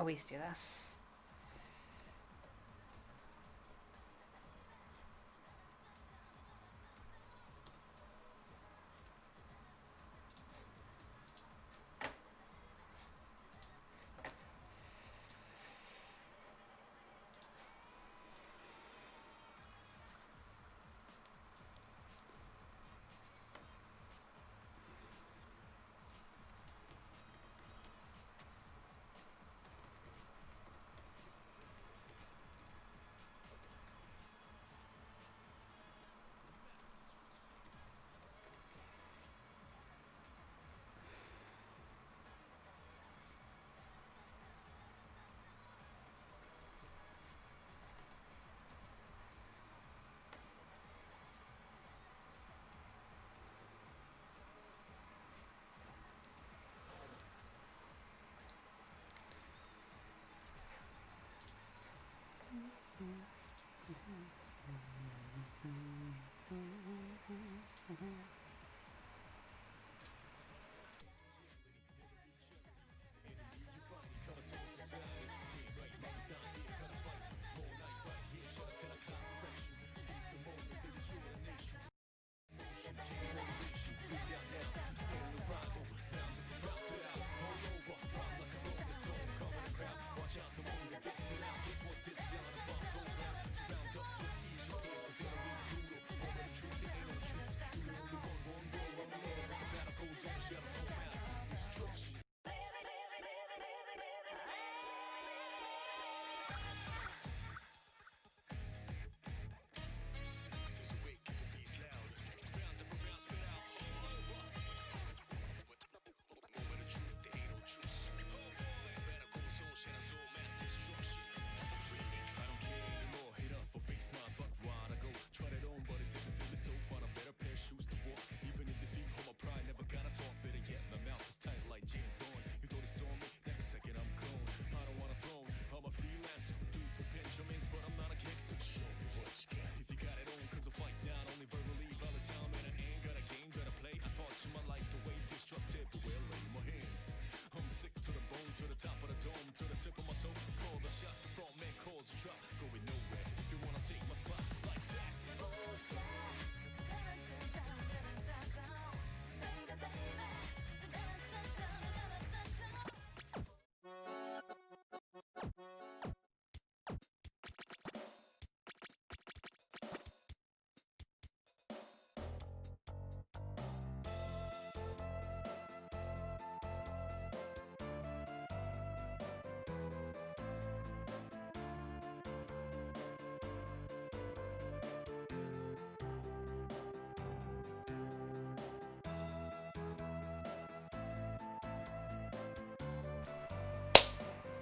always do this.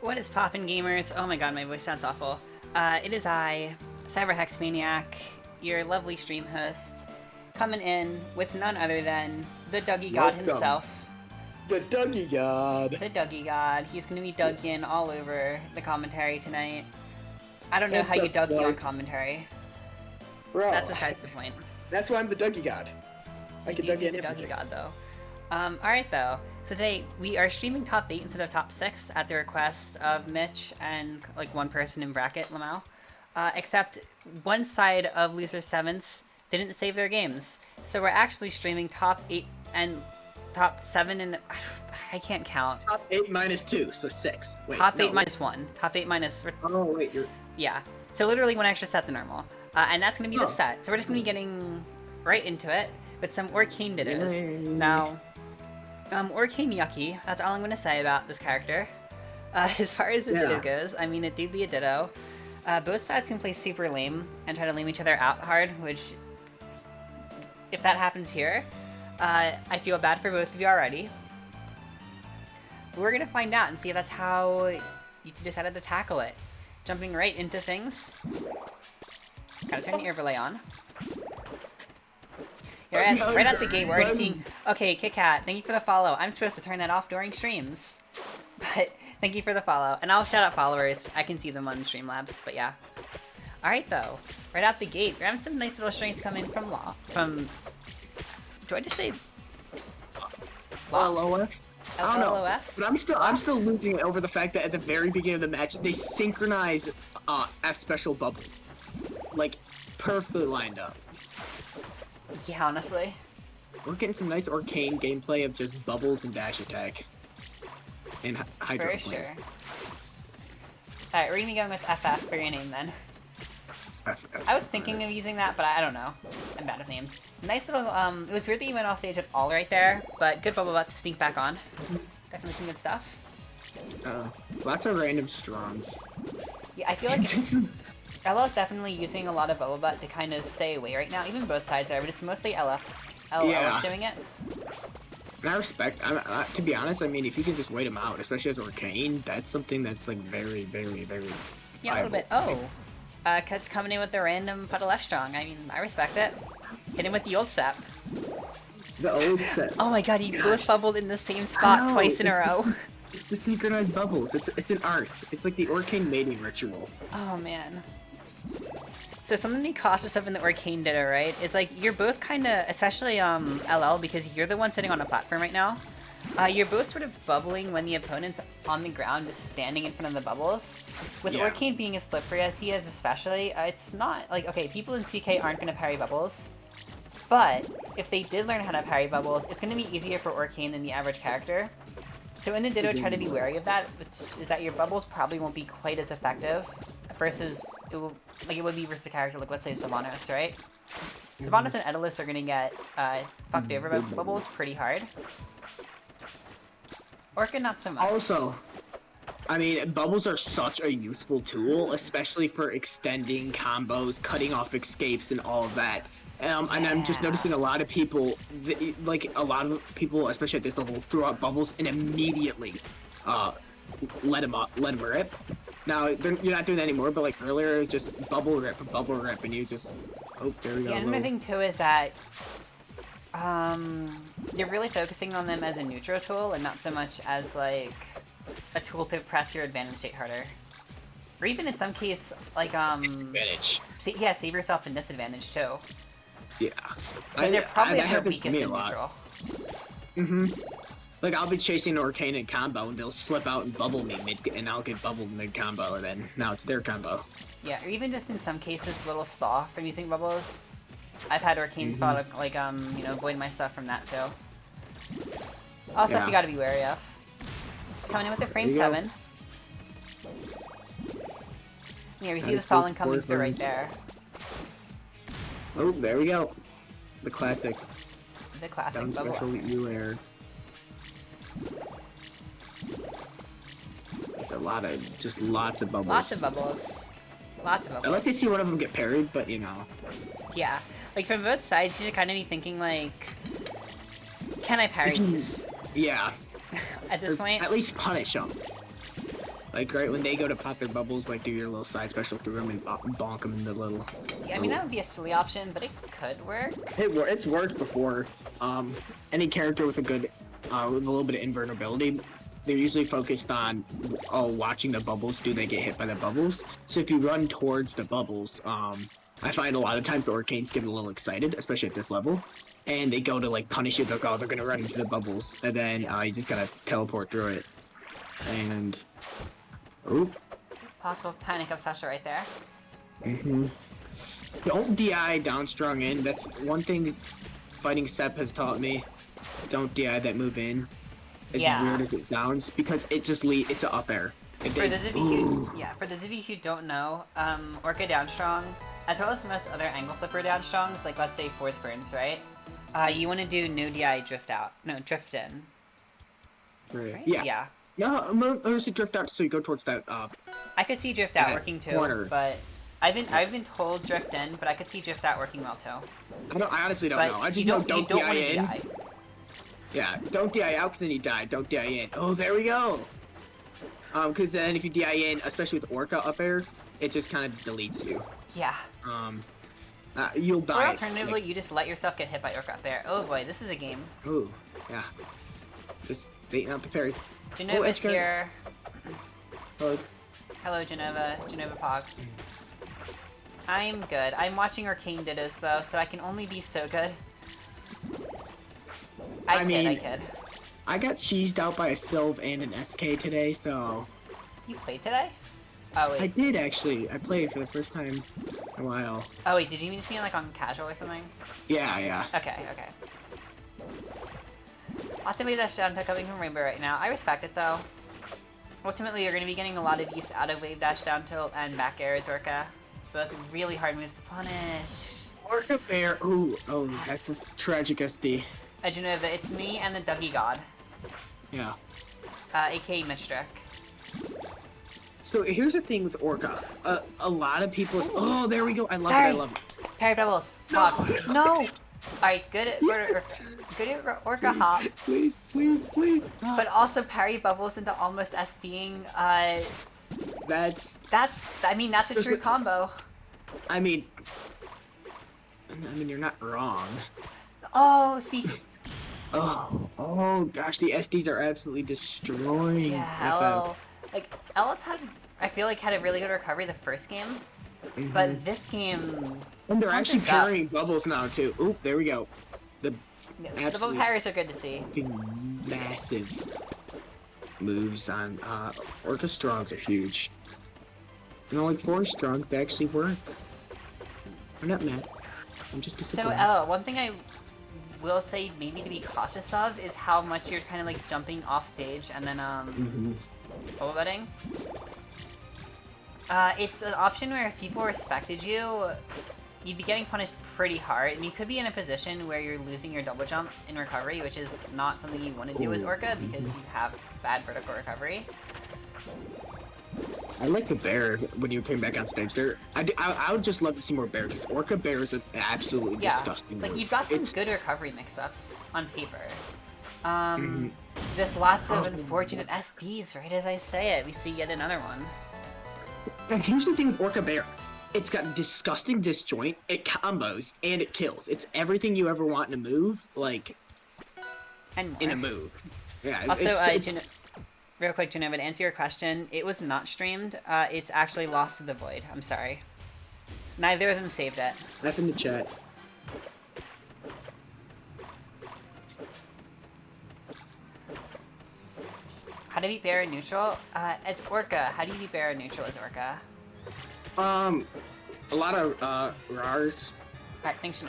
What is poppin', gamers? Oh my god, my voice sounds awful. It is I, Cyber Maniac, your lovely stream host, coming in with none other than the Dougie God himself. The Dougie God. The Dougie God. He's gonna be Dougie all over the commentary tonight. I don't know how you Dougie on commentary. Bro. That's besides the point. That's why I'm the Dougie God. I can Dougie in the everything. Dougie God, though. Alright, though. So today, we are streaming top 8 instead of top 6 at the request of Mitch and, like, one person in bracket, Lamau. Except one side of Loser 7s didn't save their games. So we're actually streaming top 8 and top 7 and... I can't count. Top 8 minus 2, so 6. Wait, top no. 8 minus 1. Top 8 minus... Oh, wait, you're... Yeah. So literally one extra set than normal. And that's going to be the set. So we're just going to be getting right into it with some Arcane dittos. Now... Arcane Yucky, that's all I'm going to say about this character. As far as the ditto goes, I mean, it do be a ditto. Both sides can play super lame and try to lame each other out hard, which, if that happens here, I feel bad for both of you already. But we're going to find out and see if that's how you two decided to tackle it. Jumping right into things. Gotta turn the overlay on. Right at the gate, we're already seeing... Okay, Kit Kat, thank you for the follow. I'm supposed to turn that off during streams. But thank you for the follow. And I'll shout out followers. I can see them on Streamlabs, but yeah. Alright, though. Right out the gate, we're having some nice little strings come in from LLoF. Do I just say... LLoF? I don't know, LLoF? but I'm still losing it over the fact that at the very beginning of the match they synchronize F special bubbles, like perfectly lined up. Yeah, honestly. We're getting some nice arcane gameplay of just bubbles and dash attack. And hydro For sure. Alright, we're gonna go with FF for your name then. I was thinking of using that, but I don't know. I'm bad with names. Nice little, it was weird that you went off stage at all right there, but good bubble butt to sneak back on. Definitely some good stuff. Lots of random strongs. Yeah, I feel like LL is definitely using a lot of bubble butt to kind of stay away right now. Even both sides are, but it's mostly LL that's doing it. And I respect, to be honest, I mean, if you can just wait him out, especially as arcane, that's something that's like very, very, very yeah, viable. a little bit. Just coming in with the random puddle F strong. I mean, I respect it. Hit him with the old set. The old set. Oh my god, you both bubbled in the same spot twice in a row. It's the synchronized bubbles. It's an art. It's like the arcane mating ritual. Oh man. So something to be cautious of in the arcane ditto, right, is like you're both kind of, especially LL, because you're the one sitting on a platform right now. You're both sort of bubbling when the opponent's on the ground, just standing in front of the bubbles. With Arcane being as slippery as he is, especially, it's not like, okay, people in CK aren't going to parry bubbles, but if they did learn how to parry bubbles, it's going to be easier for Arcane than the average character. So in the ditto, try to be wary of that, which is that your bubbles probably won't be quite as effective versus it would be versus a character like, let's say, Sylvanas, right? Sylvanas and Edelus are going to get fucked over by bubbles pretty hard. Orca, not so much. Also, I mean, bubbles are such a useful tool, especially for extending combos, cutting off escapes, and all of that. And I'm just noticing a lot of people, especially at this level, throw out bubbles and immediately let them rip. Now, you're not doing that anymore, but like earlier, it was just bubble rip, and you just, oh, there we go. Yeah, another thing too is that you're really focusing on them as a neutral tool and not so much as like a tool to press your advantage state harder. Or even in some case, like disadvantage. Save yourself in disadvantage too. Yeah. Because they're probably that at their happens weakest to in me a lot. neutral. Like, I'll be chasing an arcane in combo, and they'll slip out and bubble me, and I'll get bubbled mid-combo, and then now it's their combo. Yeah, or even just in some cases, a little stall from using bubbles. I've had arcane spot, like, avoid my stuff from that, too. All stuff you gotta be wary of. Just coming in with the frame 7. Yeah, we see the stalling coming through right there. Oh, there we go. The classic. The classic Down bubble. special U-air. There's lots of bubbles. Lots of bubbles. Lots of bubbles. I'd like to see one of them get parried, but you know. Yeah. Like, from both sides, you should kind of be thinking, like, can I parry these? Yeah. At this point? At least punish them. Like, right when they go to pop their bubbles, like, do your little side special through them and bonk them in the little... Yeah, I mean, that would be a silly option, but it could work. It's worked before. Any character with a good, with a little bit of invulnerability, they're usually focused on, watching the bubbles. Do they get hit by the bubbles? So if you run towards the bubbles, I find a lot of times the Arcanes get a little excited, especially at this level, and they go to, like, punish you. They're like, oh, they're gonna run into the bubbles, and then you just gotta teleport through it. And... Oop. Possible panic up special right there. Don't DI down strong in. That's one thing fighting Sep has taught me. Don't DI that move in. As weird as it sounds, because it just it's an up air. For those of you who don't know, Orca down strong, as well as most other angle flipper down strongs, like let's say force burns, right? You want to do no DI drift out, no drift in. Right. Yeah. Yeah. No, I'm gonna say drift out so you go towards that. I could see drift out working too, corner. but I've been told drift in, but I could see drift out working well too. I honestly don't know. I just know don't DI in. DI. Yeah, don't DI out because then you die. Don't DI in. Oh, there we go. Because then if you DI in, especially with Orca up air, it just kind of deletes you. Yeah. You'll die. Or alternatively, you just let yourself get hit by Orca up air. Oh boy, this is a game. Ooh, yeah. Just baiting out the parries. Jenova's here. Hello. Hello, Jenova. Jenova Pog. I'm good. I'm watching Arcane Dittos, though, so I can only be so good. I kid. I got cheesed out by a Sylve and an SK today, so... You played today? Oh, wait. I did, actually. I played for the first time in a while. Oh, wait, did you mean to be like on casual or something? Yeah, yeah. Okay. Lots of wave dash down coming from Rainbow right now. I respect it, though. Ultimately, you're going to be getting a lot of use out of wave dash down tilt and back air as Orca. Both really hard moves to punish. Orca Bear. Ooh, oh, that's a tragic SD. Jenova, it's me and the Dougie God. Yeah. AKA Mitchdrack. So here's the thing with Orca. A lot of people. Oh, there we go. I love it. I love it. Parry bubbles. Hop. No. Alright, good at Orca hop. Please. But also parry bubbles into almost SDing. That's a true combo. I mean, you're not wrong. Oh, speak. Oh gosh, the SDs are absolutely destroying. Yeah, like LLoF had a really good recovery the first game, but this game. And they're actually parrying bubbles now too. Oop, there we go. The bubble parries are good to see. Massive moves on Orca Strongs are huge. You know, like 4 Strongs, they actually work. I'm not mad. I'm just disappointed. So, one thing I will say maybe to be cautious of is how much you're kind of like jumping off stage and then bubble butting. It's an option where if people respected you, you'd be getting punished pretty hard, and you could be in a position where you're losing your double jump in recovery, which is not something you want to do as Orca because you have bad vertical recovery. I like the bear when you came back on stage there. I would just love to see more bear because Orca bear is an absolutely disgusting move. Like you've got some good recovery mix-ups on paper. Just lots of unfortunate SDs, right as I say it. We see yet another one. And here's the thing with Orca bear. It's got disgusting disjoint, it combos, and it kills. It's everything you ever want in a move, like, and in a move. Yeah, also, real quick, Jenova, to answer your question, it was not streamed. It's actually lost to the void. I'm sorry. Neither of them saved it. F in the chat. How to beat bear in neutral? As Orca, how do you beat bear in neutral as Orca? A lot of, RARs. Alright, thanks,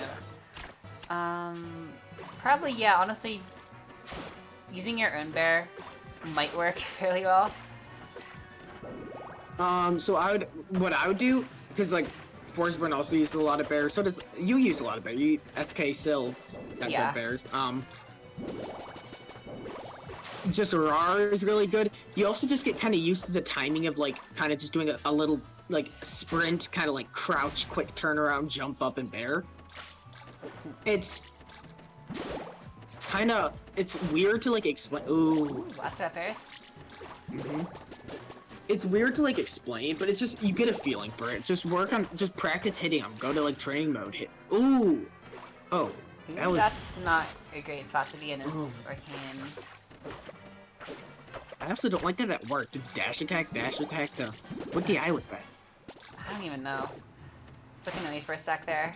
Jenova. Probably, yeah, honestly, using your own bear might work fairly well. So what I would do, because, like, Forsburn also uses a lot of bears, so does, you use a lot of bears, you SK Sylve got good bears, just RAR is really good. You also just get kind of used to the timing of, like, kind of just doing a little, like, sprint, kind of like crouch, quick turnaround, jump up, and bear. It's kind of, it's weird to, like, explain. Ooh. Lots of Ferhys. It's weird to, like, explain, but it's just, you get a feeling for it. Just just practice hitting them. Go to, like, training mode. Hit. Ooh. Oh. That's not a great spot to be in as Arcane. I also don't like that worked. Dash attack to... What DI was that? I don't even know. It's looking at me for a sec there.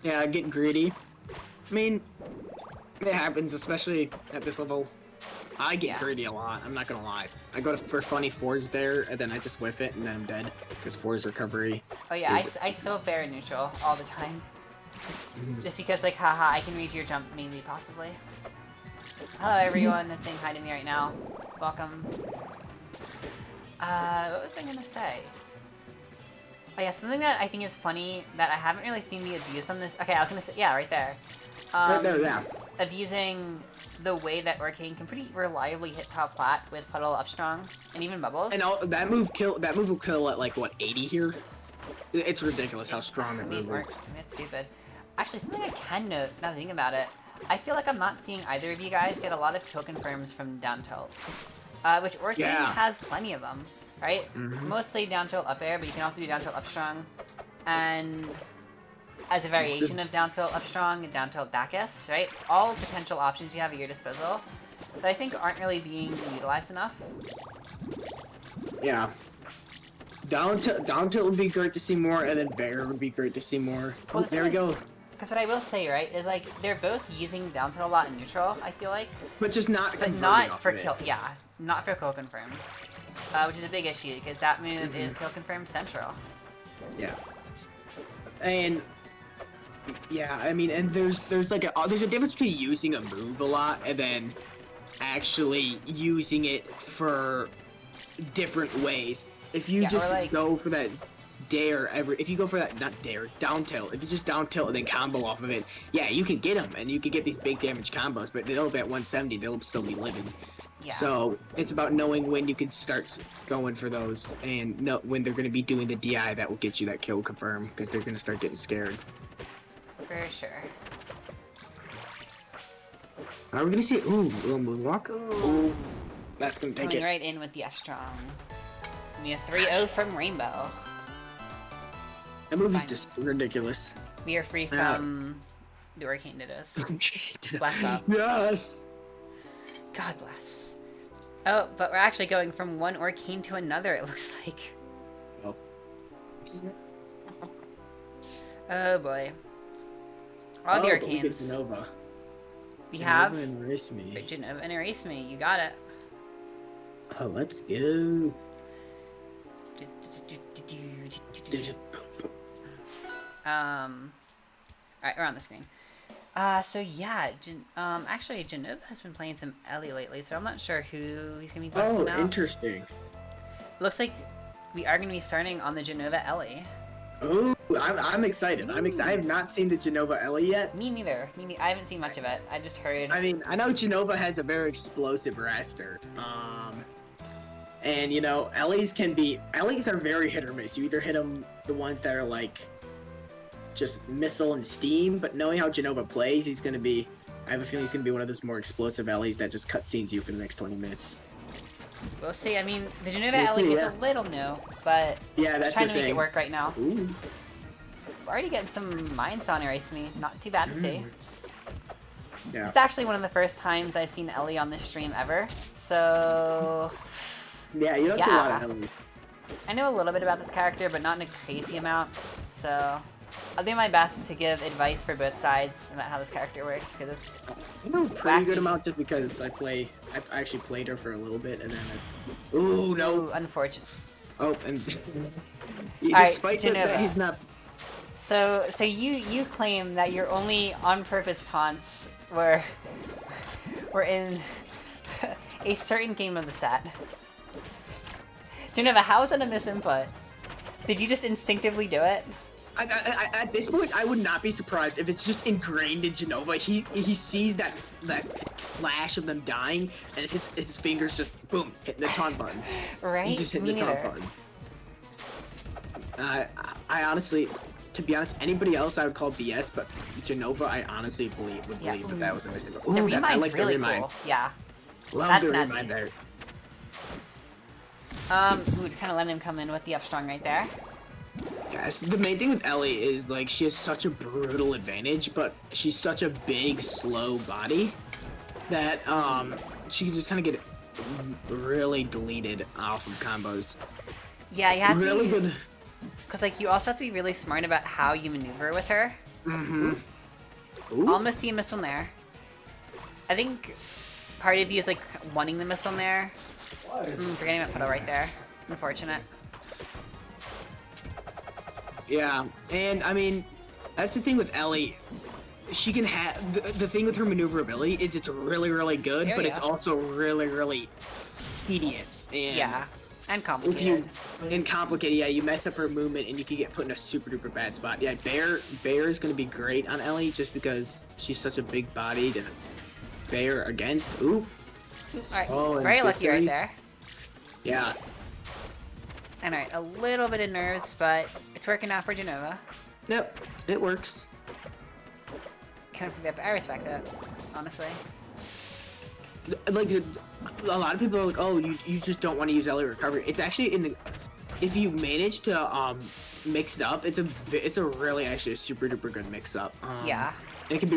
Yeah, get greedy. I mean, it happens, especially at this level. I get greedy a lot, I'm not gonna lie. I go for funny 4s there, and then I just whiff it, and then I'm dead. Because 4s recovery. Oh yeah, I still bear in neutral all the time. Just because, like, haha, I can read your jump maybe, possibly. Hello everyone that's saying hi to me right now. Welcome. What was I gonna say? Oh yeah, something that I think is funny that I haven't really seen the abuse on this. Okay, I was gonna say, yeah, right there. Right there, yeah. Abusing the way that Arcane can pretty reliably hit top plat with puddle up strong and even bubbles. And that move will kill at like what 80 here. It's ridiculous how strong that move is. It's stupid. Actually, something I can note now thinking about it. I feel like I'm not seeing either of you guys get a lot of kill confirms from down tilt, which Arcane has plenty of them, right? Mostly down tilt up air, but you can also do down tilt up strong, and as a variation of down tilt up strong and down tilt back S, right? All potential options you have at your disposal that I think aren't really being utilized enough. Yeah. Down tilt would be great to see more, and then bear would be great to see more. Well, there we go. Because what I will say, right, is like they're both using down tilt a lot in neutral. I feel like, But just not but converting not off for of it. kill. Yeah, not for kill confirms, which is a big issue because that move is kill confirm central. Yeah. And yeah, I mean, and there's like there's a difference between using a move a lot and then actually using it for different ways. If you Yeah, or just like- go for that if you go for that, not dare, down tilt, if you just down tilt and then combo off of it, yeah, you can get them and you can get these big damage combos, but they'll be at 170, they'll still be living. Yeah. So it's about knowing when you can start going for those and know when they're going to be doing the DI that will get you that kill confirm, because they're going to start getting scared. For sure. Are we going to see, ooh, a little moonwalk? Ooh, that's going to take Coming it. right in with the F strong. Give me a 3-0 from Rainbow. That movie's Fine. just ridiculous. We are free from the Arcane Dittos. Bless up. Yes! God bless. Oh, but we're actually going from one Arcane to another, it looks like. Oh. Oh boy. All the but we get Arcanes. Jenova. We Jenova have and Erase Me. Jenova and Erase Me. You got it. Oh, let's go. Alright, we're on the screen. So yeah, actually Jenova has been playing some Ellie lately, so I'm not sure who he's gonna be busting Oh, out. interesting. Looks like we are gonna be starting on the Jenova Ellie. Ooh, I'm excited. I'm excited. I have not seen the Jenova Ellie yet. Me neither. I haven't seen much of it. I just heard. I mean, I know Jenova has a very explosive raster. And you know, Ellies are very hit or miss. You either hit them the ones that are like just missile and steam, but knowing how Jenova plays, I have a feeling he's gonna be one of those more explosive Ellies that just cutscenes you for the next 20 minutes. We'll see. I mean, the Jenova We'll Ellie see, is yeah. a little new, but Yeah, that's trying the to make thing. it work right now. Ooh. We're already getting some mines on Erase Me. Not too bad to see. Yeah. It's actually one of the first times I've seen Ellie on this stream ever. So Yeah, you don't see a lot of Yeah. Ellies. I know a little bit about this character, but not in a crazy amount. So I'll do my best to give advice for both sides about how this character works, because it's I know a pretty good wacky. amount just because I actually played her for a little bit and then ooh, no. ooh, unfortunate. Oh, and Alright, despite that Jenova. he's not. So you claim that your only on-purpose taunts were in a certain game of the set. Jenova, how is that a misinput? Did you just instinctively do it? At this point, I would not be surprised if it's just ingrained in Jenova. He sees that flash of them dying, and his fingers just boom hitting the taunt button. Right? He's just hitting Me the taunt neither. button. I honestly, to be honest, anybody else I would call BS, but Jenova, I honestly would Yeah, believe that was a mistake. The Ooh, I remind's like really the remind. cool. Yeah. Love That's the snazzy. remind there. Ooh, just kind of letting him come in with the up strong right there. Yes, the main thing with Ellie is like she has such a brutal advantage, but she's such a big, slow body that she can just kind of get really deleted off of combos. Yeah, you have Really to be, good. because like you also have to be really smart about how you maneuver with her. Mm-hmm. Ooh. Almost see a missile in there. I think part of you is like wanting the missile in there. Forgetting about Puddle right there. Unfortunate. Yeah, and I mean, that's the thing with Ellie. She can have the thing with her maneuverability is it's really, really good, There but you it's go. also really, really tedious and Yeah. And if complicated. you and complicated. Yeah, you mess up her movement and you can get put in a super duper bad spot. Yeah, Bear is gonna be great on Ellie just because she's such a big bodied and Bear against. Ooh, Alright, Oh, and very lucky right history. there. yeah. And alright, a little bit of nerves, but it's working out for Jenova. Yep, it works. Can't forget, but I respect it, honestly. Like a lot of people are like, oh, you just don't want to use Ellie recovery. It's actually if you manage to mix it up, it's a really actually a super duper good mix up. Yeah. It can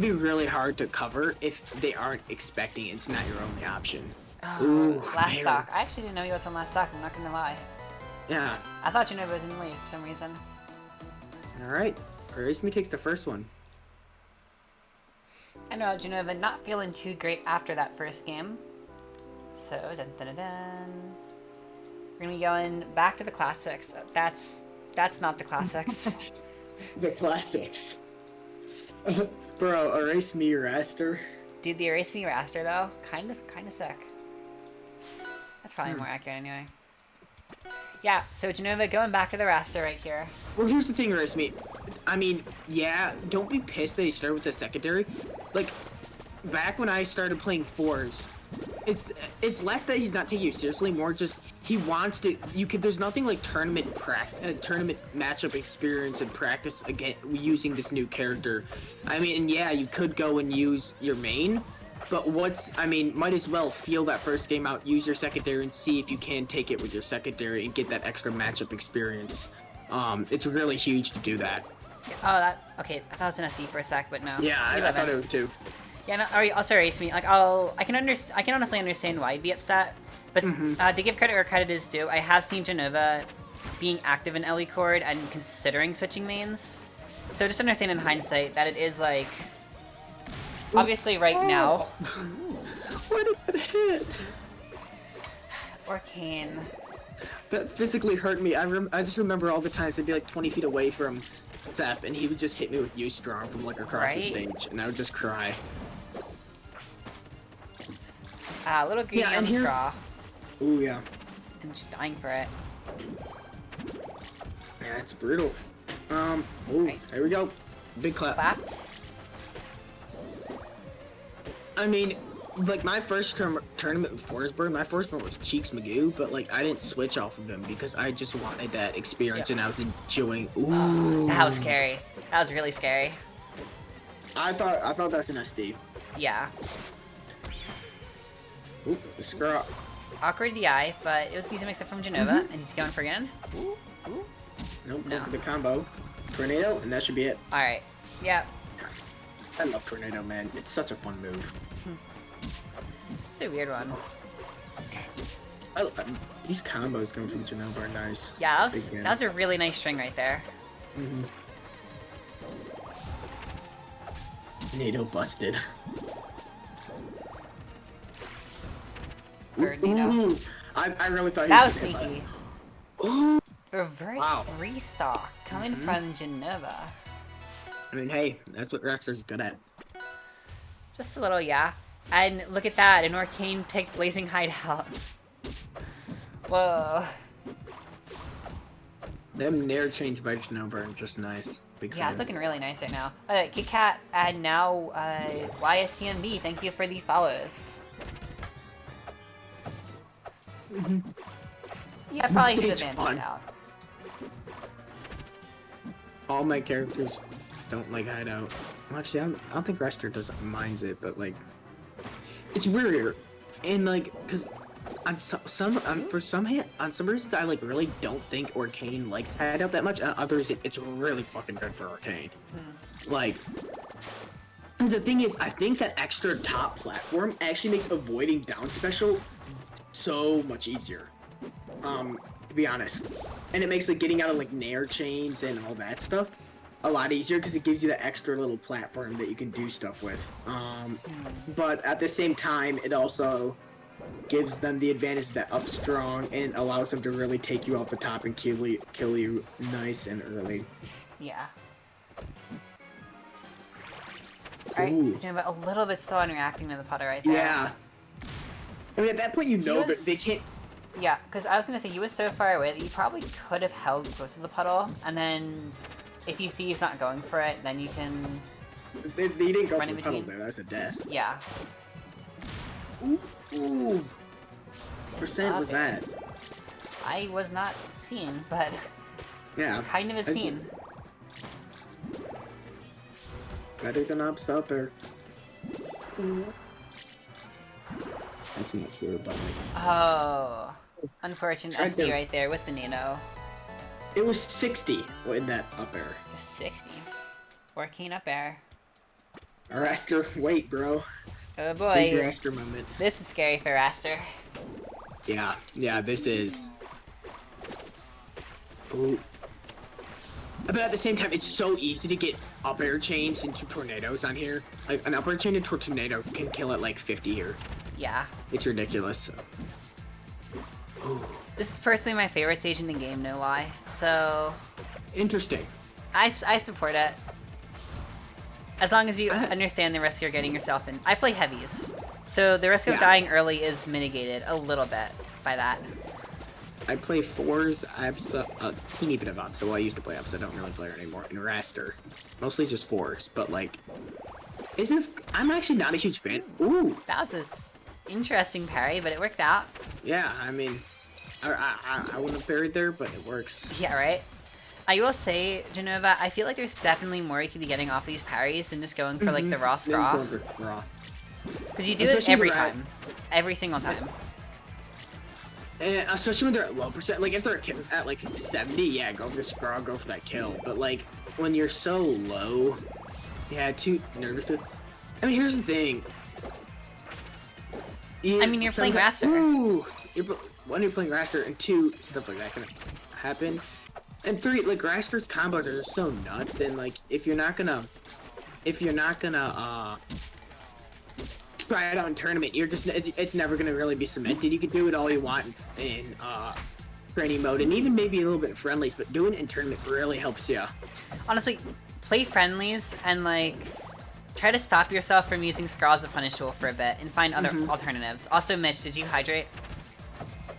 be really hard to cover if they aren't expecting it. It's not your only option. Ooh, Last Bear. stock. I actually didn't know he was on last stock, I'm not gonna lie. Yeah. I thought Jenova was in the lead for some reason. All right. Ferhys takes the first one. I know, Jenova not feeling too great after that first game. So, dun dun dun dun. We're gonna be going back to the classics. That's not the classics. The classics. Bro, erase me raster. Dude, the erase me raster though, kind of sick. That's probably more accurate anyway. Yeah, so Jenova going back to the raster right here. Well, here's the thing, erase me. I mean, yeah, don't be pissed that he started with the secondary. Like, back when I started playing fours, it's less that he's not taking you seriously, more just he wants to. There's nothing like tournament matchup experience and practice again using this new character. I mean, yeah, you could go and use your main, but might as well feel that first game out, use your secondary, and see if you can take it with your secondary and get that extra matchup experience. It's really huge to do that. Oh, okay. I thought it was an SE for a sec, but no. Yeah, I thought it was too. Yeah, no, also erase me. Like, I can honestly understand why you'd be upset, but to give credit where credit is due, I have seen Jenova being active in LE Cord and considering switching mains. So just understand in hindsight that it is like, obviously right now. Why did that hit? Arcane. That physically hurt me. I just remember all the times I'd be like 20 feet away from Zep, and he would just hit me with U-Strong from like across the stage, and I would just cry. A little greedy on the straw. Ooh, yeah. I'm just dying for it. Yeah, it's brutal. Ooh, there we go. Big clap. Clapped. I mean, like my first tournament with Forsberg, my first one was Cheeks Magoo, but like I didn't switch off of him because I just wanted that experience and I was enjoying. Ooh. That was scary. That was really scary. I thought that's an SD. Yeah. Ooh, the screw. Awkward DI, but it was a decent mix-up from Jenova, and he's going for again. Ooh, ooh. Nope, no. Go for the combo. Tornado, and that should be it. Alright. Yeah. I love Tornado, man. It's such a fun move. It's a weird one. These combos coming from Jenova are nice. Yeah, that was a really nice string right there. NATO busted. Ooh. I really thought that was sneaky. Ooh. Reverse restock coming from Jenova. I mean, hey, that's what Wrestler's good at. Just a little, yeah. And look at that, an Arcane picked Blazing Hideout. Whoa. Them Nair chains by Jenova are just nice. Big yeah, fan. it's looking really nice right now. Kit Kat and now YSTMB, thank you for the follows. Yeah, probably should have banned it out. All my characters don't like Hideout. Well, actually, I don't think Rester doesn't minds it, but like, it's weirder, and like, cause on some reasons I like really don't think Arcane likes Hideout that much. On others, it's really fucking good for Arcane. Like, cause the thing is, I think that extra top platform actually makes avoiding down special so much easier. To be honest, and it makes like getting out of like Nair chains and all that stuff a lot easier because it gives you that extra little platform that you can do stuff with. But at the same time, it also gives them the advantage of that up strong and allows them to really take you off the top and kill you nice and early. Yeah. Alright, doing a little bit slow on reacting to the putter right there. Yeah. I mean, at that point, you know that they can't. Yeah, because I was gonna say he was so far away that you probably could have held close to the puddle, and then if you see he's not going for it, then you can. They didn't go for the puddle there. That's a death. Yeah. Ooh. What percent was that? I was not seen, but yeah, kind of have seen. Better than upper. That's not true, but like. Oh, unfortunate SD right there with the Nino. It was 60 in that up air. 60. Arcane up air. Raster, wait, bro. Oh boy. Big Raster moment. This is scary for Raster. Yeah, this is. Ooh. But at the same time, it's so easy to get up air chains into tornadoes on here. Like, an up air chain into a tornado can kill at like 50 here. Yeah. It's ridiculous. Ooh. This is personally my favorite stage in the game, no lie. So... Interesting. I support it. As long as you understand the risk you're getting yourself in. I play heavies, so the risk of dying early is mitigated a little bit by that. I play 4s, a teeny bit of Ops, well I used to play Ops, I don't really play her anymore, and Raster. Mostly just 4s, but like... I'm actually not a huge fan. Ooh! That was an interesting parry, but it worked out. Yeah, I mean... I wouldn't have parried there, but it works. Yeah, right? I will say, Jenova, I feel like there's definitely more you could be getting off these parries than just going for, like, the raw scraw. Because you do it every time. Every single time. And especially when they're at low percent. Like, if they're at, like, 70, yeah, go for the scraw, go for that kill. But, like, when you're so low... Yeah, too nervous to... I mean, here's the thing. I mean, you're playing Raster. Ooh! One, you're playing Raster, and 2, stuff like that can happen. And 3, like, Raster's combos are just so nuts, and, like, if you're not gonna try it out in tournament, it's never gonna really be cemented. You can do it all you want in training mode, and even maybe a little bit in friendlies, but doing it in tournament really helps you. Honestly, play friendlies, and, like, try to stop yourself from using Scraw as a punish tool for a bit, and find other alternatives. Also, Mitch, did you hydrate?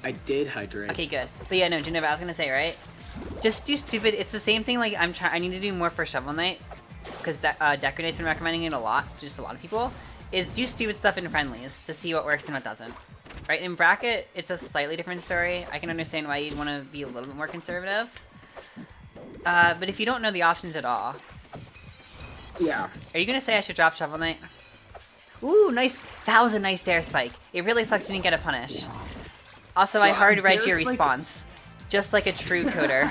I did hydrate. Okay, good. But yeah, no, Jenova, I was gonna say, right? Just do stupid. It's the same thing. Like I need to do more for Shovel Knight because Decorate's been recommending it a lot. Just a lot of people is do stupid stuff in friendlies to see what works and what doesn't. Right in bracket, it's a slightly different story. I can understand why you'd want to be a little bit more conservative. But if you don't know the options at all, yeah. Are you gonna say I should drop Shovel Knight? Ooh, nice. That was a nice dare spike. It really sucks you didn't get a punish. Also, I hard read your response. Just like a true coder.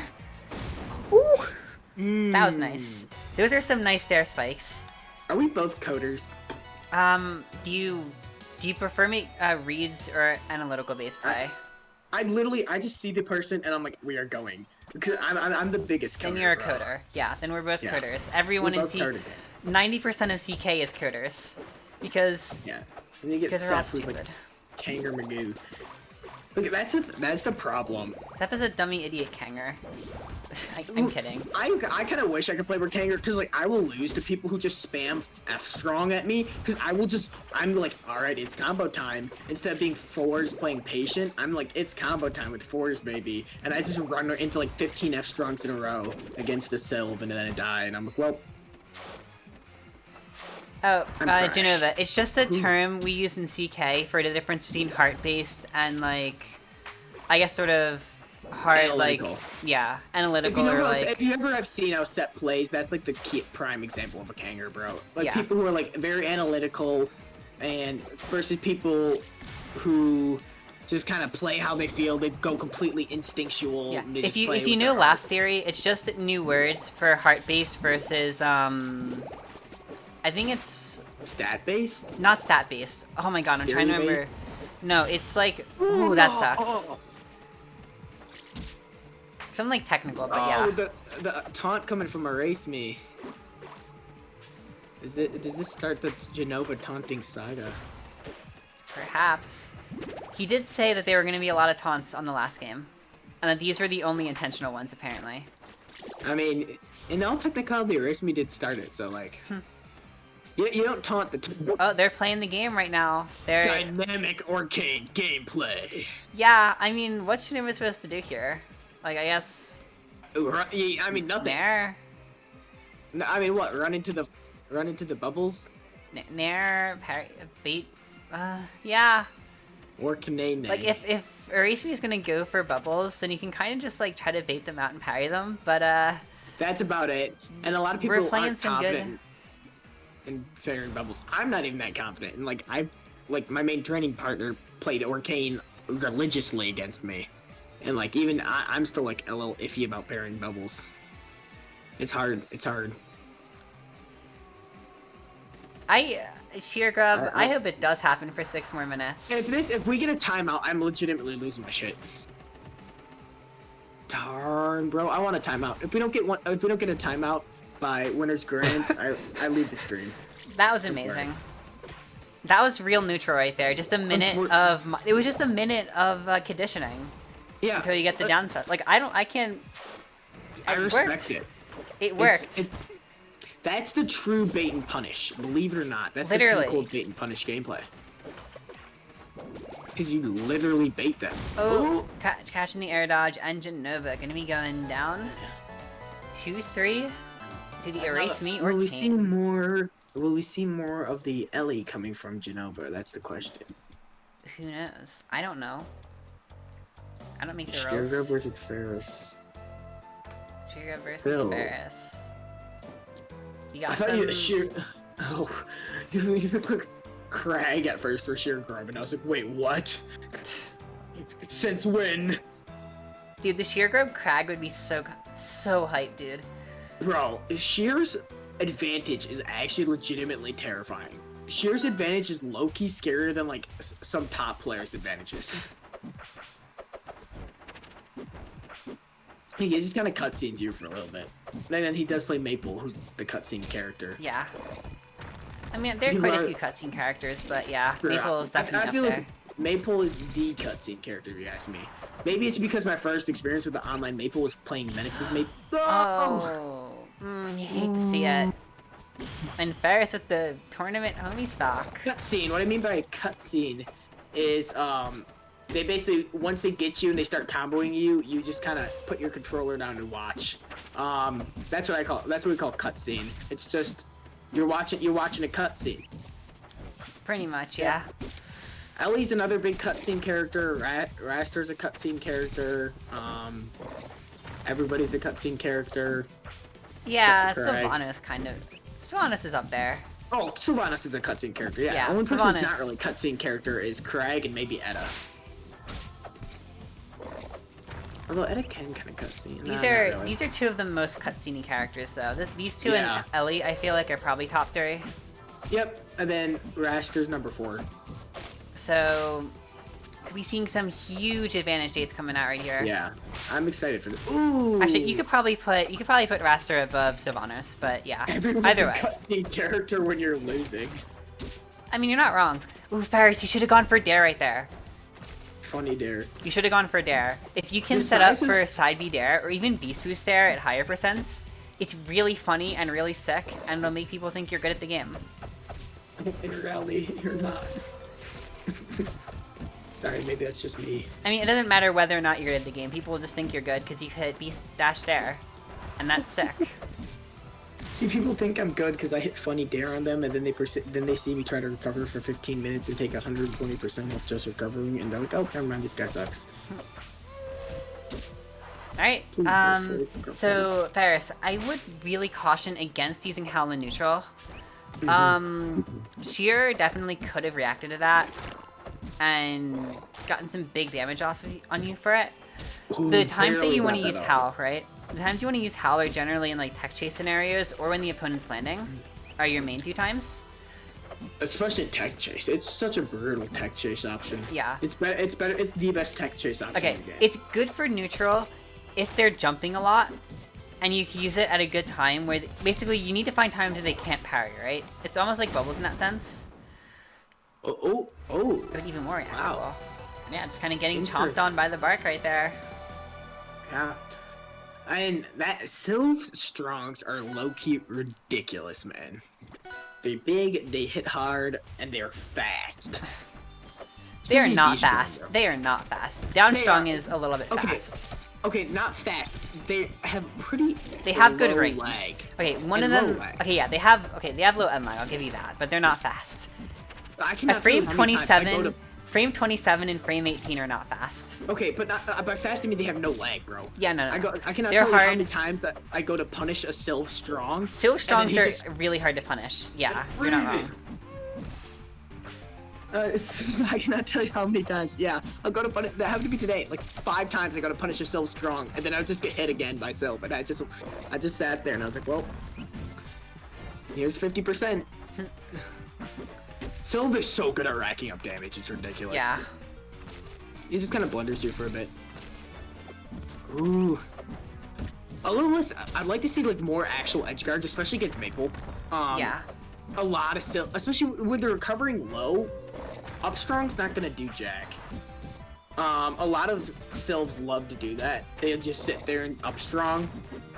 Ooh! That was nice. Those are some nice dare spikes. Are we both coders? Do you prefer me reads or analytical based play? I just see the person and I'm like, we are going. Because I'm the biggest coder. Then you're a coder. Yeah, then we're both coders. Everyone in 90% of CK is coders. Because and you get they're all stupid. Like Kang or Magoo. Look, that's the problem. Zep is a dummy idiot Kanger. I'm kidding. I kind of wish I could play with Kanger because like I will lose to people who just spam F strong at me because I'm like, all right, it's combo time. Instead of being 4s playing patient, I'm like, it's combo time with 4s, baby. And I just run into like 15 F strongs in a row against the Sylve and then I die and I'm like, well. Oh, Jenova, it's just a term we use in CK for the difference between heart-based and, like, I guess sort of hard, analytical. Like, yeah, analytical or, like... If you ever have seen how Set plays, that's, like, the key prime example of a Kanger, bro. Like, people who are, like, very analytical and versus people who just kind of play how they feel, they go completely instinctual. Yeah, if you knew last theory, it's just new words for heart-based versus, I think it's... Stat-based? Not stat-based. Oh my god, I'm trying to remember. No, it's like... Ooh, that sucks. Something like technical, but yeah. The taunt coming from Erase Me. Does this start the Jenova taunting saga? Perhaps. He did say that there were going to be a lot of taunts on the last game. And that these were the only intentional ones, apparently. I mean, in all technicality, Erase Me did start it, so like... You don't taunt the... Oh, they're playing the game right now. They're... Dynamic arcade gameplay. Yeah, I mean, what's Jenova supposed to do here? Like, I guess... I mean, nothing. Nair? No, I mean, what? Run into the bubbles? Nair, parry, bait... yeah. Or Kanane. Like, if Erase Me is gonna go for bubbles, then you can kind of just, like, try to bait them out and parry them, but, That's about it. And a lot of people we're playing aren't some confident good... in figuring bubbles. I'm not even that confident. And, like, my main training partner played Arcane religiously against me. And, like, even I'm still, like, a little iffy about pairing bubbles. It's hard. It's hard. Sheargrub, I hope it does happen for 6 more minutes. If we get a timeout, I'm legitimately losing my shit. Darn. darn, bro. I want a timeout. If we don't get a timeout by winners grands, I leave the stream. That was amazing. That was real neutral right there. Just a minute of... It was just a minute of conditioning. Yeah. Until you get the down special. Like, I can't... I respect it. It worked. That's the true bait and punish. Believe it or not. That's literally the cool bait and punish gameplay. Because you literally bait them. Oh, catching the air dodge and Jenova gonna be going down. 2-3. Did he erase me or will we Kang? see more? Will we see more of the Ellie coming from Jenova? That's the question. Who knows? I don't know. I don't make the rules. Sheargrub versus Ferhys. Sheargrub versus Ferhys. You got I thought you took Crag at first for Sheargrub, and I was like, wait, what? Since when? Dude, the Sheargrub Crag would be so hype, dude. Bro, Shear's advantage is actually legitimately terrifying. Shear's advantage is low-key scarier than, like, some top players' advantages. He just kind of cutscenes you for a little bit. And then he does play Maple, who's the cutscene character. Yeah. I mean, there are quite a few cutscene characters, but yeah, Maple is definitely I feel up there. like Maple is the cutscene character, if you ask me. Maybe it's because my first experience with the online Maple was playing Menace's Maple. Oh, you hate to see it. And Ferhys with the tournament homie stock. Cutscene. What I mean by cutscene is, they basically, once they get you and they start comboing you, you just kind of put your controller down and watch. That's what we call cutscene. It's just, you're watching a cutscene. Pretty much, yeah. Ellie's another big cutscene character. Raster's a cutscene character. Everybody's a cutscene character. Yeah, Sylvanas kind of. Sylvanas is up there. Oh, Sylvanas is a cutscene character. Yeah, the only person who's not really cutscene character is Crag and maybe Edda. Although Edda can kind of cutscene. These are two of the most cutscene characters, though. These two and Ellie, I feel like, are probably top 3. Yep, and then Raster's number 4. So, could be seeing some huge advantage dates coming out right here. Yeah, I'm excited for this. Ooh. Actually, you could probably put Raster above Sylvanas, but yeah, either way. Cutscene character when you're losing. I mean, you're not wrong. Ooh, Ferhys, you should have gone for Dare right there. Funny Dare. You should have gone for Dare. If you can set up for a side B Dare, or even Beast Boost Dare at higher percents, it's really funny and really sick, and it'll make people think you're good at the game. In reality, you're not. Sorry, maybe that's just me. I mean, it doesn't matter whether or not you're good at the game. People will just think you're good because you hit Beast Dash Dare, and that's sick. See, people think I'm good because I hit Funny Dare on them, and then they see me try to recover for 15 minutes and take 120% off just recovering, and they're like, oh, never mind, this guy sucks. Alright, so, Ferhys, I would really caution against using Howl in neutral. Shear definitely could have reacted to that and gotten some big damage off on you for it. The times that you want to use Howl, right? The times you want to use Howl are generally in like tech chase scenarios or when the opponent's landing are your main 2 times. Especially tech chase. It's such a brutal tech chase option. Yeah. It's better. It's the best tech chase option in the game. It's good for neutral if they're jumping a lot, and you can use it at a good time where basically you need to find times that they can't parry, right? It's almost like bubbles in that sense. Oh. But even more reactable. Wow. Yeah, just kind of getting chomped on by the bark right there. Yeah. And that Sylv Strongs are low-key ridiculous, man. They're big, they hit hard, and they're fast. They are not fast. They are not fast. Down strong is a little bit fast. Okay, not fast. They have pretty. They have good range. Lag. Okay, one of them. Okay, yeah, they have low end lag. I'll give you that, but they're not fast. At frame 27, frame 27 and frame 18 are not fast. Okay, but not by fast I mean they have no lag, bro. Yeah, no. I cannot tell you how many times that I go to punish a Sylv Strong. Sylv Strongs are really hard to punish. Yeah, you're not wrong. I cannot tell you how many times. Yeah, I'll go to punish. That happened to me today. Like 5 times I go to punish a Sylv Strong, and then I would just get hit again by Sylv, and I just sat there and I was like, well, here's 50%. Sylv is so good at racking up damage, it's ridiculous. Yeah. He just kind of blunders you for a bit. Ooh. a little less. I'd like to see like more actual edge guards, especially against Maple. Yeah. A lot of especially when they're recovering low. Up strong's not gonna do jack. A lot of sylphs love to do that. They'll just sit there and up strong,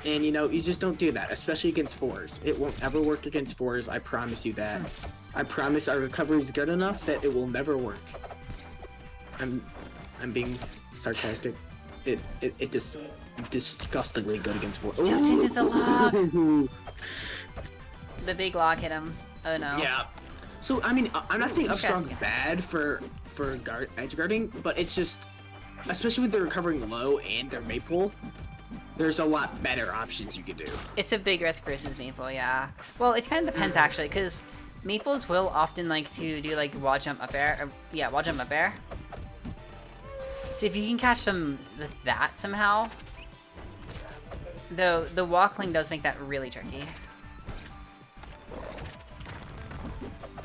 and you just don't do that, especially against fours. It won't ever work against fours. I promise you that. I promise our recovery is good enough that it will never work. I'm being sarcastic. It disgustingly good against fours. Jumped into the log. The big log hit him. Oh no. Yeah. So I mean, I'm not saying up strong's bad for edge guarding, but it's just, especially when they're recovering low and they're Maple, there's a lot better options you could do. It's a big risk versus Maple, yeah. Well, it kind of depends actually, because Maples will often like to do like wall jump up air. Wall jump up air. So if you can catch them with that somehow, though the wall cling does make that really tricky.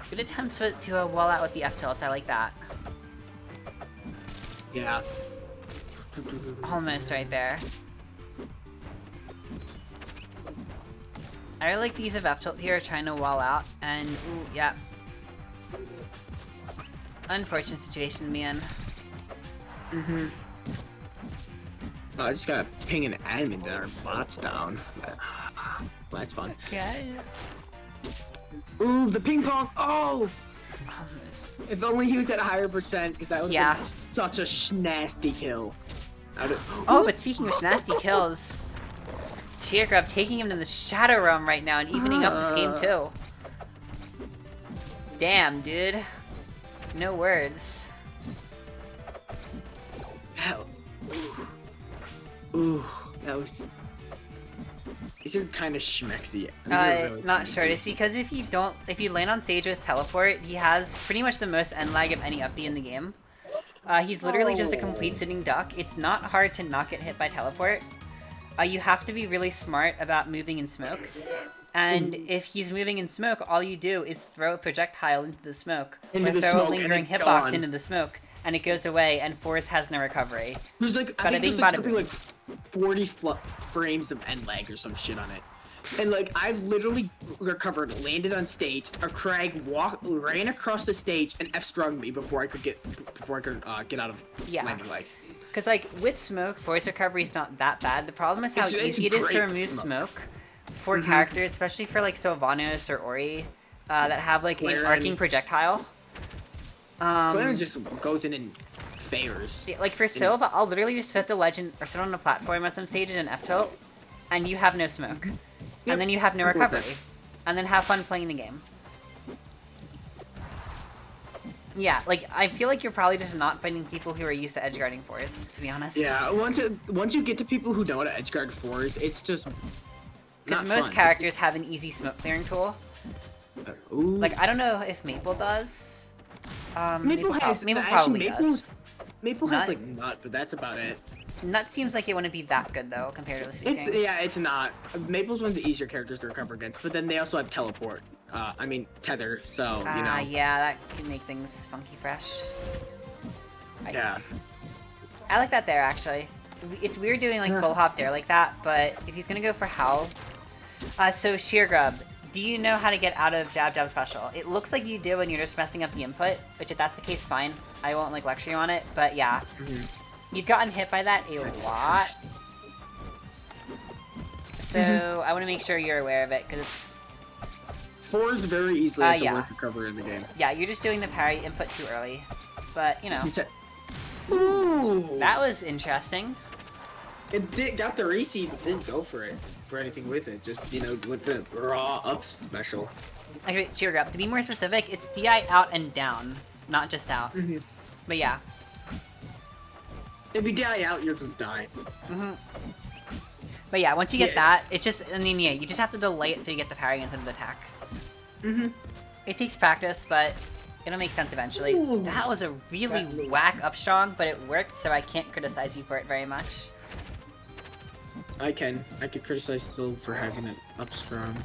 Good attempts to wall out with the F tilt. I like that. Yeah. Almost right there. I really like the use of F tilt here, trying to wall out, and ooh, yeah. Unfortunate situation to be in. Oh, I just gotta ping an admin that our bot's down. Well, that's fun. Okay. Ooh, the ping pong! Oh! Almost. If only he was at a higher percent, because that was such a nasty kill. Oh, but speaking of nasty kills, Sheargrub taking him to the Shadow Realm right now and evening up this game too. Damn, dude. No words. Ooh, that was... These are kind of schmexy. Really not sure. It's because if you land on stage with teleport, he has pretty much the most end lag of any uppie in the game. He's literally just a complete sitting duck. It's not hard to not get hit by teleport. You have to be really smart about moving in smoke. And if he's moving in smoke, all you do is throw a projectile into the smoke. Or throw a lingering hitbox into the smoke. And it goes away, and Force has no recovery. There's like, I think there's like 40 frames of end lag or some shit on it. And like, I've literally recovered, landed on stage, a Crag ran across the stage and F-strung me before I could get out of landing lag. Because like, with smoke, Force recovery is not that bad. The problem is how easy it is to remove smoke for characters, especially for like Sylvanos or Ori, that have like an arcing projectile. Claire just goes in and favors. Yeah, like for Sylva, I'll literally just sit at the legend or sit on a platform at some stages and F-tilt, and you have no smoke. And then you have no recovery. And then have fun playing the game. Yeah, like, I feel like you're probably just not finding people who are used to edgeguarding fours, to be honest. Yeah, once you get to people who know how to edgeguard fours, it's just because most characters have an easy smoke clearing tool. Like, I don't know if Maple does. Maple probably does. Maple has like Nut, but that's about it. Nut seems like it wouldn't be that good though, comparatively speaking. It's not. Maple's one of the easier characters to recover against, but then they also have teleport. Tether. So you know. Yeah, that can make things funky fresh. Yeah. I like that there actually. It's weird doing like full hop there like that, but if he's gonna go for Howl, so Sheargrub. Do you know how to get out of Jab Jab Special? It looks like you do when you're just messing up the input, which if that's the case, fine. I won't like lecture you on it, but yeah. You've gotten hit by that a lot. So I want to make sure you're aware of it, because it's... Four is very easily the worst recover in the game. Yeah, you're just doing the parry input too early. But, you know. Ooh! That was interesting. It got the reseed, but didn't go for anything with it. Just, with the raw up special. Okay, Sheargrub. To be more specific, it's DI out and down, not just out. But yeah. If you die out, you'll just die. But yeah, once you get that, it's just, and then you just have to delay it so you get the parry instead of the attack. It takes practice, but it'll make sense eventually. Ooh, that was a really whack up strong, but it worked, so I can't criticize you for it very much. I could criticize still for having it up strong.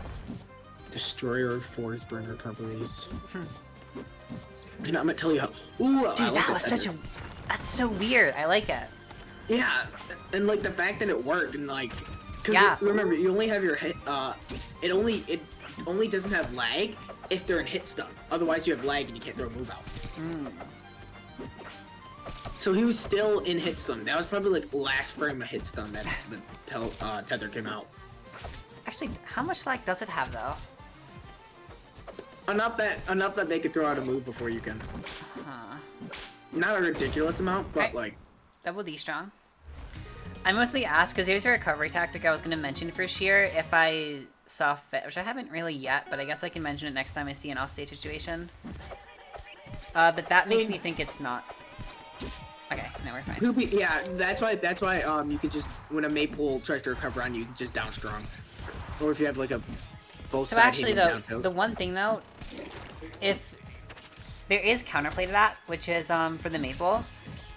Destroyer Force burn recoveries. I'm gonna tell you how. Ooh, dude, that was such a. That's so weird. I like it. Yeah, and like the fact that it worked, and like Because Yeah. remember, you only have your hit. It only doesn't have lag if they're in hit stun. Otherwise, you have lag and you can't throw a move out. So he was still in hit stun. That was probably like last frame of hit stun that the tether came out. Actually, how much lag does it have though? Enough that they could throw out a move before you can. Huh. Not a ridiculous amount, but Right. like. Double D strong. I mostly asked because there's a recovery tactic I was going to mention for Shear if I saw fit, which I haven't really yet, but I guess I can mention it next time I see an offstage situation. But that makes me think it's not. Okay, no, we're fine. Yeah, that's why you could just, when a Maple tries to recover on you, you can just down strong. Or if you have like a both So side actually hitting though, down tilt. the one thing though, if there is counterplay to that, which is for the Maple,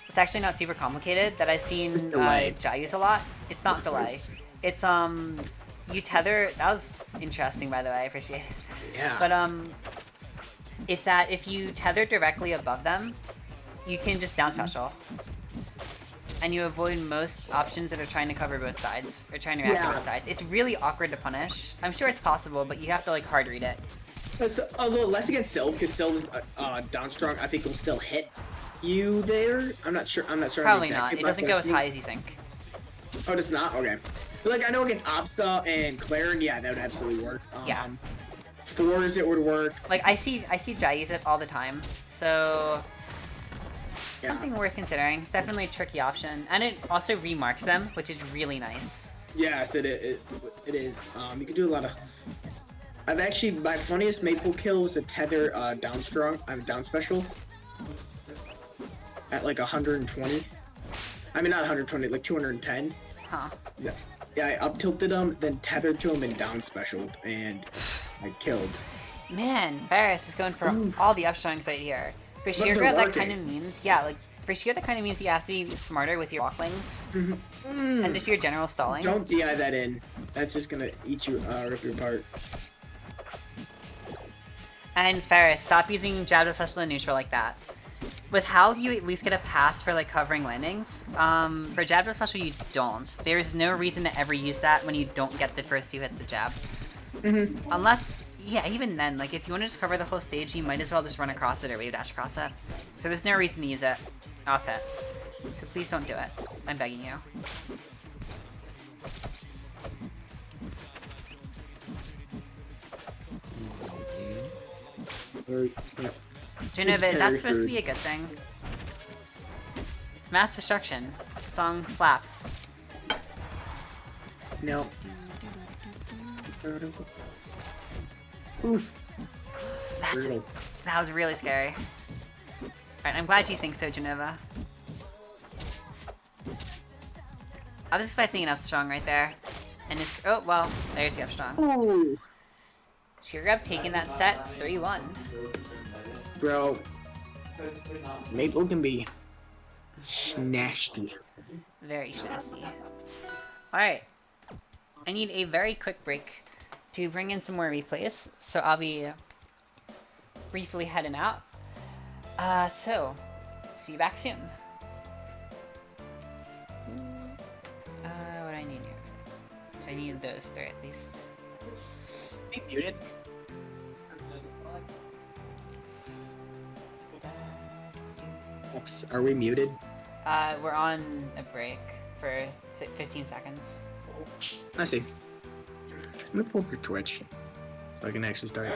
it's actually not super complicated, that I've seen Jai use a lot. It's not delay. It's you tether. That was interesting, by the way. I appreciate it. Yeah. But it's that if you tether directly above them, you can just down special, and you avoid most options that are trying to cover both sides or trying to react to both sides. It's really awkward to punish. I'm sure it's possible, but you have to like hard read it. It's a little less against Sylve, because Sylve's down strong. I think will still hit you there. I'm not sure. Probably not. It doesn't go as high as you think. Oh, it's not? Okay. But like I know against Opsa and Claren, yeah, that would absolutely work. Yeah. Fours, it would work. Like I see Jai use it all the time, so something worth considering. It's definitely a tricky option, and it also remarks them, which is really nice. Yes, it is. You can do a lot of. I've actually, my funniest Maple kill was a tether down strong. I'm down special at like 120. I mean not 120, like 210. Huh. Yeah. Yeah, I up tilted him, then tethered to him and down specialed, and I killed. Man, Ferhys is going for all the upstrings right here. For Sheargrub, that kind of means, for Shear, that kind of means you have to be smarter with your walklings and just your general stalling. Don't DI that in. That's just gonna eat you, rip you apart. And Ferhys, stop using jab to special and neutral like that. With Howl, you at least get a pass for like covering landings. For jab to special, you don't. There's no reason to ever use that when you don't get the first 2 hits of jab. Unless, yeah, even then, like if you want to just cover the whole stage, you might as well just run across it or wave dash across it. So there's no reason to use it off hit. So please don't do it. I'm begging you. Jenova, is that supposed to be a good thing? It's mass destruction. The song slaps. No. Oof. That was really scary. Alright, I'm glad you think so, Jenova. I was expecting an F-strong right there. And it's, oh, well, there's the F-strong. Ooh. Sheargrub taking that set 3-1. Bro. Maple can be nasty. Very nasty. Alright. I need a very quick break to bring in some more replays, so I'll be briefly heading out. So, see you back soon. What do I need here? So I need those 3 at least. Be muted. Are we muted? We're on a break for 15 seconds. I see. I'm gonna pull for Twitch so I can actually start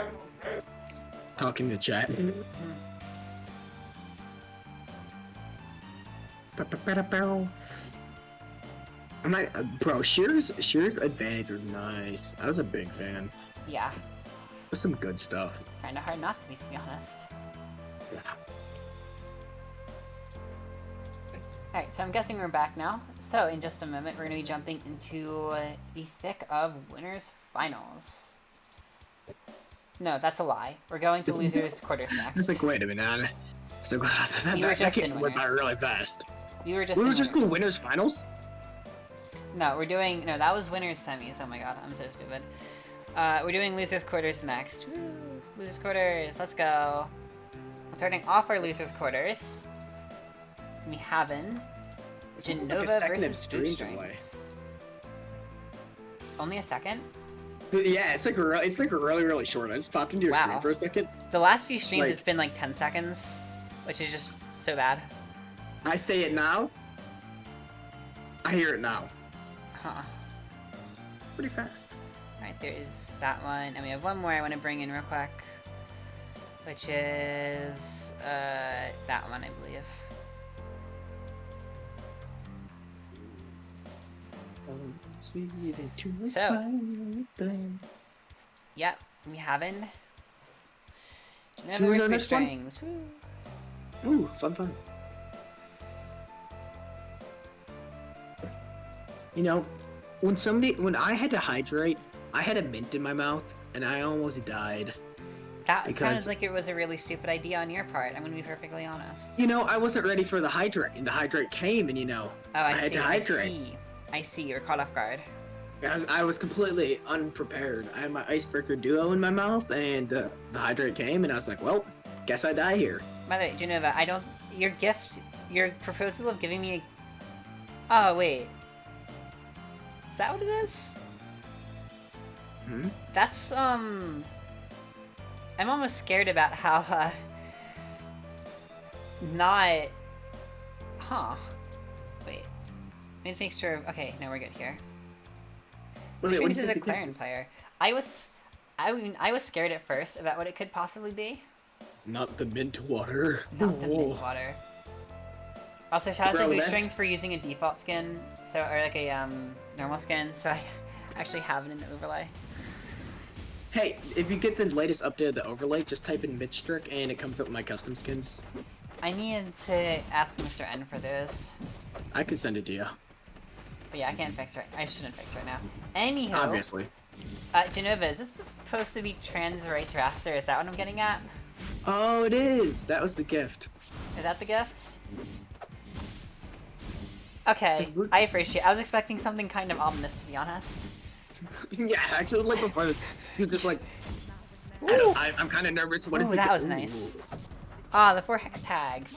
talking to chat. I'm not, bro. Shear's advantage was nice. I was a big fan. Yeah. There's some good stuff. Kinda hard not to be honest. Yeah. Alright, so I'm guessing we're back now. So, in just a moment, we're going to be jumping into the thick of winners finals. No, that's a lie. We're going to losers quarters next. It's like, wait a minute. So that game went by really fast. We were just doing winners finals? No, we're doing... No, that was winners semis. Oh my god, I'm so stupid. We're doing losers quarters next. Woo! Losers quarters, let's go. Starting off our losers quarters, we have Jenova versus Boostrings. Only a second? Yeah, it's like really short. I just popped into your screen for a second. The last few streams, it's been like 10 seconds, which is just so bad. I say it now. I hear it now. Huh. Pretty fast. Alright, there's that one, and we have one more I want to bring in real quick, which is that one, I believe. So, yep, we have in Jenova Boostrings. Ooh, fun. You know, when I had to hydrate, I had a mint in my mouth, and I almost died. That sounded like it was a really stupid idea on your part, I'm gonna be perfectly honest. You know, I wasn't ready for the hydrate, and the hydrate came, and you know, I had to hydrate. I see, you're caught off guard. I was completely unprepared. I had my Icebreaker Duo in my mouth, and the hydrate came, and I was like, well, guess I die here. By the way, Jenova, your proposal of giving me a... Oh, wait. Is that what it is? Hmm? That's, I'm almost scared about how, not... Huh. Wait. Let me make sure... Okay, no, we're good here. Boostrings is a Clarion player. I was scared at first about what it could possibly be. Not the mint water. Not the mint water. Also, shout out to Boostrings for using a default skin, or like a normal skin, so I actually have it in the overlay. Hey, if you get the latest update of the overlay, just type in Mitchstrick and it comes up with my custom skins. I need to ask Mr. N for those. I can send it to you. But yeah, I can't fix it. I shouldn't fix it right now. Anyhow. Obviously. Jenova, is this supposed to be trans rights raster? Is that what I'm getting at? Oh, it is! That was the gift. Is that the gift? Okay, I appreciate it. I was expecting something kind of ominous, to be honest. Yeah, actually, like before, you're just like... I'm kind of nervous. What is the... That was nice. Ah, the 4 hex tag.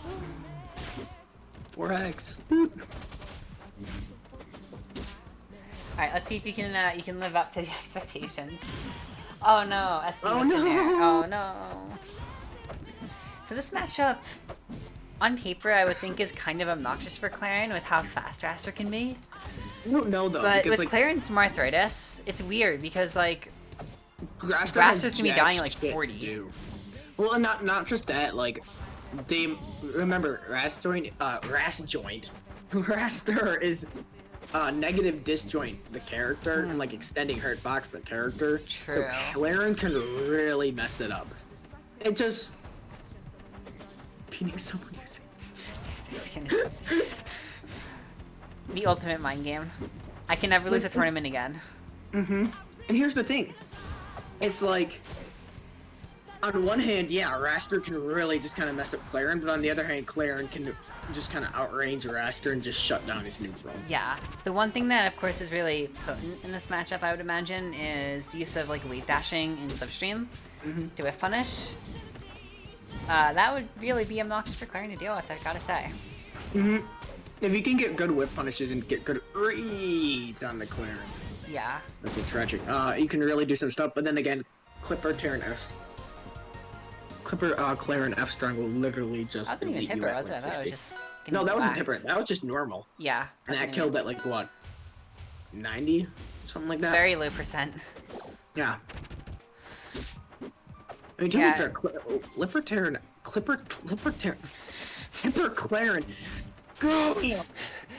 4 hex. Alright, let's see if you can live up to the expectations. Oh no, SD oh no! Oh no. So this matchup, on paper, I would think is kind of obnoxious for Clarion with how fast Raster can be. I don't know though. But because, with Clarion's Marthritis, it's weird because like Raster's gonna be dying at like 40. Well, and not just that, like they remember Raster is negative disjoint the character and like extending hurtbox the character. True. So Clarion can really mess it up. It just beating someone using Just kidding. The ultimate mind game. I can never lose a tournament again. Mm-hmm. And here's the thing. It's like, on one hand, yeah, Raster can really just kind of mess up Clarion, but on the other hand, Clarion can just kind of outrange Raster and just shut down his neutral. Yeah. The one thing that, of course, is really potent in this matchup, I would imagine, is the use of, like, wave dashing in Slipstream to whiff punish. That would really be obnoxious for Clarion to deal with, I've gotta say. Mm-hmm. If you can get good whip punishes and get good reads on the Clarion. Yeah. That's a tragic. You can really do some stuff, but then again, Clarion F strong will literally just. That wasn't even Tipper, was it? I thought it was just. No, that wasn't Tipper. That was just normal. Yeah. And that killed at like what? 90? Something like that? Very low percent. Yeah. I mean, to be fair, Tipper Clarion.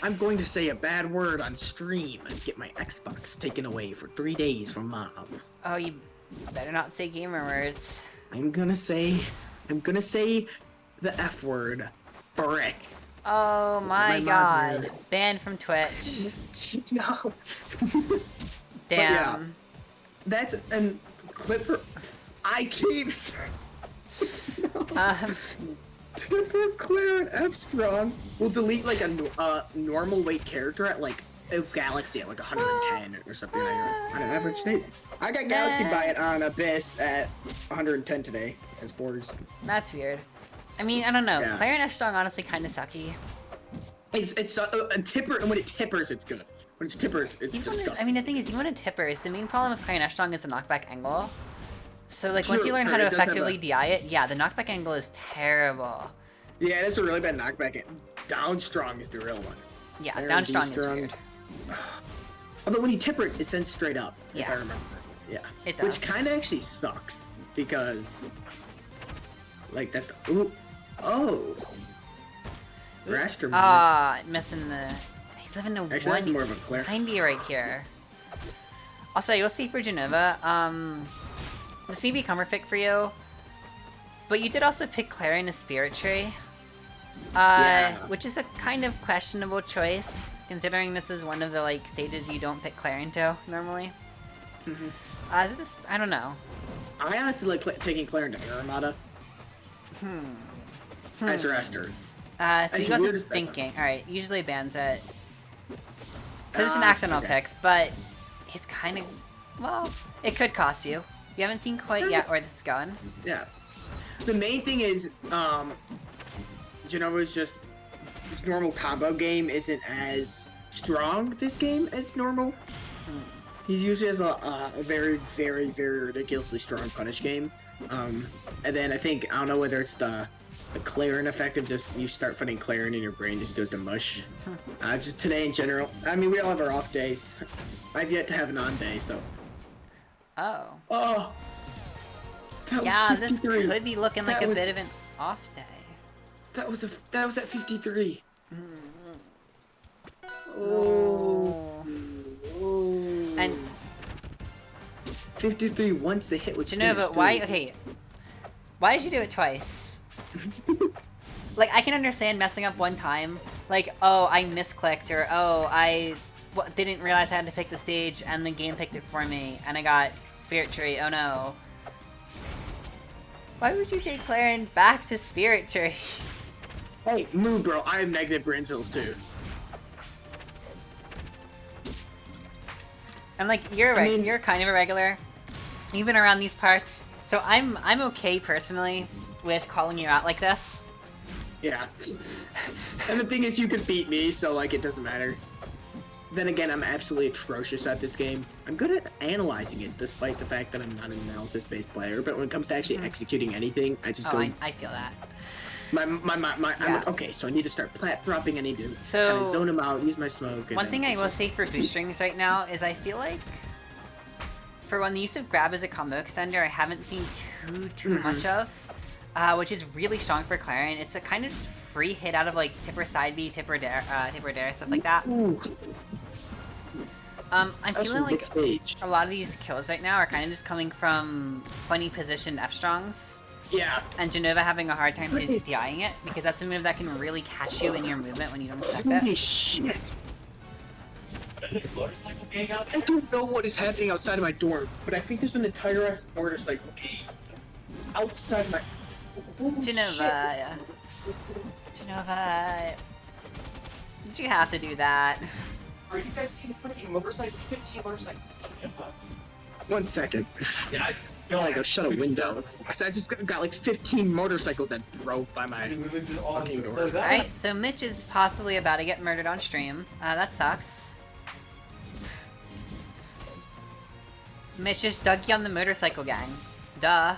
I'm going to say a bad word on stream and get my Xbox taken away for 3 days from Mom. Oh, you better not say gamer words. I'm gonna say the F word. Frick. Oh my god. Banned from Twitch. No. Damn. Yeah, that's and Clipper. I keep. Tipper Clarion F strong will delete like a normal weight character at like a Galaxy at like 110 or something on average. I got Galaxy by it on Abyss at 110 today as boards. That's weird. I mean, I don't know. Yeah. Clarion F strong honestly kind of sucky. It's a tipper, and when it tippers, it's good. When it's tippers, it's disgusting. I mean, the thing is, you want to tippers. The main problem with Clarion F-Strong is the knockback angle. So, like, once True, you learn how it to does have effectively DI it, yeah, the knockback angle is terrible. Yeah, it's a really bad knockback. Down strong is the real one. Yeah, There, down strong is strong. weird. Although when you tipper it sends straight up, if Yeah. I remember. Yeah. It does. Which kind of actually sucks, because... Like, that's the... Ooh. Oh! Raster movement. Missing the... He's living to Actually, that's more of a Claire. 190 right here. Also, you'll see for Jenova, this may be comfort pick for you, but you did also pick Claire in a Spirit Tree. Yeah. Which is a kind of questionable choice, considering this is one of the, like, stages you don't pick Claire into, normally. So this, I don't know. I honestly like taking Claire into Air Armada. As Raster. So you guys weird are as that. thinking, alright, usually bans it. So this is an accidental pick, but it's kind of, well, it could cost you. You haven't seen quite yet where this is going. Yeah. The main thing is, Jenova's just, his normal combo game isn't as strong this game as normal. He usually has a very, very, very ridiculously strong punish game. And then I don't know whether it's the Clarion effect of just, you start fighting Clarion and your brain just goes to mush. Just today in general. I mean, we all have our off days. I've yet to have an on day, so. Oh. Oh! Yeah, this could be looking like That a was- bit of an off day. That was at 53. Oh. Oh. And 53 once the hit was Jenova, finished, why? too. Okay, why did you do it twice? Like, I can understand messing up one time. Like, oh, I misclicked, or oh, I didn't realize I had to pick the stage, and the game picked it for me, and I got Spirit Tree. Oh no. Why would you take Clarion back to Spirit Tree? Hey, move, bro. I have negative brain cells too. And like, you're kind of a regular, even around these parts. So I'm okay personally with calling you out like this. Yeah. And the thing is, you could beat me, so like it doesn't matter. Then again, I'm absolutely atrocious at this game. I'm good at analyzing it, despite the fact that I'm not an analysis-based player. But when it comes to actually executing anything, I just go. I feel that. I'm like, okay, so I need to start plat dropping. I need to So- kind of zone them out, use my smoke. and One then thing I just- will say for Boostrings right now is I feel like, for one, the use of Grab as a combo extender I haven't seen too much of, which is really strong for Clarion. It's a kind of just free hit out of like Tipper Side B, Tipper Dare, stuff like that. Ooh, I'm that's feeling a big like stage. a lot of these kills right now are kind of just coming from funny positioned F-Strongs, Yeah. and Jenova having a hard time DIing it, because that's a move that can really catch you in your movement when you don't expect Holy it. shit. I don't know what is happening outside of my dorm, but I think there's an entire ass motorcycle gang outside my. Holy shit. Jenova. Jenova. Did you have to do that? Are you guys seeing the freaking motorcycle? 15 motorcycles. 1 second. Yeah, I gotta go shut a window. Cause I just got like 15 motorcycles that drove by my fucking door. Alright, so Mitch is possibly about to get murdered on stream. That sucks. Mitch just dug you on the motorcycle gang. Duh.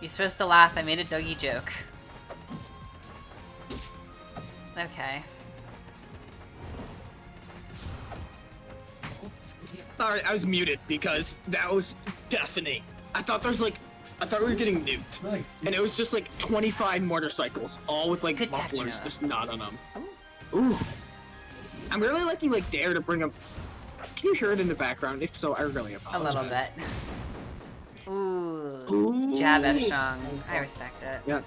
You're supposed to laugh, I made a Dougie joke. Okay. Alright, I was muted because that was deafening. I thought we were getting nuked. Nice. And it was just like 25 motorcycles, all with like Good tech, mufflers Jenova. just not on them. Ooh. I'm really liking like Dare to bring up. Can you hear it in the background? If so, I really A apologize. little bit. Ooh. Ooh. Jab F strong. I respect it. Yeah.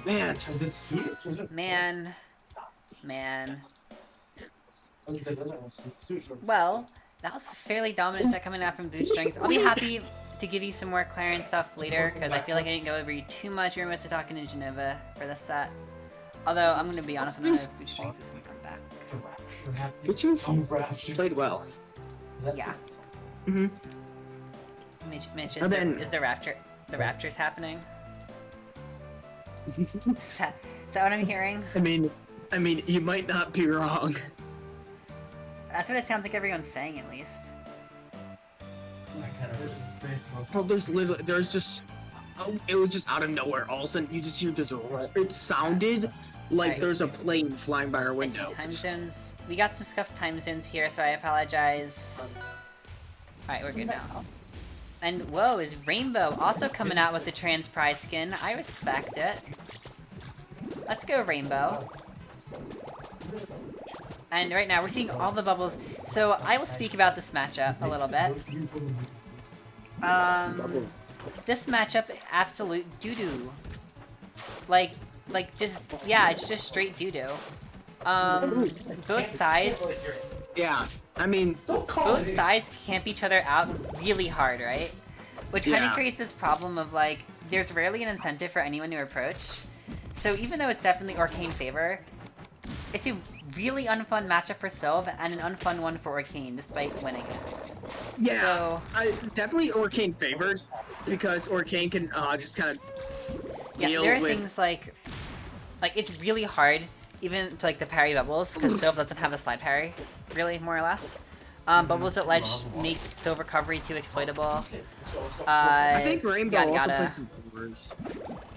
Man. Is it sweet? Man. Man. I was gonna say, those are sweet. Well, that was a fairly dominant set coming out from Bootstrings. I'll be happy to give you some more Clarion stuff later, because I feel like I didn't go over you too much. You're mostly talking to Jenova for this set. Although, I'm going to be honest, I don't know if Bootstrings is going to come back. Bitches Oh, Rapture. played well. Yeah. Mm-hmm. Mitch, And then- is the Rapture's happening? Is that what I'm hearing? I mean, I mean, you might not be wrong. That's what it sounds like everyone's saying, at least. Well, there's just, it was just out of nowhere. All of a sudden, you just hear this roar. It sounded like Right. there's a plane flying by our I see window. time zones. We got some scuffed time zones here, so I apologize. Alright, we're good now. And whoa, is Rainbow also coming out with the Trans Pride skin? I respect it. Let's go, Rainbow. And right now, we're seeing all the bubbles. So, I will speak about this matchup a little bit. This matchup, absolute doo-doo. Like, just, yeah, it's just straight doo-doo. Both sides, Yeah, I mean, both sides camp each other out really hard, right? Which kind of Yeah. creates this problem of, like, there's rarely an incentive for anyone to approach. So even though it's definitely Arcane favor, it's a really unfun matchup for Sylve and an unfun one for Arcane, despite winning it. yeah, So- definitely Arcane favored because Arcane can just kind of Yeah, deal there are with. things like it's really hard, even to, like, the parry bubbles, because Sylve doesn't have a slide parry, really, more or less. Bubbles at ledge make Sylve recovery too exploitable. I think Rainbow yada, also yada. plays some fours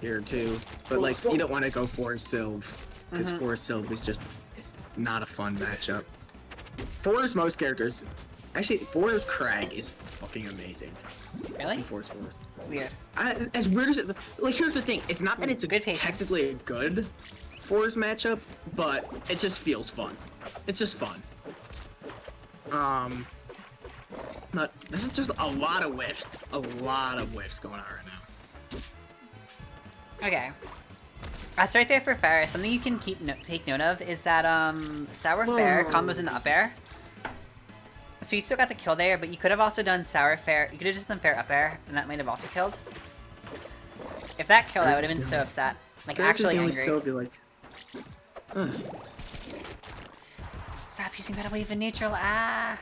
here too, but like you don't want to go for Sylve because Mhm. for Sylve is just not a fun matchup. Fours most characters, actually Fours Crag is fucking amazing. Really? Fours. Weird. As weird as it's like, here's the thing: it's not that it's a Good patience. technically a good Fours matchup, but it just feels fun. It's just fun. But there's just a lot of whiffs going on right now. Okay. That's right there for Ferhys. Something you can take note of is that Sour Fair combos in the up air. So you still got the kill there, but you could have also done Sour Fair. You could have just done Fair up air, and that might have also killed. If that killed, I would have been so upset. Like, actually angry. Still be like, Stop using Better Wave in neutral. Ah!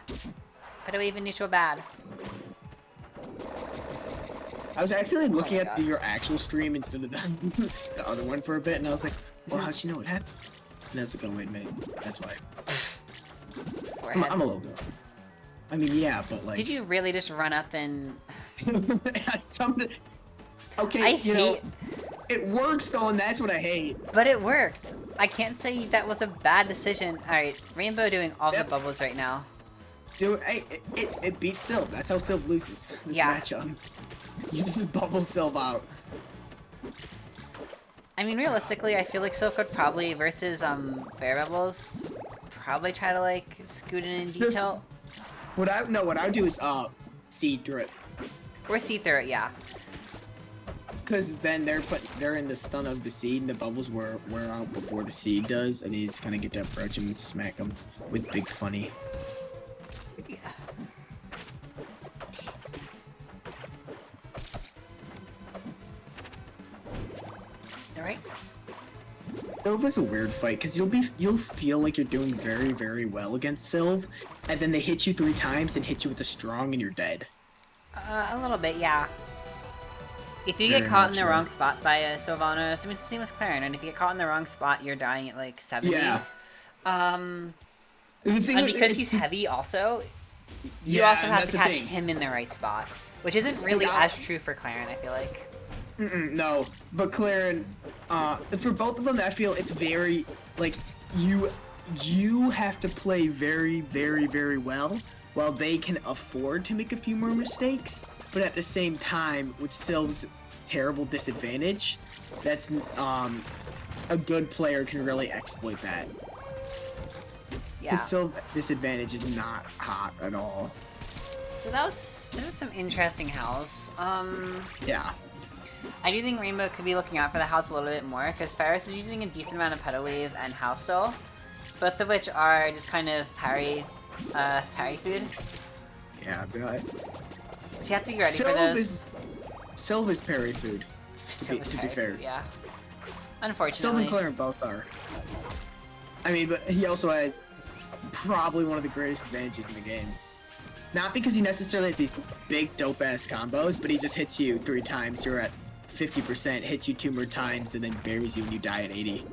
Better Wave in neutral bad. I was actually looking my at God. your actual stream instead of the other one for a bit, and I was like, well, how'd you know what happened? And I was like, oh, wait a minute, that's why. Forehead. I'm a little dumb. I mean, yeah, but like... Did you really just run up and... Something... Okay, I you know, hate... it works though, and that's what I hate. But it worked. I can't say that was a bad decision. Alright, Rainbow doing all Yep. the bubbles right now. Dude, hey, it beats Sylve. That's how Sylve loses this Yeah. matchup. You just bubble Sylve out. I mean, realistically, I feel like Silk could probably, versus, Bear Bubbles, probably try to, like, scoot in detail. What I would do is, seed through it. Or see through it, yeah. Because then they're in the stun of the seed, and the bubbles wear out before the seed does, and you just kind of get to approach them and smack them with big funny. Yeah. Alright. Sylve is a weird fight because you'll feel like you're doing very, very well against Sylve, and then they hit you 3 times and hit you with a strong and you're dead. A little bit, yeah. If you Very get caught in much the so. wrong spot by a Sylvana, same as Claren, and if you get caught in the wrong spot, you're dying at like 70. Yeah. The thing and is, because it's- he's heavy also, you Yeah, also and have that's to the catch thing. him in the right spot. Which isn't really I- as true for Claren, I feel like. No, but Claren, for both of them, I feel it's very, like, you have to play very, very, very well, while they can afford to make a few more mistakes, but at the same time, with Sylve's terrible disadvantage, that's, a good player can really exploit that. Yeah. Because Sylve's disadvantage is not hot at all. So there's some interesting house. Yeah. I do think Rainbow could be looking out for the house a little bit more, because Ferhys is using a decent amount of Pedal Wave and House Stole, both of which are just kind of parry food. Yeah, but So you have to be ready for Sylve those. Sylve is parry food. Sylve is to be parry fair. food, yeah. Sylve Unfortunately. and Claren both are. I mean, but he also has probably one of the greatest advantages in the game. Not because he necessarily has these big dope-ass combos, but he just hits you 3 times, you're at 50%, hits you 2 more times, and then buries you when you die at 80.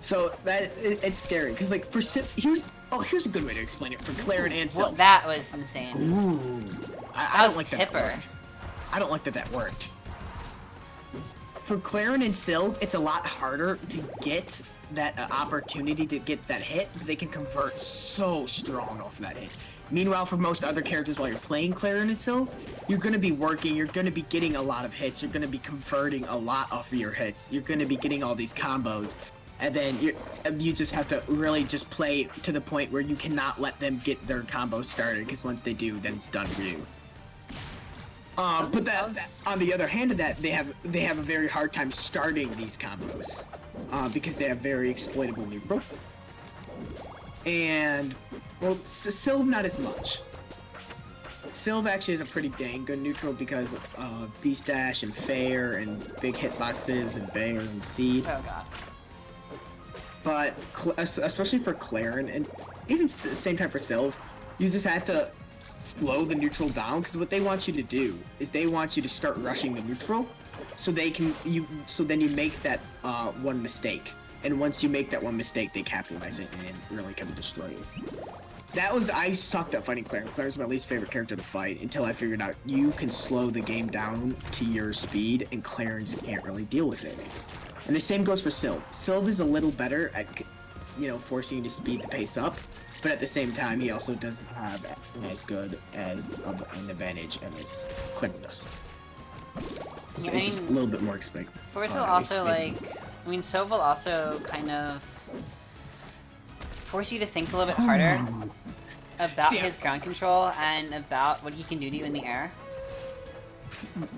So it's scary because like here's a good way to explain it for Claren and Sylve. Well, that was insane. Ooh, I don't like that worked. I don't like that worked. For Claren and Sylve, it's a lot harder to get that opportunity to get that hit, but they can convert so strong off that hit. Meanwhile, for most other characters, while you're playing Claren and Sylve, you're going to be working, you're going to be getting a lot of hits, you're going to be converting a lot off of your hits, you're going to be getting all these combos, and then you just have to really just play to the point where you cannot let them get their combos started, because once they do, then it's done for you. But on the other hand of that, they have a very hard time starting these combos, because they have very exploitable neutral. And well, Sylve not as much. Sylve actually is a pretty dang good neutral because of Beast Dash and Fair and big hitboxes and Banger and Seed. Oh god. But especially for Claren and even at the same time for Sylve, you just have to slow the neutral down because what they want you to do is they want you to start rushing the neutral, so then you make that one mistake, and once you make that one mistake, they capitalize it and really come and destroy you. I sucked at fighting Claren. Claren's my least favorite character to fight until I figured out you can slow the game down to your speed, and Clarence can't really deal with it. And the same goes for Sylve. Sylve is a little better at, forcing you to speed the pace up, but at the same time, he also doesn't have as good as an advantage as Claren does. So it's just a little bit more expected. Force will also Sylve will also kind of force you to think a little bit harder about his ground control and about what he can do to you in the air.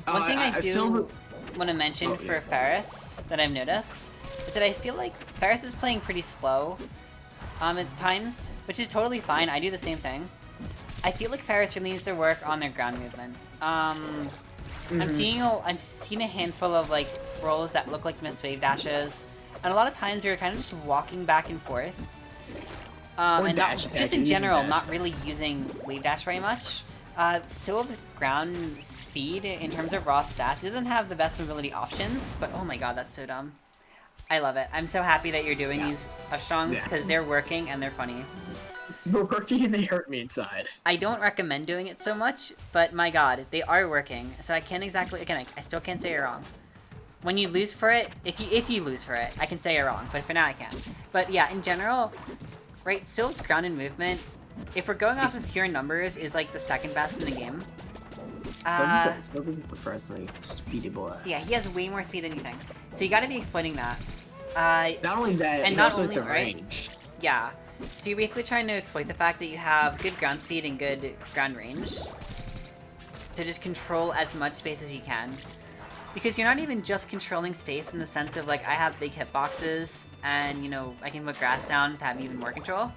One thing I do want to mention for Ferhys that I've noticed is that I feel like Ferhys is playing pretty slow at times, which is totally fine. I do the same thing. I feel like Ferhys really needs to work on their ground movement. I'm seeing a handful of like rolls that look like missed wave dashes, and a lot of times you're kind of just walking back and forth. And just in general, not really using wave dash very much. Sylve's ground speed in terms of raw stats, he doesn't have the best mobility options, but oh my god, that's so dumb. I love it. I'm so happy that you're doing these upstrongs because they're working and they're funny. They're working and they hurt me inside. I don't recommend doing it so much, but my god, they are working. So I can't exactly, again, I still can't say you're wrong. When you lose for it, if you lose for it, I can say you're wrong, but for now I can't. But yeah, in general, right, Sylve's ground and movement, if we're going off of pure numbers, is like the second best in the game. Sylve's surprisingly speedy boy. Yeah, he has way more speed than you think. So you gotta be exploiting that. Not only that, and he not also only, has the right? range. Yeah. So you're basically trying to exploit the fact that you have good ground speed and good ground range to just control as much space as you can. Because you're not even just controlling space in the sense of, like, I have big hitboxes and, I can put grass down to have even more control.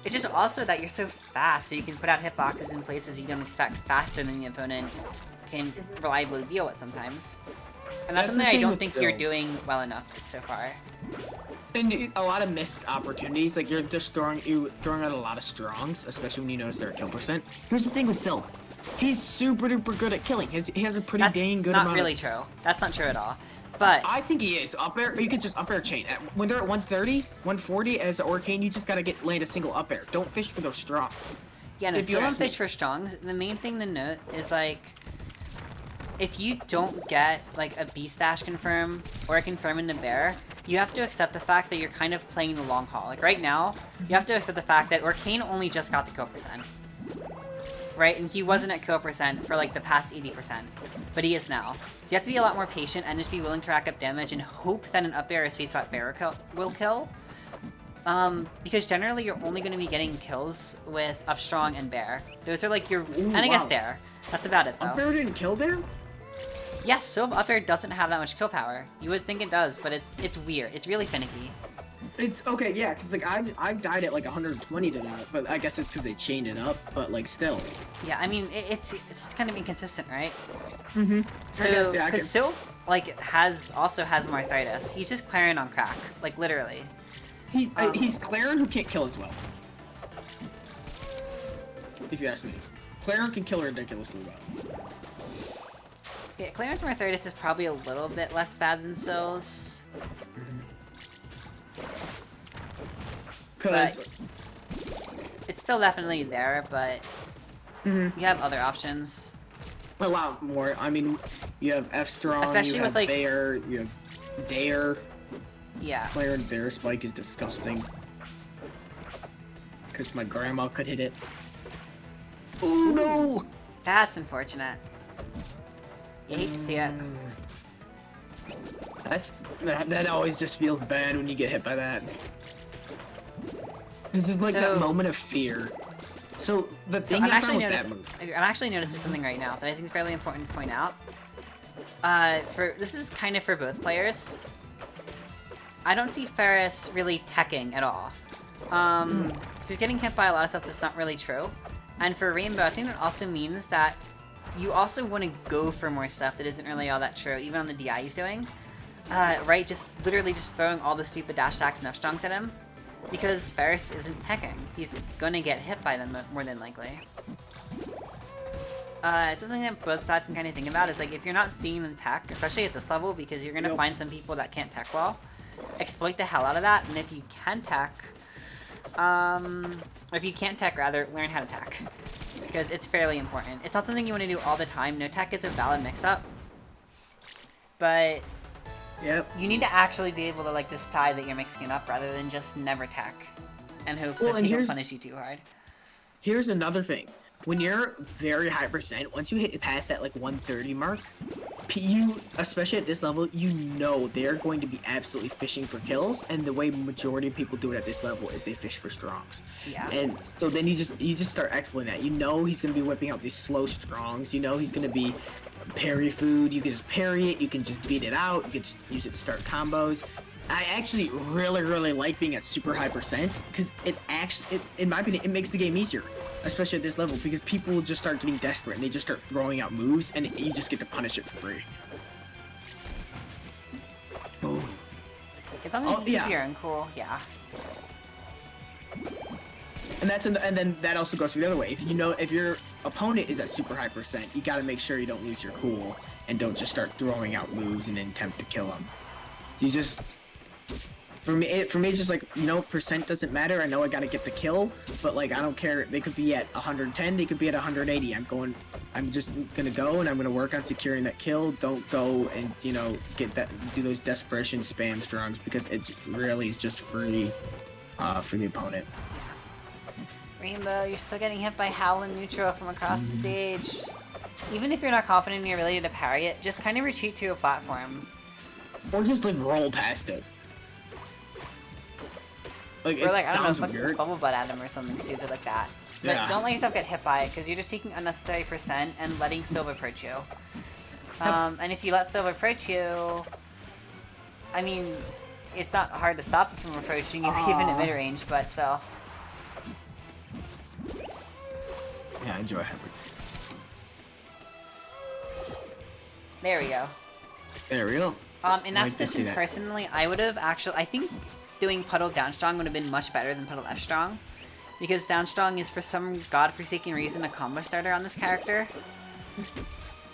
It's just also that you're so fast, so you can put out hitboxes in places you don't expect faster than the opponent can reliably deal with sometimes. And that's something I don't think you're doing well enough so far. And a lot of missed opportunities, like you're just throwing out a lot of strongs, especially when you notice their kill percent. Here's the thing with Sylve. He's super duper good at killing. He has a pretty dang good amount. That's not really true. That's not true at all. But I think he is. Up air, you could just up air chain. When they're at 130, 140 as an Orcane, you just gotta land a single up air. Don't fish for those strongs. Yeah, no, still don't fish for strongs. The main thing to note is, like, if you don't get, like, a Beast Dash confirm or a confirm in the bear, you have to accept the fact that you're kind of playing the long haul. Like, right now, you have to accept the fact that Orcane only just got the kill percent. Right? And he wasn't at kill percent for, like, the past 80%. But he is now. So you have to be a lot more patient and just be willing to rack up damage and hope that an up air or space spot bear will kill. Because generally you're only going to be getting kills with Upstrong and Bear. Those are like your... and I guess there. That's about it, though. Up air didn't kill there? Yes, Sylve up air doesn't have that much kill power. You would think it does, but it's weird. It's really finicky. It's okay, yeah, because like I died at like 120 to that, but I guess it's because they chained it up. But like still. Yeah, I mean it's just kind of inconsistent, right? Mm-hmm. So because Sylve like also has more arthritis. He's just Claren on crack, like literally. He's Claren who can't kill as well. If you ask me, Claren can kill ridiculously well. Yeah, Claren's arthritis is probably a little bit less bad than Sylve's. But Because it's still definitely there, but you have other options. a lot more. I mean, you have F strong, Especially you with, have like- Bear, you have Dare. Yeah. Player and Bear Spike is disgusting. Because my grandma could hit it. Oh no! That's unfortunate. You hate to see it. That always just feels bad when you get hit by that. This is like that So- moment of fear. So the So thing I'm I actually found with that noticing. move. I'm actually noticing something right now that I think is fairly important to point out. This is kind of for both players. I don't see Ferhys really teching at all. So he's getting hit by a lot of stuff that's not really true. And for Rainbow, I think that also means that you also want to go for more stuff that isn't really all that true, even on the DI he's doing. Right? Just literally just throwing all the stupid dash attacks and F-strongs at him. Because Ferhys isn't teching. He's gonna get hit by them more than likely. It's something that both sides can kind of think about. Is like, if you're not seeing them tech, especially at this level, because you're gonna find some people that can't tech well, exploit the hell out of that, and if you can tech, if you can't tech rather, learn how to tech. Because it's fairly important. It's not something you want to do all the time. No tech is a valid mix-up. But Yep. you need to actually be able to, like, decide that you're mixing it up rather than just never tech. And hope Well, that and they don't here's- punish you too hard. Here's another thing. When you're very high percent, once you hit past that like 130 mark, you, especially at this level, you know they're going to be absolutely fishing for kills, and the way majority of people do it at this level is they fish for strongs. Yeah. And so then you just start exploiting that. You know he's gonna be whipping out these slow strongs. You know he's gonna be parry food. You can just parry it. You can just beat it out. You can just use it to start combos. I actually really like being at super high percent because in my opinion, it makes the game easier, especially at this level, because people will just start getting desperate and they just start throwing out moves and you just get to punish it for free. Oh. It's something Oh, yeah. easier and cool, yeah. And then that also goes the other way. If your opponent is at super high percent, you got to make sure you don't lose your cool and don't just start throwing out moves in an attempt to kill them. You just, for me, it's just like, percent doesn't matter. I know I got to get the kill, but like I don't care. They could be at 110, they could be at 180. I'm just gonna go and I'm gonna work on securing that kill. Don't go and do those desperation spam strongs because it really is just free for the opponent. Rainbow, you're still getting hit by Howl and Neutral from across the stage. Even if you're not confident in your ability to parry it, just kind of retreat to a platform. Or just like roll past it. Like Or it like, I don't know, sounds fuck weird. bubble butt at him or something stupid like that. But Yeah. don't let yourself get hit by it, because you're just taking unnecessary percent and letting Silver approach you. And if you let Silver approach you, I mean, it's not hard to stop it from approaching you even at mid-range, but still. Yeah, enjoy having. There we go. There we go. In that Like to see position, that. personally, I would have actually... I think doing Puddle down strong would have been much better than Puddle F strong. Because down strong is, for some godforsaken reason, a combo starter on this character.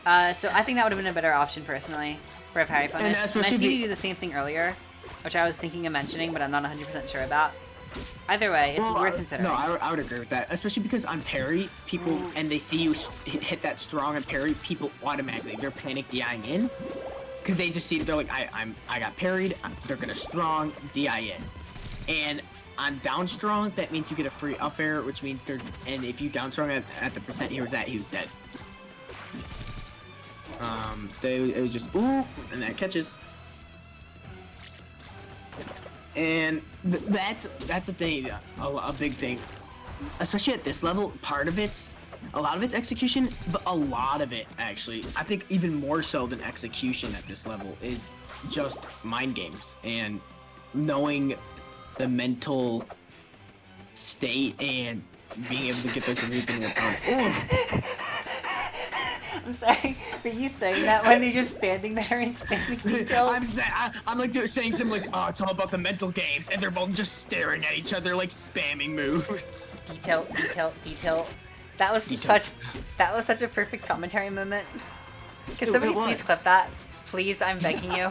So I think that would have been a better option, personally, for a parry punish. And I've especially seen the- you do the same thing earlier, which I was thinking of mentioning, but I'm not 100% sure about. Either way, it's worth considering. No, I would agree with that, especially because on parry, people and they see you hit that strong and parry, people automatically they're panic DIing in, because they just see they're like I got parried, they're gonna strong DI in, and on down strong that means you get a free up air, which means and if you down strong at the percent he was at, he was dead. It was just ooh, and that catches. And that's a thing, a big thing, especially at this level. A lot of it's execution, but a lot of it actually, I think even more so than execution at this level, is just mind games and knowing the mental state and being able to get those moves in your opponent. Ooh. I'm sorry, but you saying that when they're just standing there and spamming detail? I'm like saying something like, oh, it's all about the mental games, and they're both just staring at each other like spamming moves. Detail. That was such a perfect commentary moment. Can It somebody was. please clip that? Please, I'm begging you.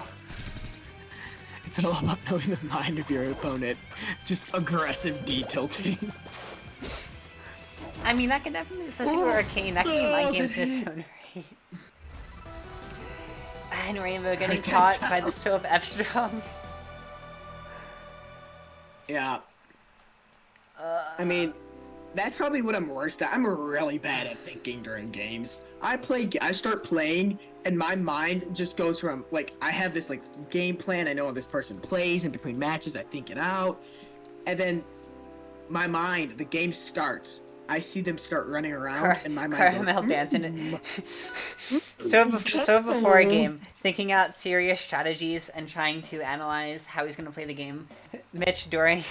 It's all about knowing the mind of your opponent. Just aggressive D-tilting. I mean, that can definitely, especially for Arcane, that can be mind games in its own right. And Rainbow getting caught by the soap F-Strong. Yeah. I mean, that's probably what I'm worst at. I'm really bad at thinking during games. I start playing, and my mind just goes from, like, I have this, like, game plan, I know how this person plays, and between matches I think it out, and then my mind, the game starts, I see them start running around, and my mind Caramel goes, dancing. So before a game, thinking out serious strategies and trying to analyze how he's going to play the game. Mitch, during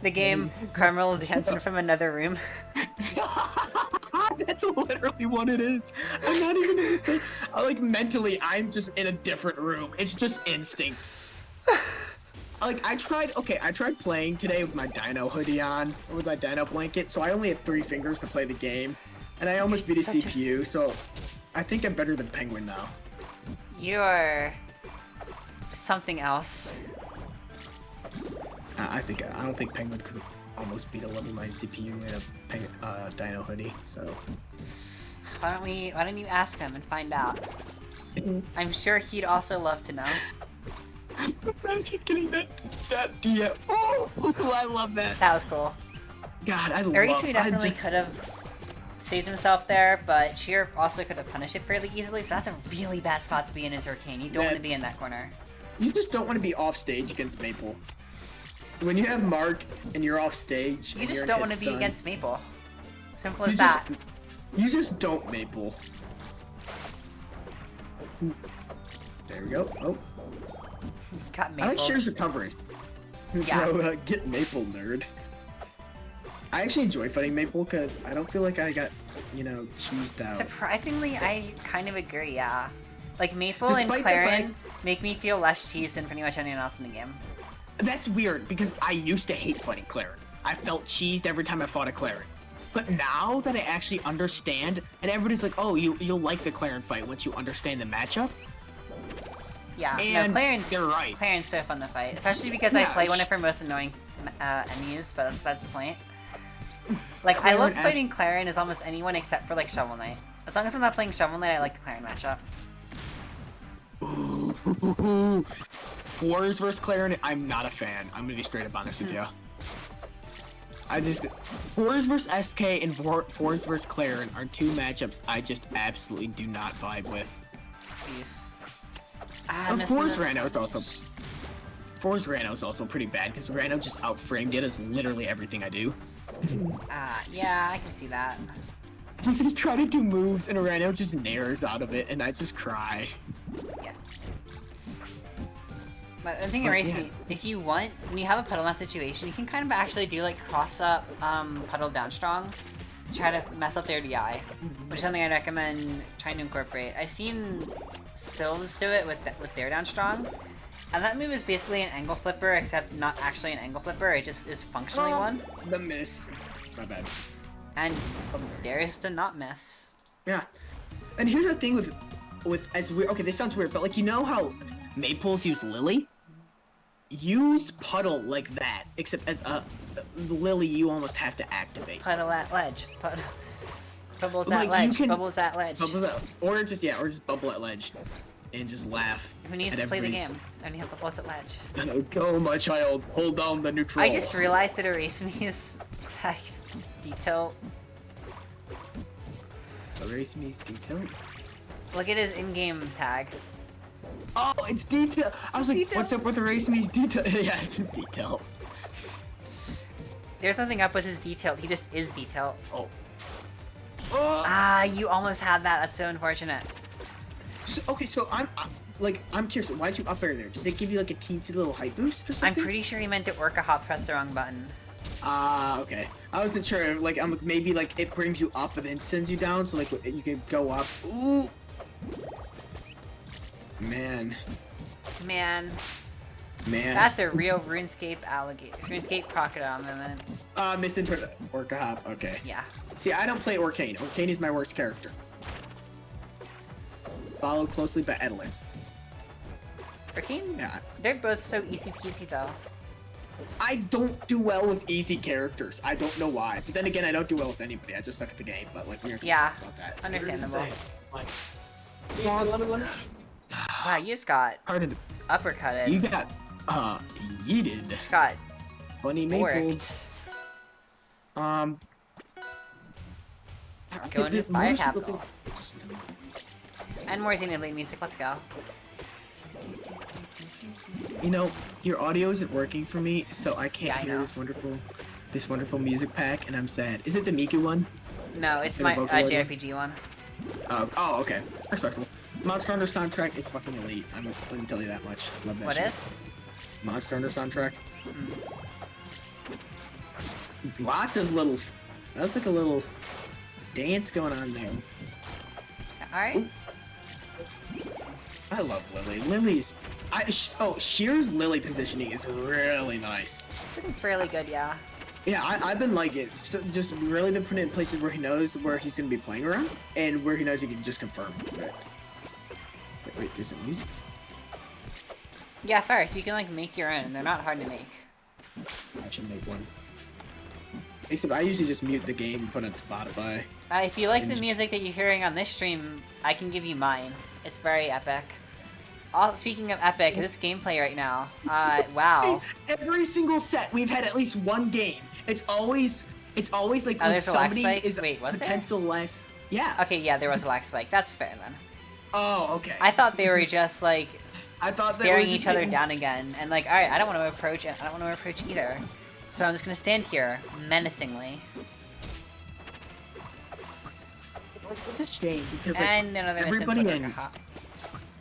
the game, Caramel dancing from another room. That's literally what it is. I'm not even gonna say, like, mentally, I'm just in a different room. It's just instinct. Like, I tried playing today with my Dino hoodie on, with my Dino blanket, so I only had 3 fingers to play the game, and I almost beat a CPU, so I think I'm better than Penguin now. You're something else. I don't think Penguin could almost beat a level 9 CPU in a Dino hoodie, so... Why don't you ask him and find out? I'm sure he'd also love to know. Imagine getting that DM. Oh, I love that. That was cool. God, I love Erasmi definitely could have saved himself there, but Shear also could have punished it fairly easily, so that's a really bad spot to be in as Arcane. You don't want to be in that corner. You just don't want to be off stage against Maple. When you have Mark and you're off stage, you just don't want to be against Maple. Simple as that. You just don't Maple. There we go. Oh. Got Maple. I like Shear's recoveries. Yeah. So, get Maple, nerd. I actually enjoy fighting Maple because I don't feel like I got, cheesed out. Surprisingly, I kind of agree, yeah. Like, Maple and Despite Claren make me feel less cheesed than pretty much anyone else in the game. That's weird, because I used to hate fighting Claren. I felt cheesed every time I fought a Claren. But now that I actually understand, and everybody's like, oh, you'll like the Claren fight once you understand the matchup. Yeah, and no, they're right. Claren's so fun to fight, especially because I play one of her most annoying enemies, but that's the point. Like, Claren, I love fighting Claren as almost anyone except for, like, Shovel Knight. As long as I'm not playing Shovel Knight, I like the Claren matchup. Ooh. Force versus Claren, I'm not a fan. I'm gonna be straight up honest with you. Force versus SK and Force versus Claren are 2 matchups I just absolutely do not vibe with. Force Rano is also pretty bad because Rano just outframed it as literally everything I do. Yeah, I can see that. I just try to do moves and Rano just nairs out of it and I just cry. Yeah. But the thing Erasmi, if you want, when you have a puddle knot situation, you can kind of actually do like cross up puddle down strong, try to mess up their DI, which is something I'd recommend trying to incorporate. I've seen Sylves do it with their down strong, and that move is basically an angle flipper, except not actually an angle flipper. It just is functionally one. The miss. My bad. And there is the not miss. Yeah. And here's the thing with as weird. Okay, this sounds weird, but like how Maples use Lily? Use Puddle like that, except as Lily, you almost have to activate. Puddle at ledge. Bubbles at ledge. Bubbles at ledge. Or just bubble at ledge, and just laugh. Who needs to play the game? And you have bubbles at ledge. Go, my child. Hold down the neutral. I just realized that Erasmi's detail. Erasmi's detail. Look at his in-game tag. Oh, it's detail. I was like, what's up with Erasmi's detail? Yeah, it's detail. There's nothing up with his detail. He just is detail. Oh. You almost had that. That's so unfortunate. So I'm curious. Why'd you up air there? Does it give you like a teensy little height boost or something? I'm pretty sure he meant to orca hop, press the wrong button. Okay. I wasn't sure. Like, maybe like it brings you up and then sends you down, so like you can go up. Ooh. Man. That's a real RuneScape alligator. RuneScape crocodile moment. Misinterpret Orca Hop. Okay. Yeah. See, I don't play Orcane. Orcane is my worst character. Followed closely by Edalus. Arcane? Yeah. They're both so easy peasy though. I don't do well with easy characters. I don't know why. But then again, I don't do well with anybody. I just suck at the game. But like, we're gonna Yeah. talk about that. Understandable. Like, yeah, let me. Wow, you just got Pardon. uppercutted. You got yeeted. just got Funny maple. worked. Going to Fire Capital. And more Xenoblade music, let's go. You know, your audio isn't working for me, so I can't Yeah, I hear know. this wonderful music pack, and I'm sad. Is it the Miku one? No, it's For my the vocal audio? JRPG one. Oh, okay. Respectable. Monster Hunter soundtrack is fucking elite. Let me tell you that much. Love that What shit. is? Monster Hunter soundtrack. Mm. Lots of little... That was like a little dance going on there. Alright. I love Lily. Lily's... Shear's Lily positioning is really nice. It's looking fairly good, yeah. Yeah, I've been like it. So just really been putting it in places where he knows where he's going to be playing around, and where he knows he can just confirm. Wait, there's some music? Yeah, first, you can like make your own, and they're not hard to make. I should make one. Except I usually just mute the game and put it on Spotify. If you like the music that you're hearing on this stream, I can give you mine. It's very epic. Speaking of epic, this gameplay right now. Wow. Every single set, we've had at least one game. It's always like when there's a lag somebody spike? is Wait, was there? potential less. Yeah. Okay, yeah, there was a lag spike. That's fair then. Oh, okay. I thought they were just like I thought that staring was each just other getting- down again, and like, alright, I don't want to approach, and I don't want to approach either. So I'm just gonna stand here, menacingly. It's a shame because like, And another everybody missing in-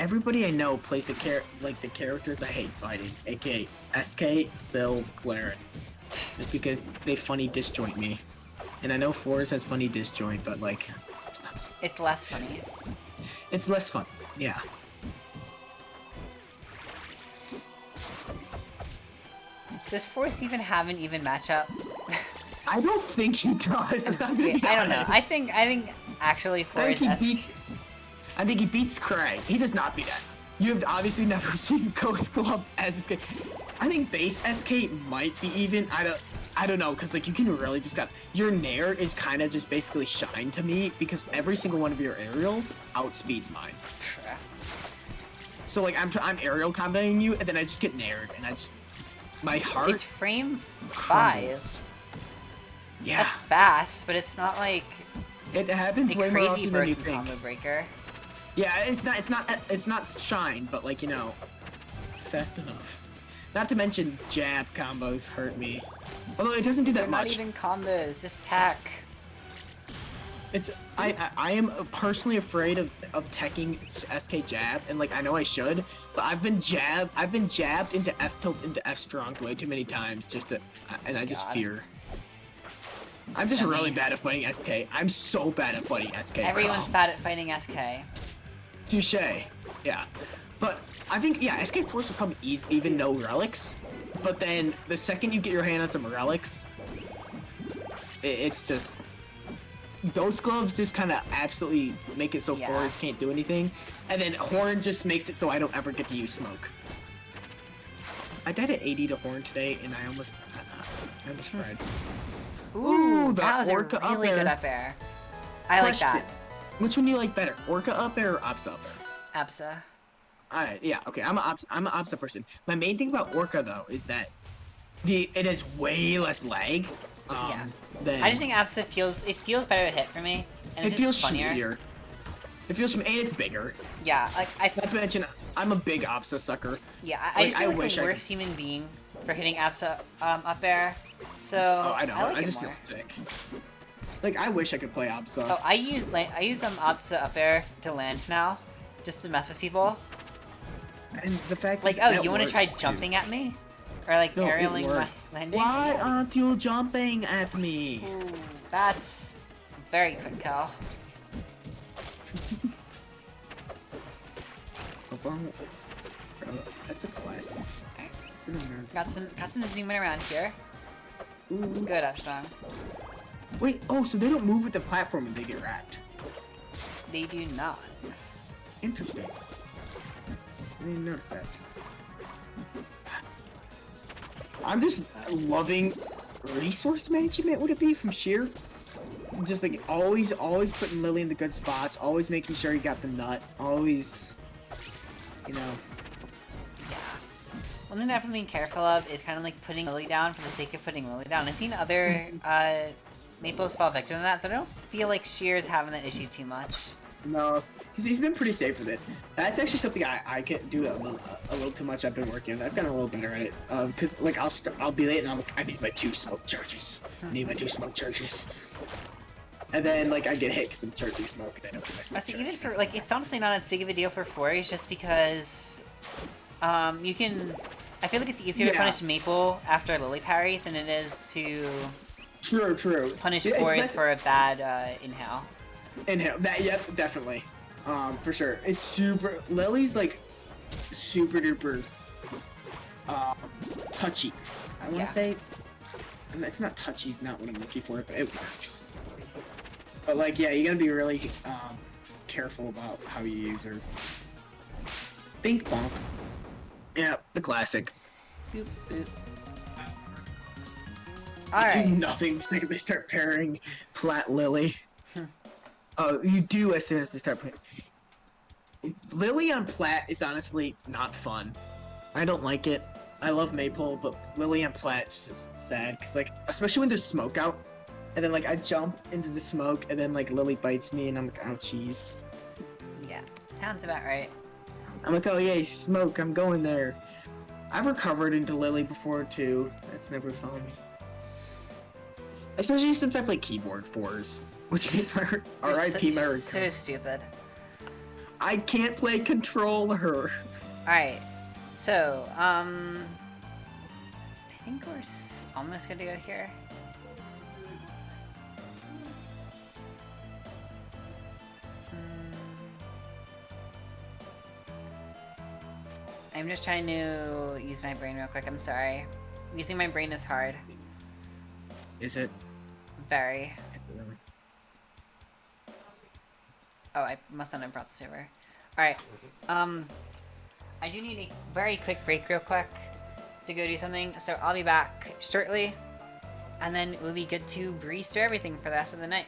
everybody I know plays the characters I hate fighting, aka SK, Sylv, Claren. Just because they funny disjoint me. And I know Forest has funny disjoint, but like, it's not. It's less funny. It's less fun. Yeah. Does Force even have an even matchup? I don't think he does. I'm gonna be I don't know. honest. I think actually I Force think he beats Krang. He does not beat that. You have obviously never seen Ghost Club SK. I think base SK might be even. I don't know, cause like you can really just got your Nair is kind of just basically shine to me because every single one of your aerials outspeeds mine. So like I'm aerial comboing you and then I just get Naired and I just my heart. It's frame 5. crumbles. Yeah, That's fast, but it's not like it happens a way more crazy often than you broken think. combo breaker. Yeah, it's not shine, but like, you know, it's fast enough. Not to mention jab combos hurt me. Although it doesn't do that They're much. not even combos, just tech. It's I am personally afraid of teching SK jab, and like I know I should, but I've been jabbed into F tilt into F strong way too many times just to, and I just God. fear. I'm just I really mean- bad at fighting SK. I'm so bad at fighting SK. Everyone's bad at fighting SK. Touche. Yeah. But I think, yeah, SK Force will come even no relics. But then the second you get your hand on some relics, it's just... Ghost Gloves just kind of absolutely make it so Yeah. Forest can't do anything. And then Horn just makes it so I don't ever get to use Smoke. I died at 80 to Horn today, and I almost tried. Ooh, the that was a Orca up really air. good up air. I like that. Which one do you like better, Orca up air or Opsa up air? Absa. Alright, yeah, okay, I'm an Opsa person. My main thing about Orca, though, is that it has way less lag. Yeah. Than, I just think Absa feels better to hit for me, and it it's feels just funnier. shittier. It feels and it's bigger. Yeah, like Not to mention, I'm a big Opsa sucker. yeah, Like, I just feel I like wish the I worst human being for hitting Absa up air. So Oh, I know. like I it just more. feel sick. Like, I wish I could play Opsa. Oh, I use Absa up air to land now, just to mess with people. And the fact Like, is, oh, that you want to works, try too. jumping at me, or like No, it aerialing my works. landing? Why Yeah. aren't you jumping at me? Ooh, that's very quick call. That's a classic. Alright. It's an American. Got some zooming around here. Ooh. Good up strong. Wait, oh, so they don't move with the platform and they get wrapped. They do not. Interesting. I didn't notice that. I'm just loving resource management. Would it be from Sheer? Just like always putting Lily in the good spots. Always making sure you got the nut. Always, you know. One thing I've been being careful of is kind of like putting Lily down for the sake of putting Lily down. I've seen other Maples fall victim to that, so I don't feel like Shear's having that issue too much. No, he's been pretty safe with it. That's actually something I can do a little too much. I've been working on. I've gotten a little better at it. Cause like I'll be late and I'm like, I need my 2 smoke charges. I need my 2 smoke charges. And then like I get hit because I'm charging smoke and I don't get my smoke charge. Even for like, it's honestly not as big of a deal for Ferhys, just because you can. I feel like it's easier to punish Maple after Lily parry than it is to True. punish Ferhys for a bad inhale. Inhale. That, yep, definitely. For sure. It's super. Lily's like super duper touchy. I want to say. It's not touchy. Is not what I'm looking for, but it works. But like, yeah, you gotta be really careful about how you use her. Bink bonk. Yeah, the classic. Boop, boop. Do Alright. nothing the second they start pairing Plat Lily. You do as soon as they start pairing. Lily on Plat is honestly not fun. I don't like it. I love Maple, but Lily on Plat just is sad because like, especially when there's smoke out, and then like I jump into the smoke, and then like Lily bites me, and I'm like, ouchies. Yeah, sounds about right. I'm like, oh yay, smoke, I'm going there. I've recovered into Lily before too. That's never fun. Especially since I play keyboard 4s, which means my RIP my So stupid. I can't play controller. Alright, so, I think we're almost good to go here. I'm just trying to use my brain real quick, I'm sorry. Using my brain is hard. Is it? Very. Oh, I must not have brought this over. Alright, I do need a very quick break real quick to go do something, so I'll be back shortly, and then we'll be good to breeze through everything for the rest of the night.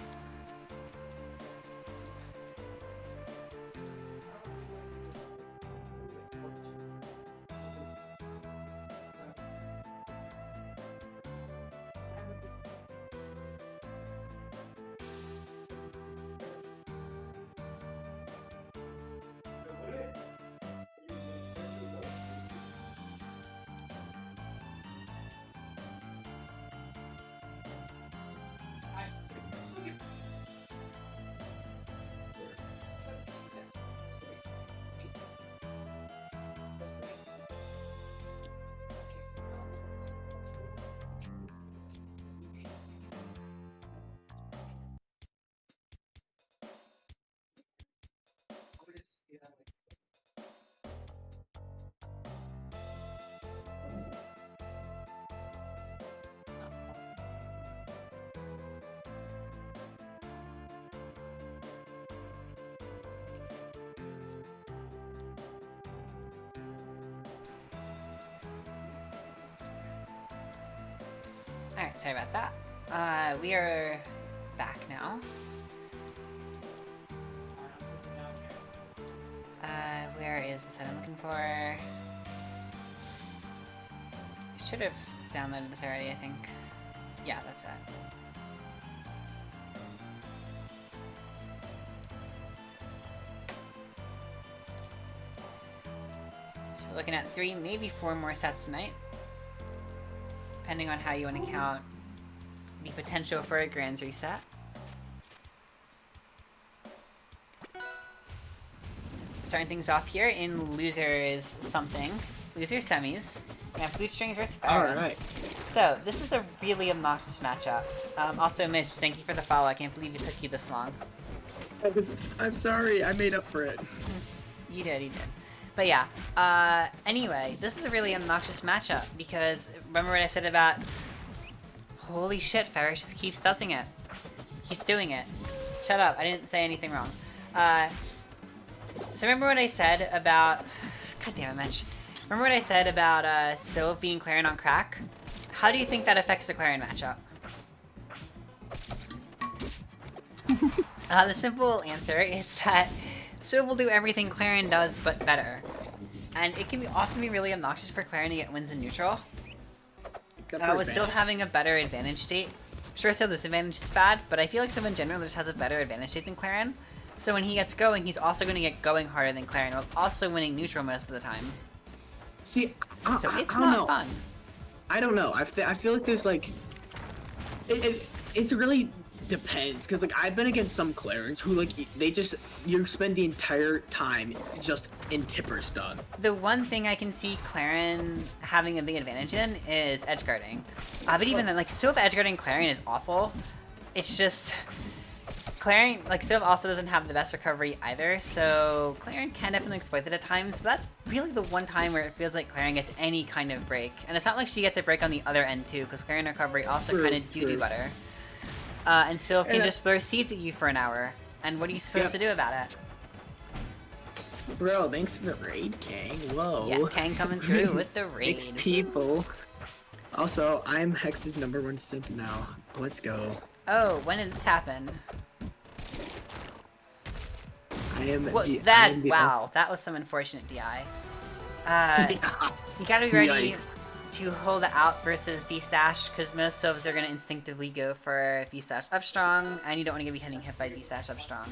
Alright, sorry about that. We are back now. Where is the set I'm looking for? I should have downloaded this already, I think. Yeah, that's it. So we're looking at 3, maybe 4 more sets tonight, depending on how you want to count the potential for a Grands reset. Starting things off here in Losers something. Losers semis. We have Bootstrings versus Ferhys. Alright. So, this is a really obnoxious matchup. Also, Mitch, thank you for the follow. I can't believe it took you this long. I'm sorry, I made up for it. You did. But yeah, anyway, this is a really obnoxious matchup because remember what I said about holy shit, Ferhys just keeps doing it. Keeps doing it. Shut up, I didn't say anything wrong. So remember what I said about... God damn it, Mitch. Remember what I said about Sylve being Clarion on crack? How do you think that affects the Clarion matchup? The simple answer is that Sylve will do everything Clarion does, but better. And it can often be really obnoxious for Clarion to get wins in neutral. With Sylve having a better advantage state. Sure, Sylve disadvantage is bad, but I feel like Sylve in general just has a better advantage state than Clarion. So when he gets going, he's also going to get going harder than Clarion, while also winning neutral most of the time. See, So it's I don't not know. fun. I don't know. I feel like there's like... It's really depends, because like I've been against some Clarions who like you spend the entire time just in tipper stun. The one thing I can see Clarion having a big advantage in is edge guarding. But even then, like Sylve edge guarding Clarion is awful. It's just Clarion, like Sylve also doesn't have the best recovery either, so Clarion can definitely exploit it at times, but that's really the one time where it feels like Clarion gets any kind of break. And it's not like she gets a break on the other end too, because Clarion recovery also kind of do better. And Sylve can just throw seeds at you for an hour, and what are you supposed to do about it? Bro, thanks for the raid, Kang. Whoa. Yeah, Kang coming through with the raid. 6 people. Also, I'm Hex's #1 simp now. Let's go. Oh, when did this happen? I am Wow, that was some unfortunate DI. You gotta be ready to hold it out versus V-Stash, because most Sylves are gonna instinctively go for V-Stash up strong, and you don't want to be getting hit by V-Stash up strong.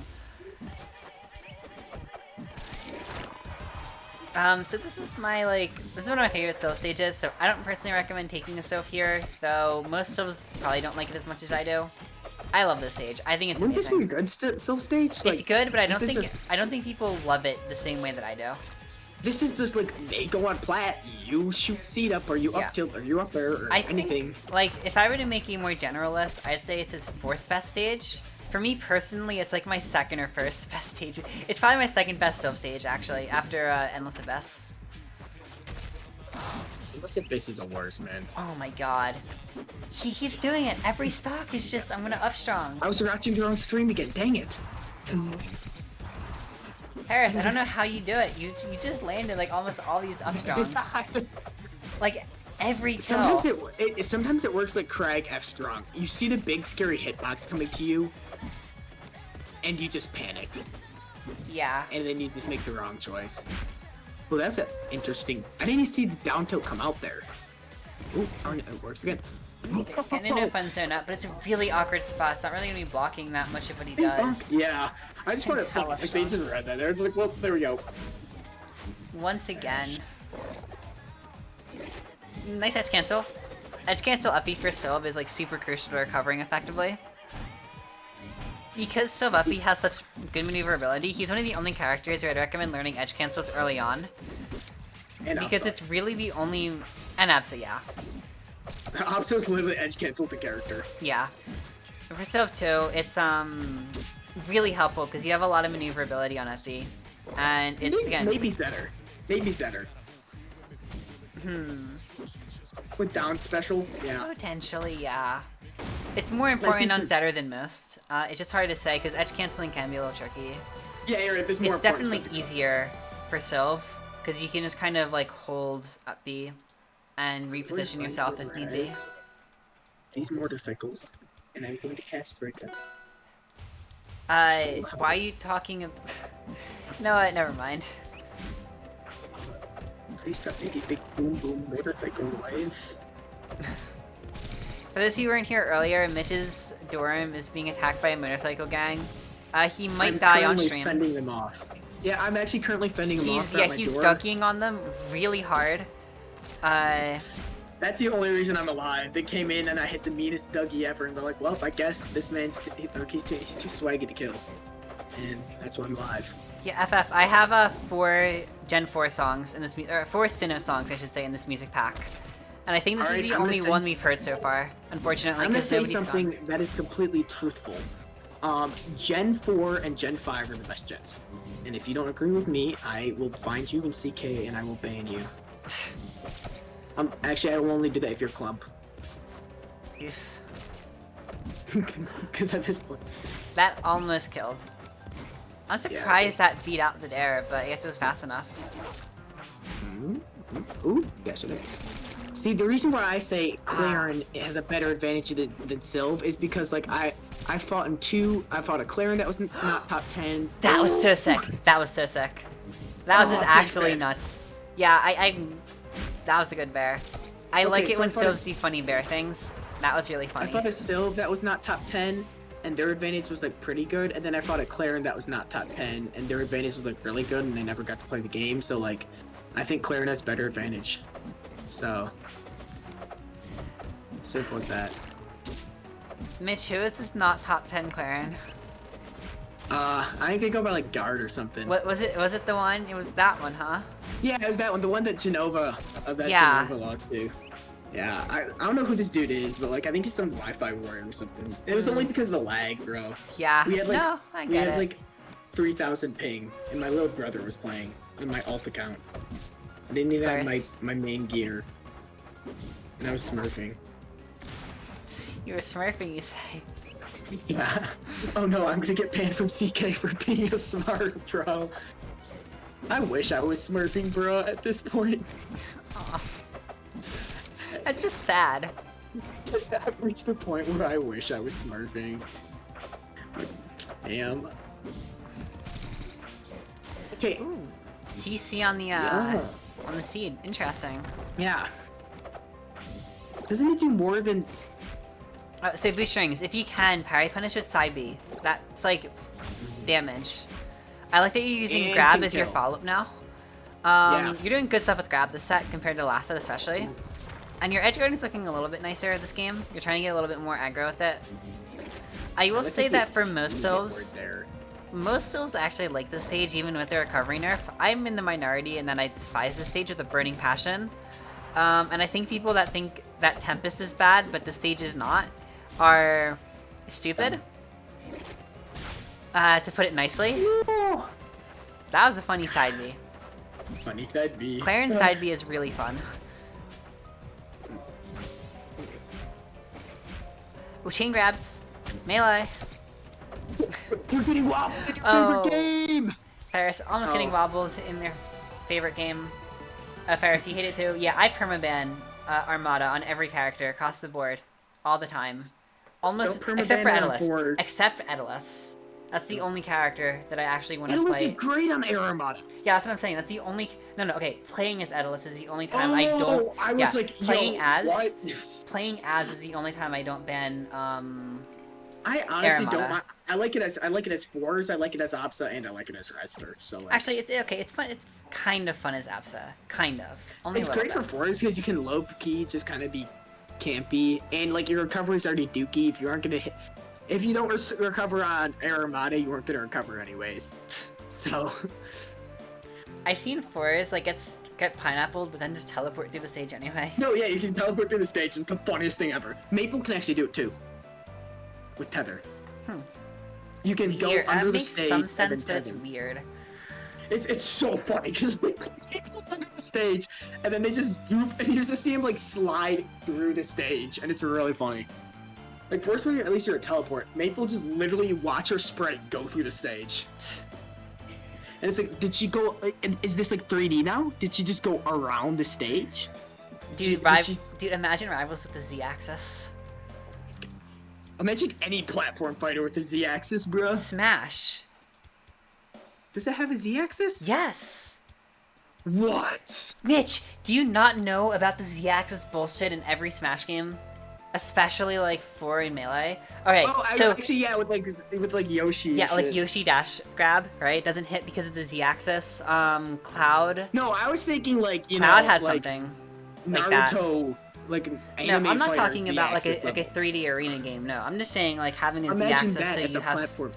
So this is one of my favorite Sylve stages, so I don't personally recommend taking a Sylve here, though most Sylves probably don't like it as much as I do. I love this stage. I think it's amazing. Wouldn't this be a good Sylve stage? It's good, but I don't think people love it the same way that I do. This is just like, they go on plat, you shoot seed up, or you up tilt, or you up there, or anything. Think, like, if I were to make a more general list, I'd say it's his 4th best stage. For me personally, it's like my 2nd or 1st best stage. It's probably my 2nd best Sylve stage, actually, after Endless Abyss. Endless Abyss is the worst, man. Oh my god. He keeps doing it. Every stock is just, I'm gonna up strong. I was watching your own stream again, dang it. Harris, I don't know how you do it. You just landed like almost all these up strongs. Like every kill. Sometimes it works like Crag F strong. You see the big scary hitbox coming to you, and you just panic. Yeah. And then you just make the wrong choice. Well, that's interesting. I didn't even see the down tilt come out there. Ooh, it works again. Getting into a fun zone up, but it's a really awkward spot. It's not really gonna be blocking that much of what he does. Yeah. I just want to like they just read that. It's like, well, there we go. Once again. Nice edge cancel. Edge cancel up B for Sylve is like super crucial to recovering effectively. Because Sylve up B has such good maneuverability, he's one of the only characters where I'd recommend learning edge cancels early on. And because it's really the only... And Absa, yeah. Absa is literally edge canceled the character. Yeah. For Sylve too, it's really helpful because you have a lot of maneuverability on FB. And it's, again... Maybe Zetter. Maybe Zetter. With down special, yeah. Potentially, yeah. It's more important on Zetter than most. It's just hard to say because edge canceling can be a little tricky. Yeah, you're right. There's more. It's definitely easier for Sylve because you can just kind of like hold up B and reposition yourself if need be. These motorcycles, and I'm going to castrate them. Why are you talking? No, never mind. Please stop making big boom boom motorcycle noise. For those who weren't here earlier, Mitch's dorm is being attacked by a motorcycle gang. He might die on stream. I'm fending them off. Yeah, I'm actually currently fending them off. Yeah, he's dunking on them really hard. That's the only reason I'm alive. They came in and I hit the meanest Dougie ever, and they're like, well, I guess this man's he's too swaggy to kill. And that's why I'm alive. Yeah, FF, I have 4 Gen 4 songs in this, or 4 Sinnoh songs, I should say, in this music pack. And I think this is the only one we've heard so far, unfortunately, because nobody's gone. I'm gonna say something that is completely truthful. Gen 4 and Gen 5 are the best gens. And if you don't agree with me, I will find you in CK and I will ban you. Actually, I will only do that if you're Clump. Because at this point... That almost killed. I'm surprised that beat out the dare, but I guess it was fast enough. Ooh, yesterday. See, the reason why I say Claren has a better advantage than Sylve is because, like, I fought in two. I fought a Claren that was not top 10. That was so sick. That was so sick. That was just actually fair. nuts. Yeah, that was a good bear. I like it so when I thought Sylves do funny bear things. That was really I funny. fought a Sylve that was not top 10, and their advantage was, like, pretty good. And then I fought a Claren that was not top 10, and their advantage was, like, really good, and they never got to play the game. So, like, I think Claren has better advantage. So, simple as that. Mitch, who is this not top 10 Claren? I think they go by, like, guard or something. What was it? Was it the one? It was that one, huh? Yeah, it was that one. The one that Jenova, Yeah. Jenova lost to. Yeah, I don't know who this dude is, but, like, I think he's some Wi-Fi warrior or something. It was only because of the lag, bro. Yeah. We had, like, no, I we get had, it. like, 3,000 ping, and my little brother was playing on my alt account. I didn't even have my main gear. And I was smurfing. You were smurfing, you say. Yeah. Oh no, I'm gonna get banned from CK for being a smart, bro. I wish I was smurfing, bro, at this point. Aw. That's just sad. I've reached the point where I wish I was smurfing. Like, damn. Okay. Ooh. CC on the Yeah. on the seed. Interesting. Yeah. Doesn't it do more than... So Boostrings, if you can, parry punish with side B. That's like damage. I like that you're using And grab can as your kill. follow-up now. Yeah. You're doing good stuff with grab this set compared to last set especially. And your edge guard is looking a little bit nicer this game. You're trying to get a little bit more aggro with it. I will like say to see that for it most forward souls, there. most souls actually like this stage even with their recovery nerf. I'm in the minority and then I despise this stage with a burning passion. And I think people that think that Tempest is bad but the stage is not are stupid. To put it nicely. That was a funny side B. Funny side B. Claren's side B is really fun. Ooh, chain grabs. Melee. We're getting wobbled in your Oh. favorite game! Ferhys almost getting wobbled in their favorite game. Ferhys, you hate it too? Yeah, I permaban Armada on every character across the board. All the time. Almost, Don't except for permaban on Edalus. board. Except for Edalus. That's the only character that I actually want to Edalus play. is great on Air Armada. Yeah, that's what I'm saying. That's the only... No, okay. Playing as Edalus is the only time I don't... I was like, yo, playing as... what? Playing as is the only time I don't ban, I honestly don't Armada. mind. I like it as fours, I like it as Opsa, and I like it as wrestler. So like, Actually, it's okay. It's fun. It's kind of fun as Apsa. Kind of. Only it's a little great for bit. fours because you can low key, just kind of be campy, and like your recovery is already dookie. If you aren't gonna hit, if you don't recover on Air Armada, you weren't gonna recover anyways. So I've seen fours like get pineappled, but then just teleport through the stage anyway. no, yeah, you can teleport through the stage. It's the funniest thing ever. Maple can actually do it too, with tether. You can go Weird. under That the makes stage. some and sense, then but it's tether. weird. It's so funny because Maple's under the stage and then they just zoop and you just see him like slide through the stage and it's really funny. Like first when you're at least you're a teleport, Maple just literally watch her sprite go through the stage. And it's like, did she go? Is this like 3D now? Did she just go around the stage? Dude, dude, imagine rivals with the Z-axis. Imagine any platform fighter with a Z-axis, bruh. Smash. Does it have a Z-axis? Yes. What? Mitch, do you not know about the Z-axis bullshit in every Smash game? Especially like 4 in Melee. Okay, Oh, so actually, yeah, with like Yoshi. yeah, and like shit. Yoshi dash grab, right? Doesn't hit because of the Z-axis. Cloud. No, I was thinking like Cloud know, had like something like that. Naruto, like an No, anime I'm not fighter talking about like Z-axis a level. 3D arena game. No, I'm just saying like having a Imagine Z-axis that so as you a have. platform.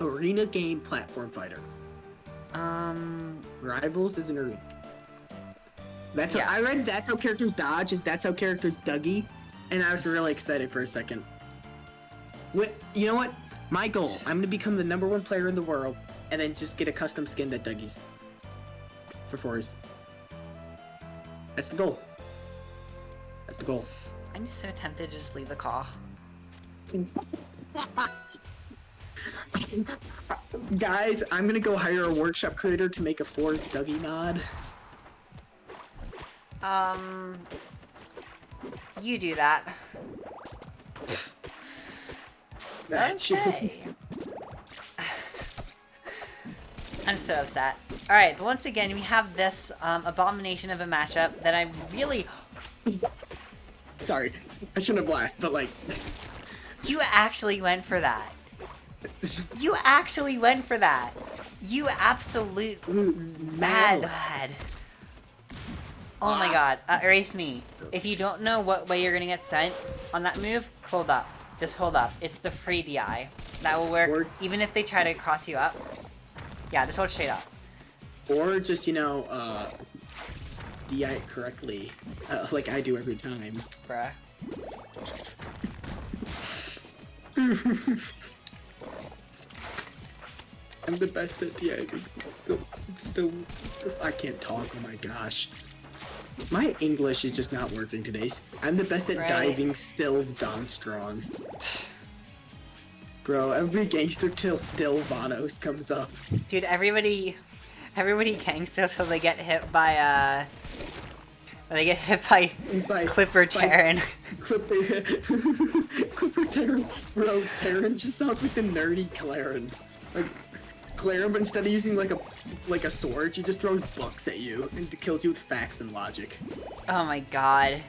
Arena game platform fighter. Rivals is an arena. That's Yeah. how I read. That's how characters dodge. That's how characters Dougie, and I was really excited for a second. You know what? My goal. I'm gonna become the #1 player in the world, and then just get a custom skin that Dougie's for fours. That's the goal. That's the goal. I'm so tempted to just leave the call. Guys, I'm gonna go hire a workshop creator to make a fours Dougie mod. You do that. Okay. I'm so upset. Alright, but once again, we have this abomination of a matchup that I really... Sorry, I shouldn't have laughed, but like... You actually went for that. You actually went for that. You absolute mad lad. Oh my god. Erase me. If you don't know what way you're gonna get sent on that move, hold up. Just hold up. It's the free DI. That will work even if they try to cross you up. Yeah, just hold straight up. Or just, you know, DI it correctly. Like I do every time. Bruh. I'm the best at DI. Still, I can't talk, oh my gosh. My English is just not working today. I'm the best at diving, still down strong. Bro, every gangster till still Vanos comes up. Dude, everybody gangster till they get hit by Clipper Terran. Clipper Terran. Bro, Terran just sounds like the nerdy Claren. Like Claren, but instead of using like a sword, she just throws bucks at you and kills you with facts and logic. Oh my god.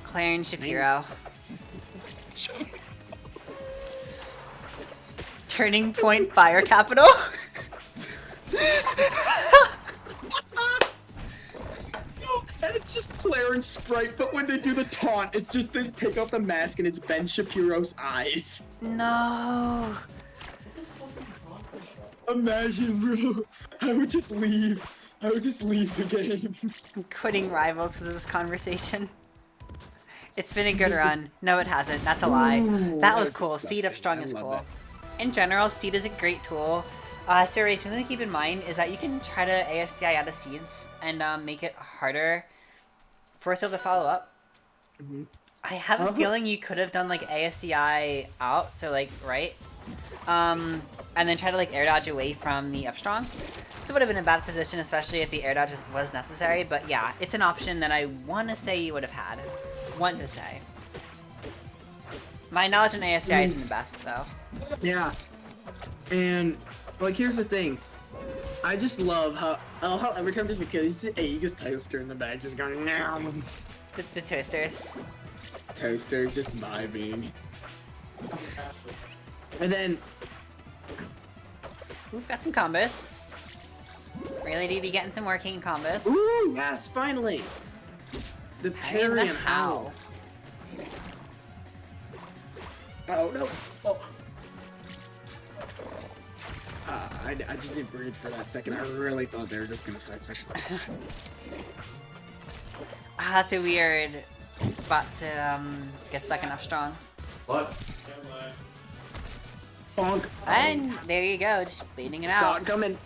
Claren Shapiro. Turning Point Fire Capital? And it's just Clarence Sprite, but when they do the taunt, it's just they take off the mask and it's Ben Shapiro's eyes. No. Imagine, bro. I would just leave. I would just leave the game. I'm quitting Rivals because of this conversation. It's been a good run. No, it hasn't. That's a lie. That was cool. Seed up strong is cool. In general, Seed is a great tool. Serious, something to keep in mind is that you can try to ASCI out of Seeds and make it harder for us to follow up. I have a feeling you could have done like ASCI out, so like right, and then try to like air dodge away from the up strong. This would have been a bad position, especially if the air dodge was necessary. But yeah, it's an option that I want to say you would have had. Want to say. My knowledge in ASCI isn't the best though. Yeah, and like here's the thing. I just love how every time there's a kill, he's just toaster in the back, just going now. The toasters. Toaster just vibing. And then we've got some combos. Really do be getting some working combos. Ooh, yes, finally. The parry and how. Oh no. Oh. I just didn't breathe for that second. I really thought they were just gonna side special. That's a weird spot to get second up strong. What? Bonk. And there you go, just baiting it Saw out. it coming.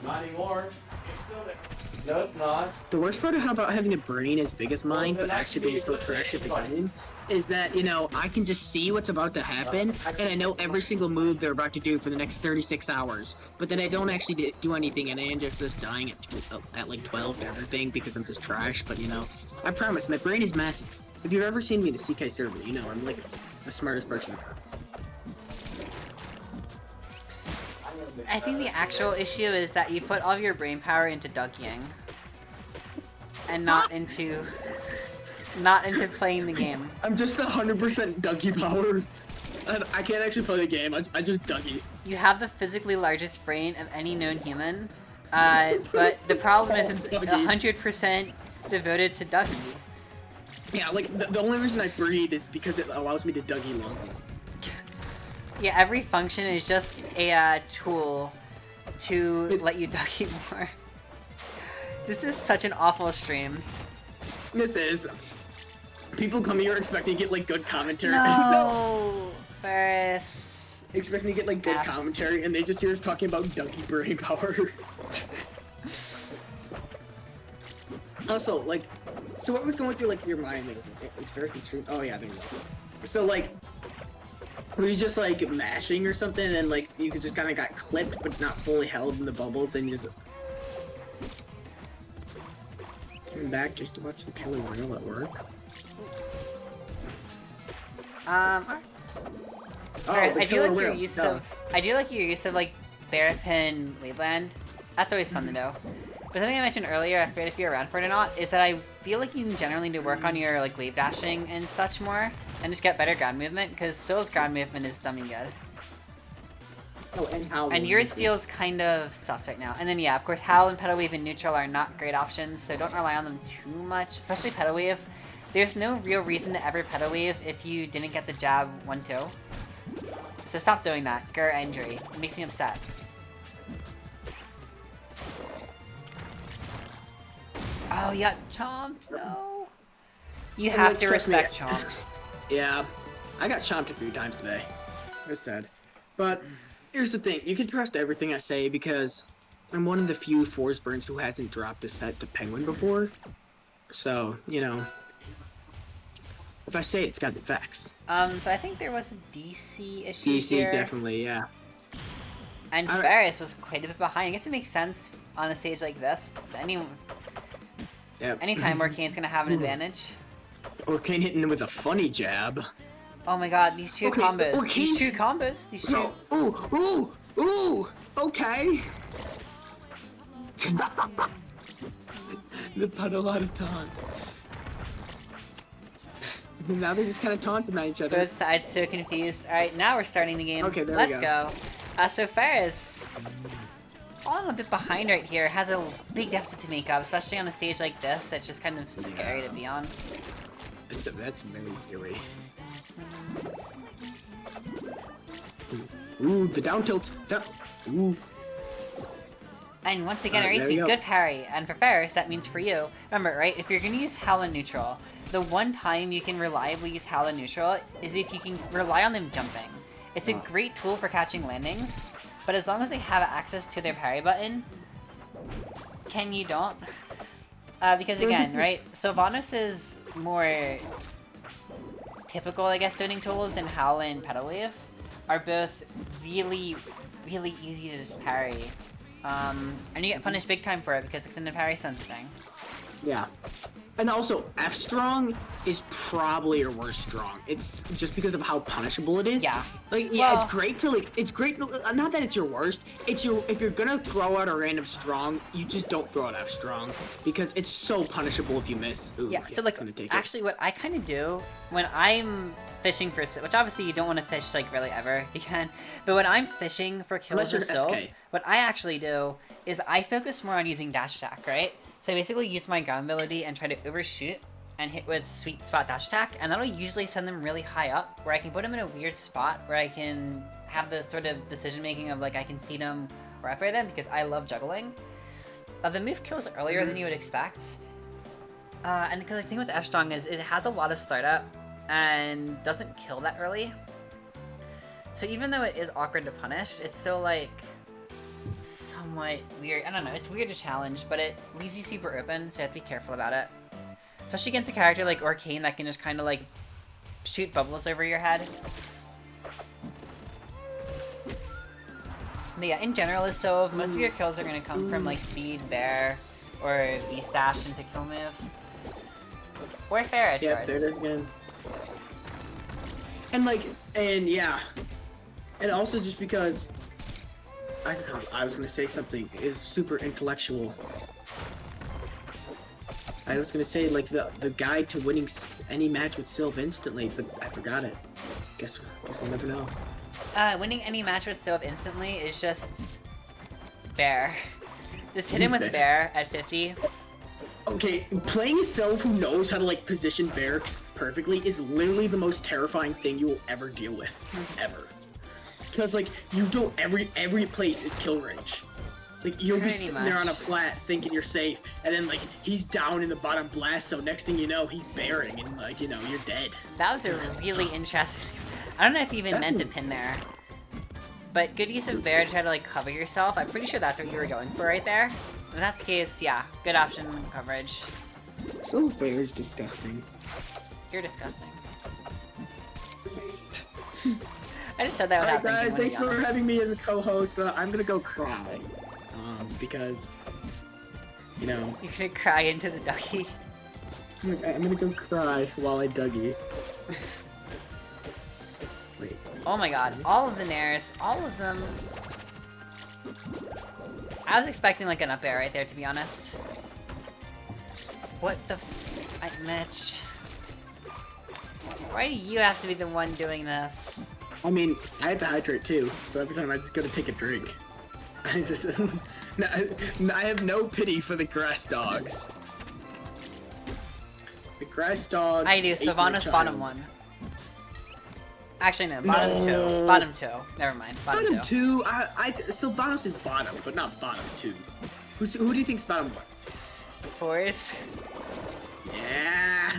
Not anymore. It's still there. No, it's not. The worst part about having a brain as big as mine, but actually being so trash at the game, is that, you know, I can just see what's about to happen, and I know every single move they're about to do for the next 36 hours. But then I don't actually do anything, and I end up just dying at like 12 to everything because I'm just trash. But, you know, I promise, my brain is massive. If you've ever seen me in the CK server, you know I'm like the smartest person. I think the actual issue is that you put all of your brain power into ducking. And not into playing the game. I'm just 100% Dougie power. And I can't actually play the game, I just Dougie. You have the physically largest brain of any known human, but the problem is it's 100% devoted to Dougie. Yeah, like, the only reason I breathe is because it allows me to Dougie longer. Yeah, every function is just a tool to let you Dougie more. This is such an awful stream. This is. People come here expecting to get, like, good commentary. No! Ferhys. Expecting to get, like, good commentary, and they just hear us talking about Dougie brain power. Also, like, so what was going through, like, your mind? Like, is Ferhys stream? Oh, yeah, there you go. So, like, were you just, like, mashing or something, and, like, you just kind of got clipped, but not fully held in the bubbles, and you just... Came back just to watch the Kelly Royal at work? I do like your use of like Therapin Waveland. That's always fun to know. But something I mentioned earlier, I forget if you're around for it or not, is that I feel like you generally need to work on your like wave dashing and such more, and just get better ground movement, because Soul's ground movement is dummy good. Oh, and Howl. And yours feels kind of sus right now. And then yeah, of course, Howl and Pedal Wave and Neutral are not great options, so don't rely on them too much, especially Pedal Wave. There's no real reason to ever Pedal Wave if you didn't get the jab 1-2. So stop doing that. Gur injury. It makes me upset. Oh, yeah, chomped. No. You have to respect Chomp. Yeah, I got chomped a few times today. It was sad. But here's the thing. You can trust everything I say because I'm one of the few Force Burns who hasn't dropped a set to Penguin before. So, you know, if I say it, it's got the facts. So I think there was a DC issue here. DC, definitely, yeah. And Ferhys was quite a bit behind. I guess it makes sense on a stage like this. Anytime where Kane's gonna have an advantage. Or Kane hitting him with a funny jab. Oh my god, these two combos. These two combos. These two. Ooh, okay. The puddle out of taunt. Now they're just kind of taunting at each other. Both sides so confused. Alright, now we're starting the game. Okay, there Let's we go. So Ferhys, falling a bit behind right here, has a big deficit to make up, especially on a stage like this that's just kind of scary to be on. That's very scary. Ooh, the down tilt. Ooh. And once again, it raised me good parry. And for Ferhys, that means for you. Remember, right? If you're going to use Howl and Neutral, the one time you can reliably use Howl and Neutral is if you can rely on them jumping. It's a great tool for catching landings, but as long as they have access to their parry button, you don't. Because again, right? Sylvanas is more typical, I guess, zoning tools, and Howl and Pedal Wave are both really, really easy to just parry. And you get punished big time for it because extended parry stun's a thing. Yeah. And also, F strong is probably your worst strong. It's just because of how punishable it is. Yeah. Like, yeah, well, it's great to, like, it's great, not that it's your worst, it's your, if you're gonna throw out a random strong, you just don't throw out F strong, because it's so punishable if you miss. Ooh, yeah, so, like, actually what I kind of do, when I'm fishing for, which obviously you don't want to fish, like, really ever, you can, but when I'm fishing for kills with Sylph, what I actually do is I focus more on using dash attack, right? So I basically use my ground ability and try to overshoot and hit with sweet spot dash attack, and that'll usually send them really high up, where I can put them in a weird spot where I can have the sort of decision making of like I can see them or up them because I love juggling. The move kills earlier than you would expect, and because the thing with F strong is it has a lot of startup and doesn't kill that early. So even though it is awkward to punish, it's still like somewhat weird. I don't know, it's weird to challenge, but it leaves you super open, so you have to be careful about it. Especially against a character like Orcane that can just kind of like shoot bubbles over your head. But yeah, in general, is so most of your kills are going to come from like speed, bear, or V-stash into kill move. Or fair edge guards. Yeah, there again. And like, and yeah. And also just because I was gonna say something is super intellectual. I was gonna say like the guide to winning any match with Sylph instantly, but I forgot it. Guess we'll never know. Winning any match with Sylph instantly is just bear. Just hit him with bear at 50. Okay, playing a Sylph who knows how to like position bear perfectly is literally the most terrifying thing you will ever deal with, ever. Because like you don't every place is kill range. Like you'll be sitting there on a flat thinking you're safe, and then like he's down in the bottom blast, so next thing you know he's bearing and like you know you're dead. That was a really interesting. I don't know if you even meant to pin there, but good use of bear to try to like cover yourself. I'm pretty sure that's what you were going for right there. If that's the case, yeah, good option coverage. So bear is disgusting. You're disgusting. I just said that without thinking. Guys, thanks for having me as a co-host. I'm gonna go cry, because, you know. You're gonna cry into the ducky. I'm gonna go cry while I Dougie. Wait. Oh my god, all of the nairs, all of them. I was expecting like an up air right there, to be honest. What the Mitch. Why do you have to be the one doing this? I mean, I have to hydrate too, so every time I just gotta take a drink. I have no pity for the grass dogs. The grass dogs. I do, Sylvanas bottom 1. Actually, no, bottom 2. Bottom 2. Never mind. Bottom 2. Sylvanas is bottom, but not bottom 2. Who do you think's bottom 1? Force. Yeah.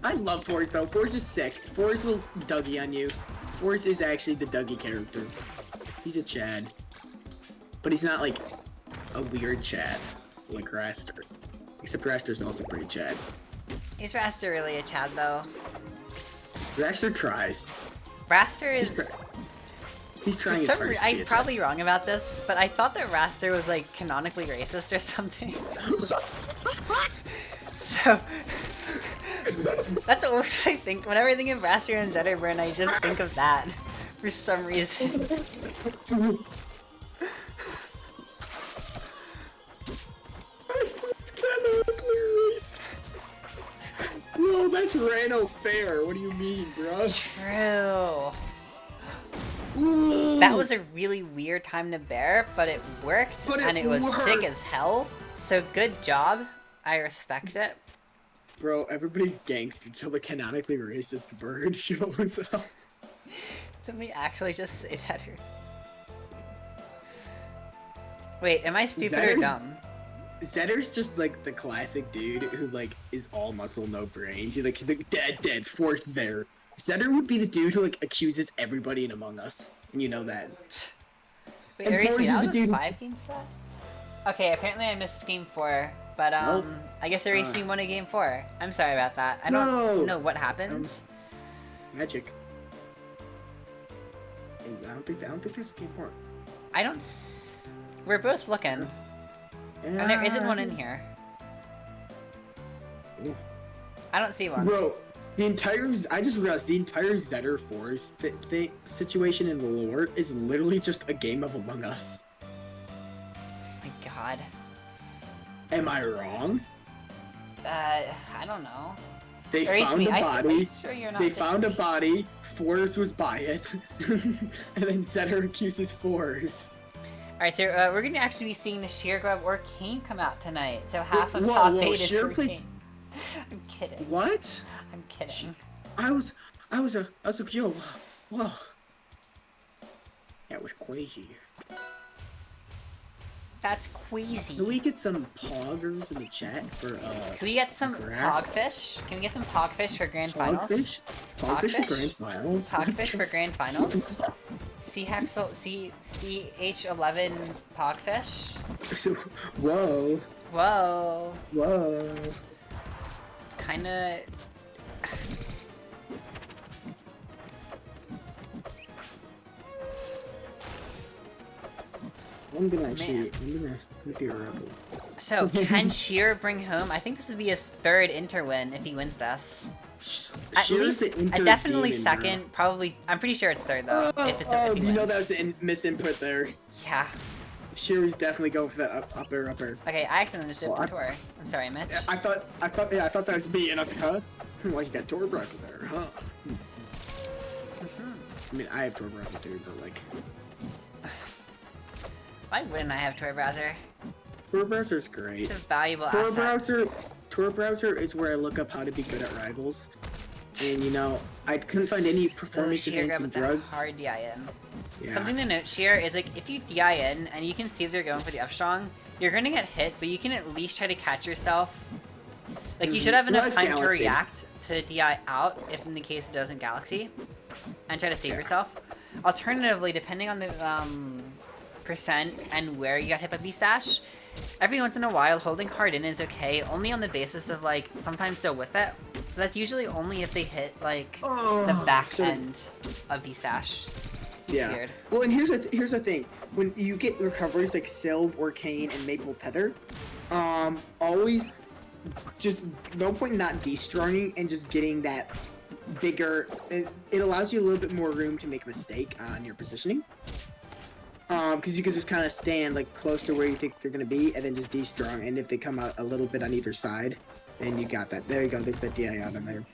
I love Force though. Force is sick. Force will Dougie on you. Force is actually the Dougie character. He's a Chad. But he's not like a weird Chad like Raster. Except Raster's also pretty Chad. Is Raster really a Chad though? Raster tries. Raster is... He's trying his hardest to be a I'm probably wrong about this, but I thought that Raster was like canonically racist or something. So... That's what I think. Whenever I think of Raster and Jetterburn, I just think of that. For some reason. Whoa, that's Rano fair. What do you mean, bro? True. Ooh. That was a really weird time to bear, but it worked, and it was sick as hell. So good job. I respect it. Bro, everybody's gangster until the canonically racist bird shows up. Somebody actually just say that here. Wait, am I stupid or dumb? Zetter's just like the classic dude who like is all muscle, no brains. He's like dead, forced there. Zetter would be the dude who like accuses everybody in Among Us, and you know that. Wait, erase me. That was a 5-game set? Okay, apparently I missed game 4. But, I guess Erase me won a game 4. I'm sorry about that. I don't know what happened. Magic. I don't think there's a game 4. We're both looking. And there isn't one in here. I don't see one. Bro, I just realized the entire Zetter Force the situation in the lore is literally just a game of Among Us. Oh my god. Am I wrong? I don't know. They found a body. Sure you're not they found a body. Force was by it, and then Zetter accuses Force. Alright, so we're gonna actually be seeing the Sheargrub or Kang come out tonight. So half of top 8 is for Kang. I'm kidding. What? I'm kidding. I was yo, whoa. That was crazy. That's queasy. Can we get some poggers in the chat for Can we get some pogfish? Can we get some pogfish for grand finals? Pogfish for grand finals? Pogfish for grand finals? CH11 pogfish? Whoa. Whoa. Whoa. It's kinda... I'm gonna be a rebel. So, can Shear bring home? I think this would be his 3rd interwin if he wins this. At least, definitely demon, 2nd, bro. Probably. I'm pretty sure it's 3rd though. If he you know wins. that was a misinput there. Yeah. Shear was definitely going for that up air. Okay, I accidentally just did Tor. I'm sorry, Mitch. I thought that was me, and I was like, huh? Well, you got Tor Browser there, huh? I mean, I have Tor Browser too, but like. Why wouldn't I have Tor Browser? Tor Browser is great. It's a valuable asset. Tor Browser is where I look up how to be good at rivals. And you know, I couldn't find any performance enhancing drugs. Hard DIN. Yeah. Something to note, Shear, is like if you DIN and you can see if they're going for the upstrong, you're gonna get hit, but you can at least try to catch yourself. Like you should have enough time to react to DI out if in the case it doesn't Galaxy, and try to save yourself. Alternatively, depending on the percent and where you got hit by B-Stash, every once in a while holding hard in is okay, only on the basis of like sometimes still with it. But that's usually only if they hit like the back end of B-Stash. It's weird. Well, and here's the thing: when you get recoveries like Sylve or Kane and Maple Tether, always just no point in not destroying and just getting that bigger. It allows you a little bit more room to make a mistake on your positioning. Because you can just kind of stand like close to where you think they're gonna be, and then just de-strong. And if they come out a little bit on either side, then you got that. There you go. There's that DI out in there.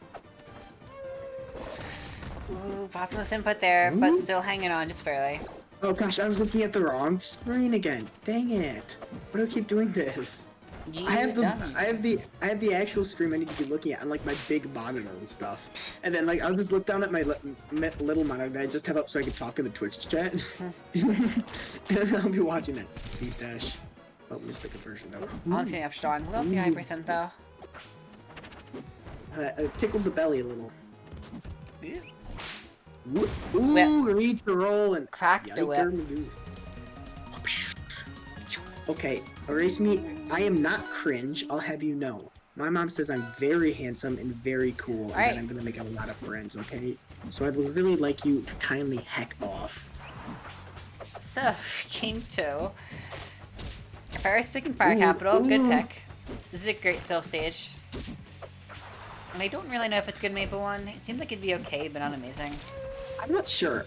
Ooh, Bosmos input there, but still hanging on just barely. Oh gosh, I was looking at the wrong screen again. Dang it! Why do I keep doing this? I have the actual stream I need to be looking at on like my big monitor and stuff. And then like I'll just look down at my little monitor that I just have up so I can talk in the Twitch chat. And I'll be watching it. Please dash. Oh, missed the conversion though. Honestly, gonna have strong. A little too high percent though. Tickled the belly a little. Ooh. Ooh, reach the roll and Crack the whip. Okay, erase me. I am not cringe, I'll have you know. My mom says I'm very handsome and very cool, and that I'm gonna make a lot of friends, okay? So I'd really like you to kindly heck off. So, game 2. Ferhys picking Fire Capital, good pick. This is a great sell stage. And I don't really know if it's good Maple 1. It seems like it'd be okay, but not amazing. I'm not sure.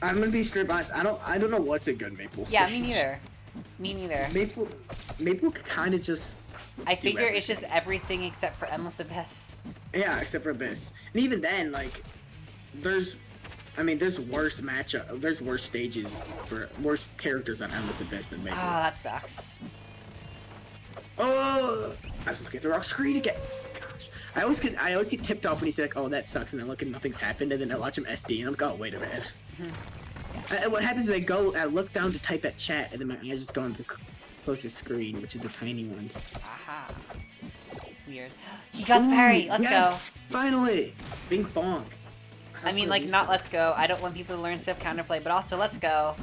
I'm gonna be straight honest. I don't know what's a good Maple stage. Yeah, me neither. Me neither. Maple kind of just. I figure it's just everything except for Endless Abyss. Yeah, except for Abyss. And even then, like, there's worse matchup. There's worse stages for worse characters on Endless Abyss than Maple. Oh, that sucks. Oh, I was looking at the wrong screen again. Gosh, I always get tipped off when he's like, "Oh, that sucks," and then look and nothing's happened, and then I watch him SD, and I'm like, "Oh, wait a minute." What happens is I look down to type at chat, and then my eyes just go on the closest screen, which is the tiny one. Aha. Weird. He got the parry. Let's go. Finally, bing bong. I mean, like, not let's go. I don't want people to learn stuff counterplay, but also let's go.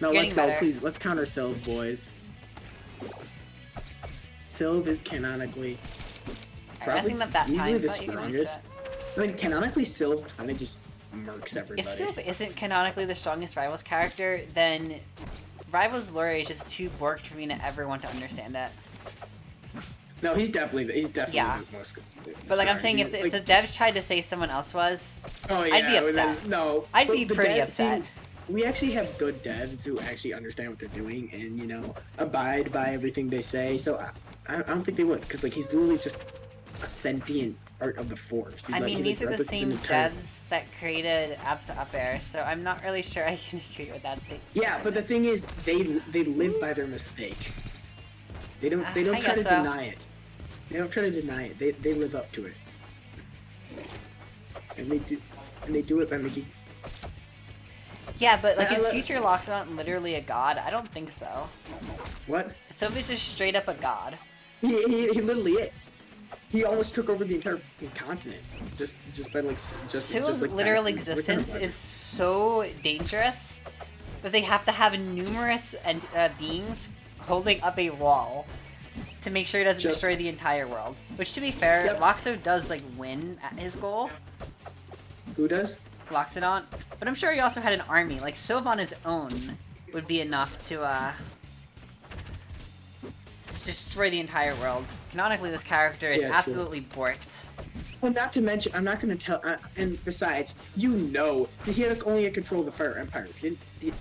No, You're let's getting go, better. please. Let's counter Sylve, boys. Sylve is canonically. Alright, messing up that easily time, the but you can strongest. reset. I mean, canonically, Sylve kind of just murks everybody. If Sylve isn't canonically the strongest Rivals character, then Rivals lore is just too borked for me to ever want to understand it. No, he's definitely Yeah. the most. But like I'm saying, if the devs tried to say someone else was, oh, yeah, I'd be upset. No, I'd but be the pretty devs upset. We actually have good devs who actually understand what they're doing and, you know, abide by everything they say. So I don't think they would, because like he's literally just a sentient art of the Force. I mean, these are the same devs that created Absa Up Air, so I'm not really sure I can agree with that statement. Yeah, but the thing is, they live by their mistake. They don't try to deny it. They don't try to deny it. They live up to it. And they do it by making. Yeah, but like his future lock's not literally a god. I don't think so. What? Sylve's just straight up a god. He literally is. He almost took over the entire continent just by like Sylve's like literal that. existence is so dangerous that they have to have numerous beings holding up a wall to make sure he doesn't destroy the entire world. Which, to be fair, Loxo does like win at his goal. Who does? Loxodon. But I'm sure he also had an army. Like, Sylve on his own would be enough to destroy the entire world. Canonically, this character is absolutely borked. Well, not to mention, I'm not going to tell, and besides, you know, he had only had control of the Fire Empire.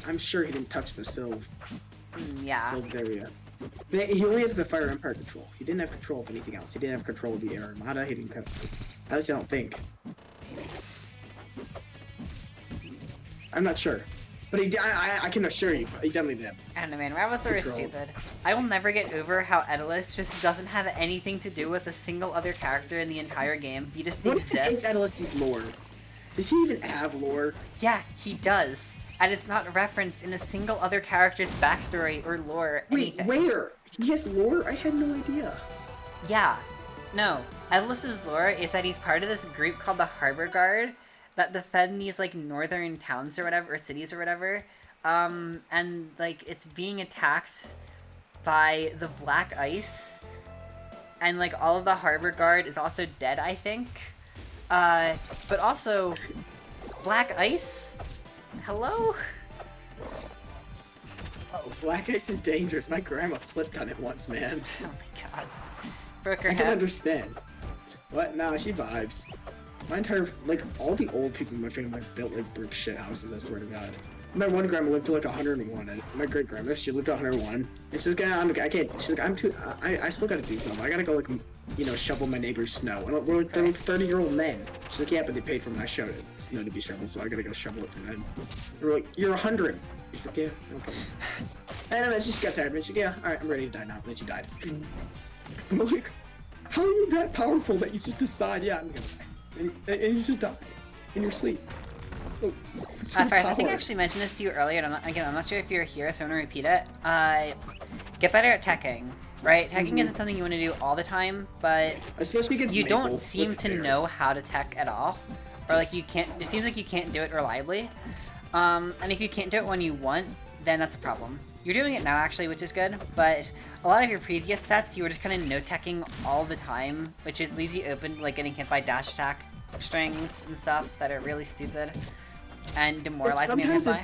I'm sure he didn't touch the Sylve. Yeah. Sylve's area. He only had the Fire Empire control. He didn't have control of anything else. He didn't have control of the Air Armada. He didn't have, at least I don't think. I'm not sure. But I can assure you, he definitely did. I don't know, man. Ravasaur is stupid. I will never get over how Edelus just doesn't have anything to do with a single other character in the entire game. He just exists. What is Edelus's lore? Does he even have lore? Yeah, he does. And it's not referenced in a single other character's backstory or lore, anything. Wait, where? He has lore? I had no idea. Yeah. No. Edelus's lore is that he's part of this group called the Harbor Guard that defend these, like, northern towns or whatever, or cities or whatever. And, like, it's being attacked by the Black Ice. And, like, all of the Harbor Guard is also dead, I think. But also, Black Ice? Hello? Oh, Black Ice is dangerous. My grandma slipped on it once, man. Oh my god. Broke her I can hip. understand. What? Nah, she vibes. My entire, like, all the old people in my family built, like, brick shit houses, I swear to God. My one grandma lived to, like, 101, and my great grandma, she lived to 101. And she's like, I can't, she's like, I still gotta do something. I gotta go, like, you know, shovel my neighbor's snow. And we're like, they're like 30-year-old men. She's like, yeah, but they paid for my snow to be shoveled, so I gotta go shovel it for them. We're like, you're 100. She's like, yeah, no problem. And then she just got tired, and she's like, yeah, alright, I'm ready to die now. And then she died. I'm like, how are you that powerful that you just decide, yeah, I'm gonna die? And you just die in your sleep. Look, Ferhys, I think I actually mentioned this to you earlier, and I'm not sure if you're here, so I'm gonna repeat it. Get better at teching, right? Teching isn't something you want to do all the time, but especially against you Maple, don't seem to know how to tech at all. Or like you can't, it seems like you can't do it reliably. And if you can't do it when you want, then that's a problem. You're doing it now, actually, which is good, but a lot of your previous sets, you were just kind of no-teching all the time, which is leaves you open to, like, getting hit by dash attack strings and stuff that are really stupid and demoralizing to hit by.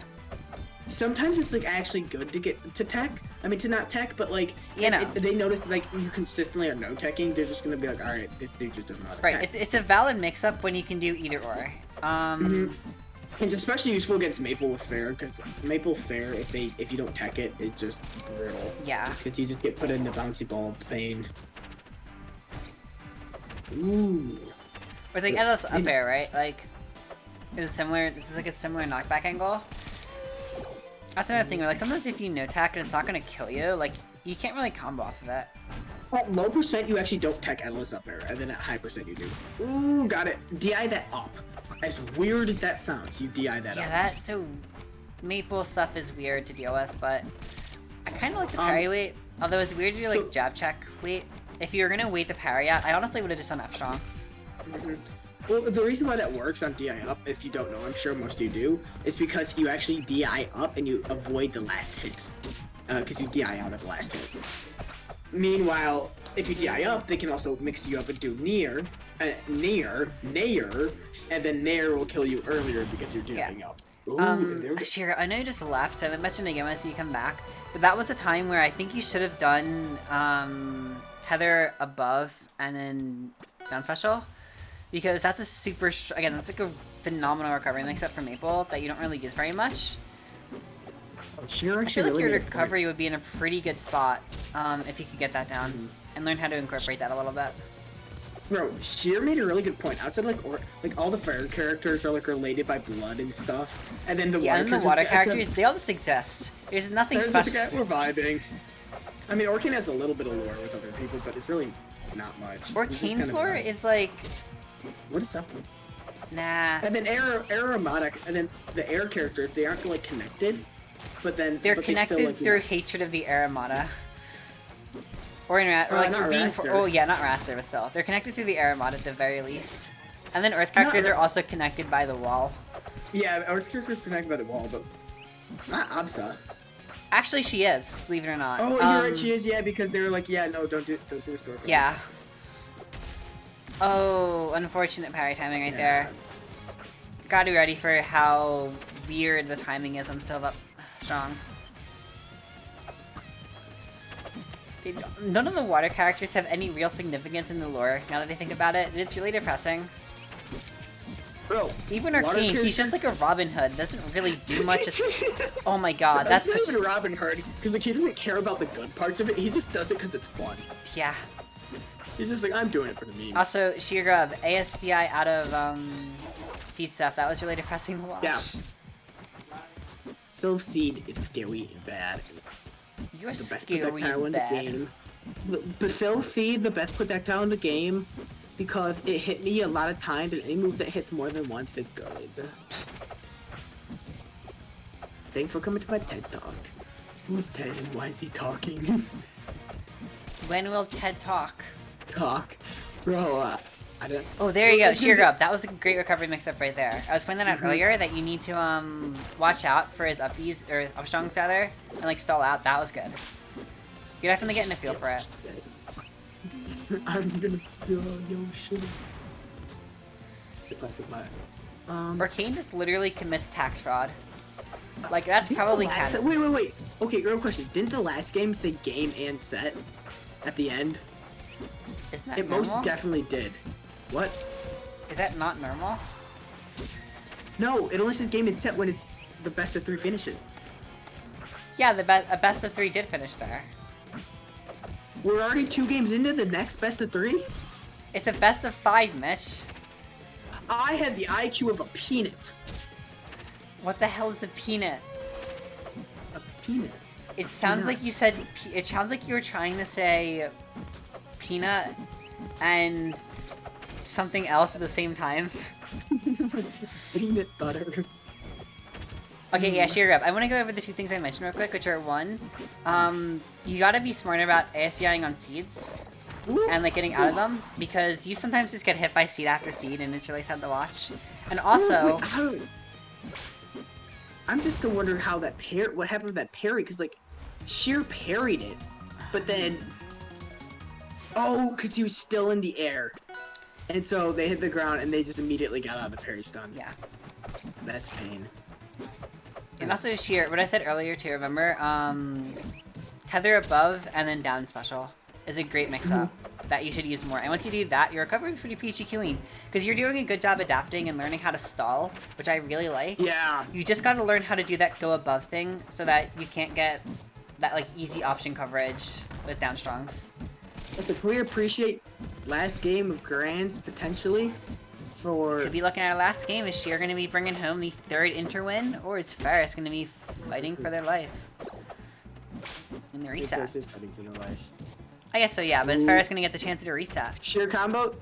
Sometimes it's, like, actually good to get to tech. I mean, to not tech, but, like, you know, they notice, like, you consistently are no-teching, they're just gonna be like, alright, this dude just doesn't know how to tech. It's a valid mix-up when you can do either or. It's especially useful against Maple with Fair, because Maple Fair, if you don't tech it, it's just brutal. Yeah. Because you just get put in the bouncy ball of pain. Ooh. Or it's like LLoF's up air, right? Like, this is like a similar knockback angle. That's another thing where, like, sometimes if you no-tech and it's not gonna kill you, like, you can't really combo off of it. At low percent, you actually don't tech LLoF's up air, and then at high percent, you do. Ooh, got it. DI that up. As weird as that sounds, you DI that up. Yeah, so Maple stuff is weird to deal with, but I kind of like the parry wait. Although it's weird to do, like, jab check wait. If you're gonna wait the parry out, I honestly would have just done F strong. Well, the reason why that works on DI up, if you don't know, I'm sure most of you do, is because you actually DI up and you avoid the last hit. Because you DI out at the last hit. Meanwhile, if you DI up, they can also mix you up and do nair, and then nair will kill you earlier because you're DIing up. Ooh, Sheargrub, I know you just left, so I haven't mentioned again when I see you come back, but that was a time where I think you should have done tether above and then down special, because that's a super, again, that's like a phenomenal recovery except for Maple that you don't really use very much. I feel like your recovery would be in a pretty good spot if you could get that down and learn how to incorporate that a little bit. Bro, Sheer made a really good point. Outside, like all the fire characters are like related by blood and stuff, and then the water characters, they all just exist. There's nothing special. We're vibing. I mean, Orcane has a little bit of lore with other people, but it's really not much. Orcane's lore is like. What is up? Nah. And then Aromatic, and then the air characters, they aren't like connected, but then they're connected still, like, through hatred of the Aramata. Or not Raster, but still. They're connected through the Aramata at the very least. And then Earth characters are also connected by the wall. Yeah, Earth characters connected by the wall, but not Absa. Actually, she is, believe it or not. Oh, you're right, she is, yeah, because they were like, yeah, no, don't do a store. Yeah. Oh, unfortunate parry timing right there. Gotta be ready for how weird the timing is on Silva Strong. None of the water characters have any real significance in the lore, now that I think about it, and it's really depressing. Bro, even Arcane, he's just like a Robin Hood, doesn't really do much as... Oh my god, that's not even Robin Hood, because like, he doesn't care about the good parts of it, he just does it because it's fun. Yeah. He's just like, I'm doing it for the memes. Also, Sheargrub, ASCI out of, seed stuff, that was really depressing to watch. Yeah. So Seed is scary and bad. You're the best scary projectile in the game. But Phil Seed, the best projectile in the game, because it hit me a lot of times, and any move that hits more than once is good. Thanks for coming to my TED Talk. Who's Ted and why is he talking? When will Ted talk? Bro, I don't... Oh, there you go, Sheargrub. That was a great recovery mix-up right there. I was pointing that out earlier, that you need to, watch out for his uppies, or upstrongs rather, and, like, stall out. That was good. You're definitely getting a feel for it. I'm gonna steal your shit. It's a classic line. Arcane just literally commits tax fraud. Like, that's probably canon. Wait. Okay, real question. Didn't the last game say game and set at the end? Isn't that It normal? most definitely did. What? Is that not normal? No, it only says game and set when it's the best of 3 finishes. Yeah, a best of 3 did finish there. We're already 2 games into the next best of 3? It's a best of 5, Mitch. I had the IQ of a peanut. What the hell is a peanut? A peanut. It sounds Peanut. like you said. It sounds like you were trying to say peanut and something else at the same time. Peanut butter. Okay, yeah, Sheargrub. I want to go over the 2 things I mentioned real quick, which are 1, you gotta be smarter about ASCIing on seeds and like getting out of them, because you sometimes just get hit by seed after seed and it's really sad to watch. And also, Wait, I'm just still wondering how that what happened with that parry, because like Sheer parried it, but then because he was still in the air, and so they hit the ground and they just immediately got out of the parry stun. yeah. That's pain. And also Sheer, what I said earlier too, remember, tether above and then down special is a great mix-up that you should use more. And once you do that, your recovery is pretty peachy clean. Because you're doing a good job adapting and learning how to stall, which I really like. Yeah. You just gotta learn how to do that go above thing so that you can't get that like easy option coverage with down strongs. So can we appreciate last game of Grands potentially for... Could be looking at our last game. Is Sheer gonna be bringing home the 3rd interwin, or is Ferhys gonna be fighting for their life in the reset? Is fighting for their life. I guess so, yeah, but is Ferhys gonna get the chance to do a reset? Sheer combo.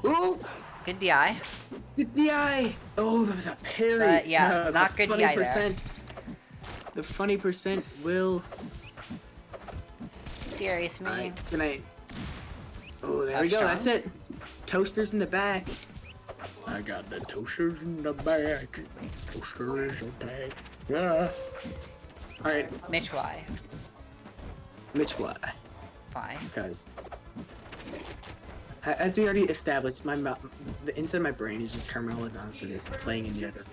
Oh! Good DI. Good DI! Oh, that parry! But yeah, not good funny DI there. percent. The funny percent will... Serious me. Alright, can I... Oh, there we go, strong. that's it. Toasters in the back. I got the toasters in the back. Toasters in the back. Yeah. Alright, Mitch, why? Mitch, why? Why? Because... As we already established, the inside of my brain is just Carmelo Johnson is playing in the other.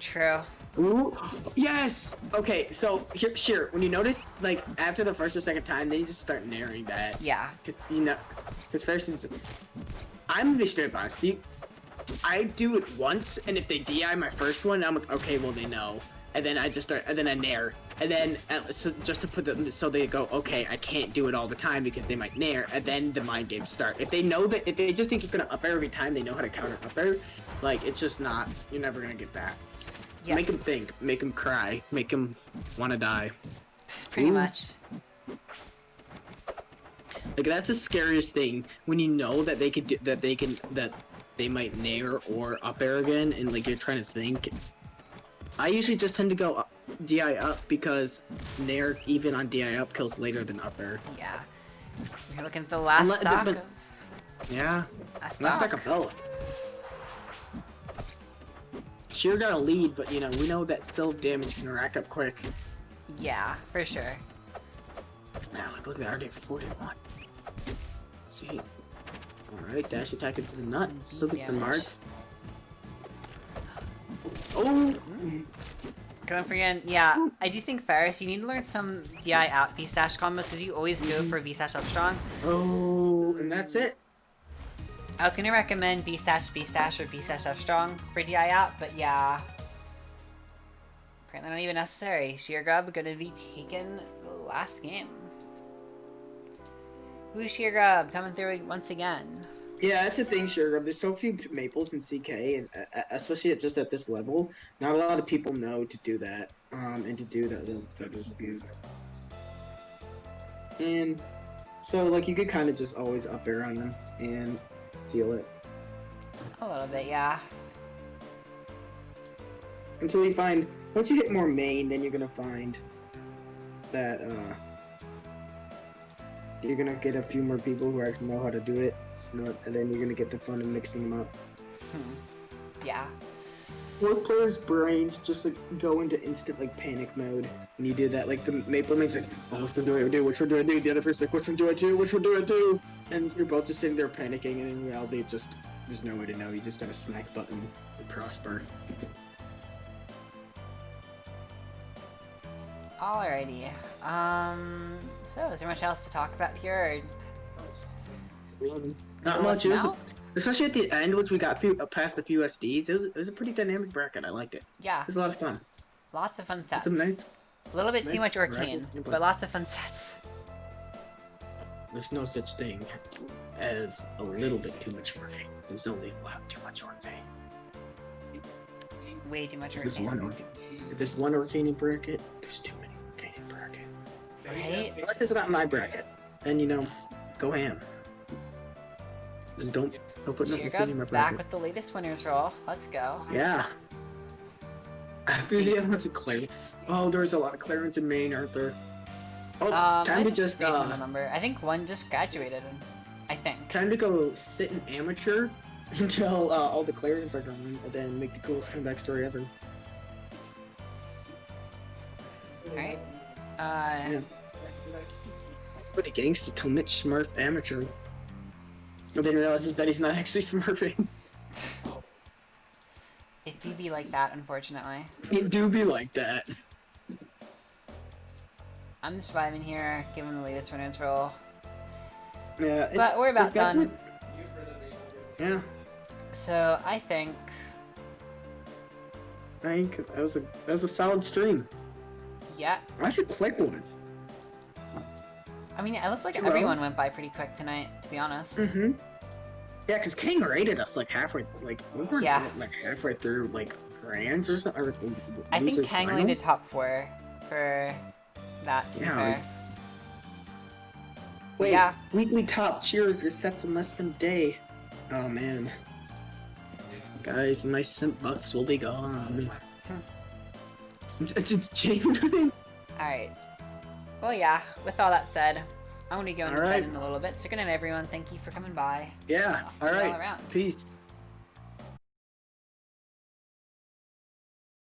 True. Ooh, yes! Okay, so here, Sheer, when you notice, like, after the first or second time, then you just start narrating that. Yeah. Because, you know, because first is... I'm gonna be straight up honest. I do it once, and if they DI my first one, I'm like, okay, well, they know. And then I just start, and then I nair. And then, so just to put them, so they go, okay, I can't do it all the time because they might nair, and then the mind games start. If they know that, if they just think you're gonna up air every time, they know how to counter up air, like, it's just not, you're never gonna get that. Yeah. Make them think, make them cry, make them want to die. Pretty Ooh. much. Like, that's the scariest thing, when you know that they could do, that they might nair or up air again, and like, you're trying to think. I usually just tend to go up, DI up, because nair, even on DI up, kills later than up air. Yeah. You're looking at the last stock but- of... Yeah. Last Last stock. stack of both. Sheer got a lead, but you know, we know that Sylve damage can rack up quick. Yeah, for sure. Man, look at that, already 41. See. Alright, dash attack into the nut. Still gets the mark. Oh! Going for again, yeah, I do think Ferhys, you need to learn some DI out V-Sash combos because you always go for V-Sash up strong. Oh, and that's it. I was gonna recommend B-Stash, B-Stash, or B-Stash up strong for DI out, but yeah. Apparently not even necessary. Sheargrub gonna be taking the last game. Woo, Sheargrub coming through once again. Yeah, that's the thing, Sheargrub. There's so few maples in CK, and especially just at this level, not a lot of people know to do that. And to do that is good. And so, like, you could kind of just always up air on them and steal it. A little bit, yeah. Until you find, once you hit more main, then you're gonna find that, you're gonna get a few more people who actually know how to do it, and then you're gonna get the fun of mixing them up. Yeah. One player's brains just like go into instant like panic mode when you do that. Like the Maple Main's like, oh, which one do I do? Which one do I do? The other person's like, which one do I do? Which one do I do? And you're both just sitting there panicking, and in reality, it's just there's no way to know. You just gotta smack button and prosper. Alrighty. So is there much else to talk about here? Not So much. It was, now? especially at the end, once we got through past the few SDs. It was a pretty dynamic bracket. I liked it. Yeah, It was a lot of fun. lots of fun It's a sets. nice, A little bit too nice much bracket arcane, gameplay. but lots of fun sets. There's no such thing as a little bit too much arcane. There's only a lot too much arcane. Way too much If there's arcane. one arcane, if there's one arcane bracket, there's too many arcane bracket. Right? Unless it's not my bracket, then go ham. Just don't put no arcane in my Sheargrub back bracket. with the latest winners roll. Let's go. Yeah. After the elements of Clarence. Oh, there's a lot of Clarence in Maine, aren't there? Oh, time to just reasonable number. I think one just graduated. I think. time to go sit in amateur until all the Clarence are gone, and then make the coolest comeback story ever. All right. Yeah. Pretty gangster till Mitch Smurf amateur. And then realizes that he's not actually smurfing. It do be like that, unfortunately. It do be like that. I'm just vibing here, giving the latest winners roll. Yeah, But we're about that's done. Yeah, So I think that was a solid stream. yeah. That's a quick one. I mean, it looks like 2 everyone rounds? went by pretty quick tonight, to be honest. Mm-hmm. Yeah, because Kang raided us like halfway, like we weren't Yeah. like halfway through like grands or something. Or I think losers Kang only did finals. top 4 for that, to be Yeah, fair. Wait, Yeah. weekly top cheers resets in less than a day. Oh man. Guys, my simp bucks will be gone. Genuinely? Alright. Well, yeah, with all that said, I'm going to go into Alright. bed in a little bit. So good night, everyone. Thank you for coming by. Yeah, I'll see you all alright. around. Peace.